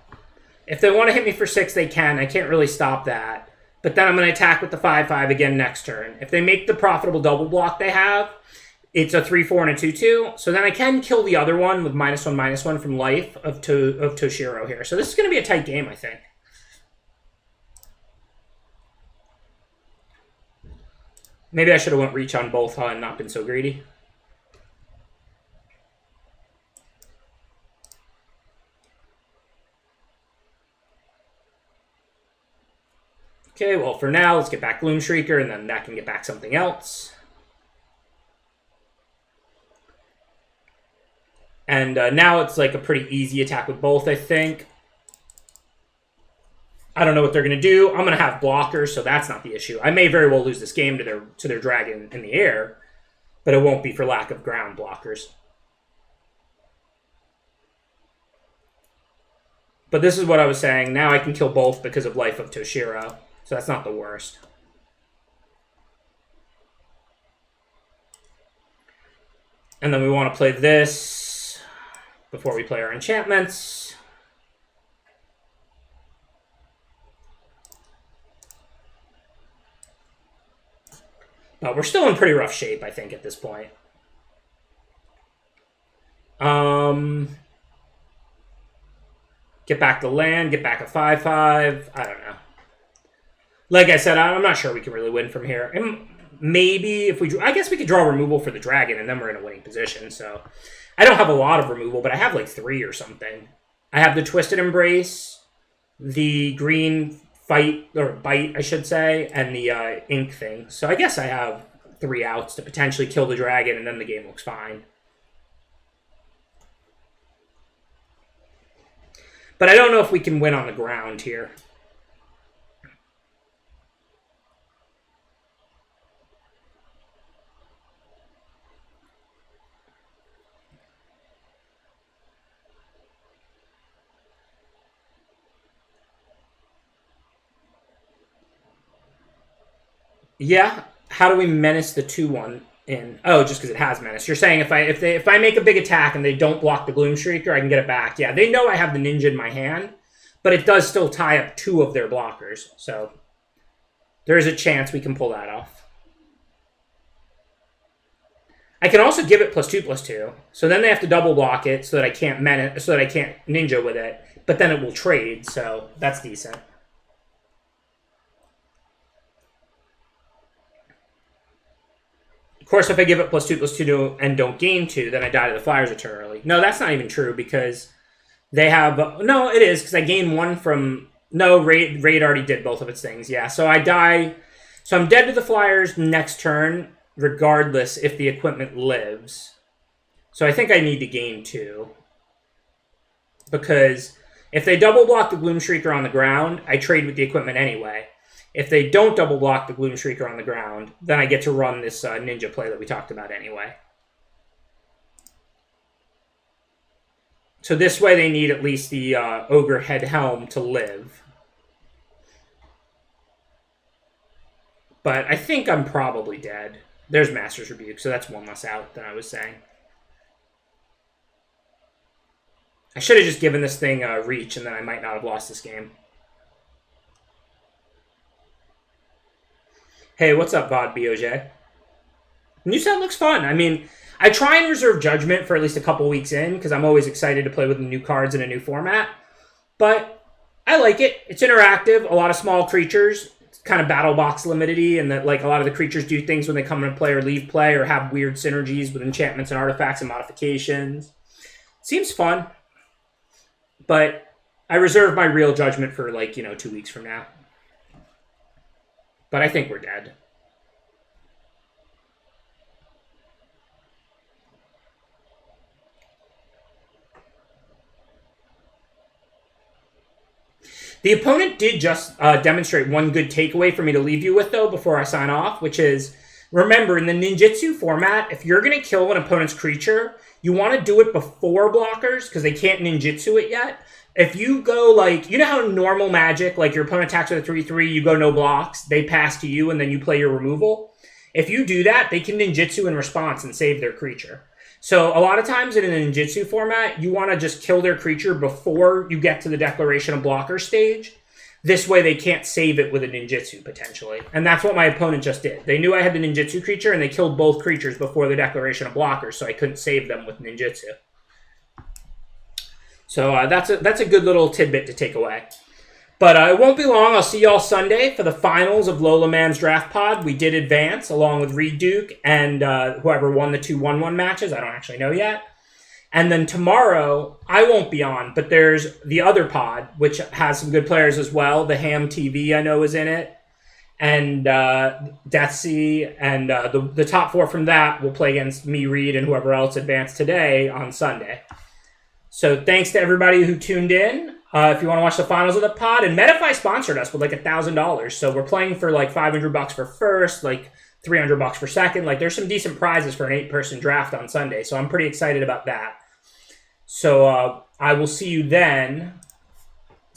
[SPEAKER 1] If they want to hit me for 6, they can. I can't really stop that. But then I'm going to attack with the 5/5 again next turn. If they make the profitable double block they have, it's a 3/4 and a 2/2. So then I can kill the other one with -1/-1 from Life of Toshiro here. So this is going to be a tight game, I think. Maybe I should have went reach on both, and not been so greedy. Okay, well, for now, let's get back Gloom Shrieker, and then that can get back something else. And now it's like a pretty easy attack with both, I think. I don't know what they're going to do. I'm going to have blockers, so that's not the issue. I may very well lose this game to their dragon in the air, but it won't be for lack of ground blockers. But this is what I was saying. Now I can kill both because of Life of Toshiro. So that's not the worst. And then we want to play this before we play our enchantments. But we're still in pretty rough shape, I think, at this point. Get back the land, get back a 5/5. I don't know. Like I said, I'm not sure we can really win from here. And maybe if we... I guess we could draw removal for the dragon, and then we're in a winning position. So I don't have a lot of removal, but I have like 3 or something. I have the Twisted Embrace, the green fight, or bite, I should say, and the ink thing. So I guess I have 3 outs to potentially kill the dragon, and then the game looks fine. But I don't know if we can win on the ground here. Yeah, how do we menace the 2/1 in? Oh, just because it has menace. You're saying if I make a big attack and they don't block the Gloom Shrieker, I can get it back. Yeah, they know I have the ninja in my hand, but it does still tie up 2 of their blockers. So there is a chance we can pull that off. I can also give it +2/+2. So then they have to double block it so that I can't menace, so that I can't ninja with it. But then it will trade, so that's decent. Of course, if I give it +2/+2 and don't gain 2, then I die to the Flyers a turn early. No, that's not even true because they have... No, it is because I gain 1 from... No, Raid already did both of its things. Yeah, so I die... So I'm dead to the Flyers next turn, regardless if the equipment lives. So I think I need to gain 2. Because if they double block the Gloom Shrieker on the ground, I trade with the equipment anyway. If they don't double block the Gloom Shrieker on the ground, then I get to run this ninja play that we talked about anyway. So this way they need at least the Ogre Head Helm to live. But I think I'm probably dead. There's Master's Rebuke, so that's 1 less out than I was saying. I should have just given this thing a reach, and then I might not have lost this game. Hey, what's up, VOD BOJ? New set looks fun. I mean, I try and reserve judgment for at least a couple weeks in, because I'm always excited to play with new cards in a new format. But I like it. It's interactive. A lot of small creatures. It's kind of battle box limitedy, and that like a lot of the creatures do things when they come into play or leave play, or have weird synergies with enchantments and artifacts and modifications. Seems fun. But I reserve my real judgment for, like, 2 weeks from now. But I think we're dead. The opponent did just demonstrate one good takeaway for me to leave you with, though, before I sign off, which is, remember, in the ninjutsu format, if you're going to kill an opponent's creature, you want to do it before blockers, because they can't ninjutsu it yet. If you go, like, you know how normal Magic, like, your opponent attacks with a 3/3, you go no blocks, they pass to you, and then you play your removal? If you do that, they can ninjutsu in response and save their creature. So a lot of times in a ninjutsu format, you want to just kill their creature before you get to the declaration of blocker stage. This way they can't save it with a ninjutsu, potentially. And that's what my opponent just did. They knew I had the ninjutsu creature, and they killed both creatures before the declaration of blockers, so I couldn't save them with ninjutsu. So that's a good little tidbit to take away. But it won't be long. I'll see y'all Sunday for the finals of Lolaman's Draft Pod. We did advance along with Reed Duke and whoever won the 2 1-1 matches. I don't actually know yet. And then tomorrow, I won't be on, but there's the other pod, which has some good players as well. The Ham TV, I know, is in it. And Deathsea. And the top 4 from that will play against me, Reed, and whoever else advanced today on Sunday. So thanks to everybody who tuned in. If you want to watch the finals of the pod, and Medify sponsored us with like $1,000, so we're playing for like $500 for first, like $300 for second. Like, there's some decent prizes for an 8-person draft on Sunday, so I'm pretty excited about that. So I will see you then.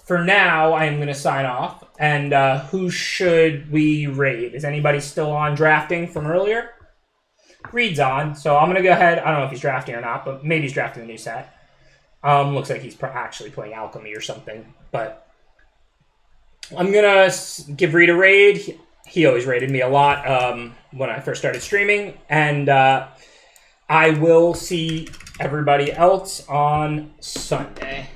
[SPEAKER 1] For now, I am going to sign off. And who should we raid? Is anybody still on drafting from earlier? Reed's on, so I'm going to go ahead. I don't know if he's drafting or not, but maybe he's drafting the new set. Looks like he's actually playing Alchemy or something. But I'm going to give Reed a raid. He always raided me a lot when I first started streaming. And I will see everybody else on Sunday.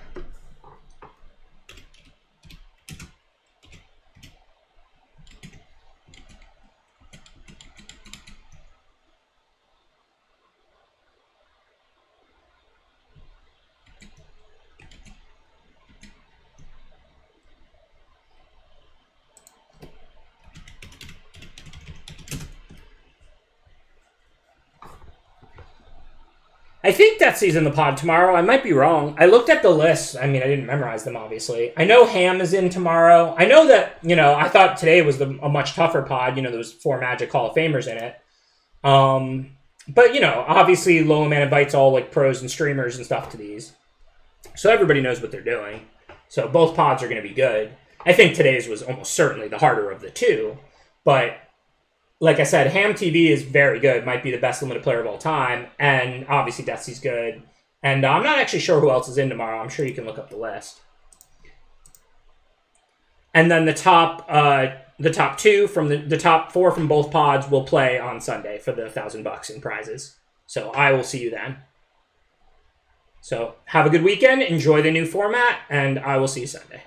[SPEAKER 1] I think Deathsy's in the pod tomorrow. I might be wrong. I looked at the list. I mean, I didn't memorize them, obviously. I know Ham is in tomorrow. I know that, I thought today was a much tougher pod. There was 4 Magic Hall of Famers in it. But, obviously Lolaman invites all, like, pros and streamers and stuff to these. So everybody knows what they're doing. So both pods are going to be good. I think today's was almost certainly the harder of the two. But like I said, Ham TV is very good. Might be the best limited player of all time. And obviously Deathsy's good. And I'm not actually sure who else is in tomorrow. I'm sure you can look up the list. And then the top 2 from the top 4 from both pods will play on Sunday for the $1,000 in prizes. So I will see you then. So have a good weekend. Enjoy the new format. And I will see you Sunday.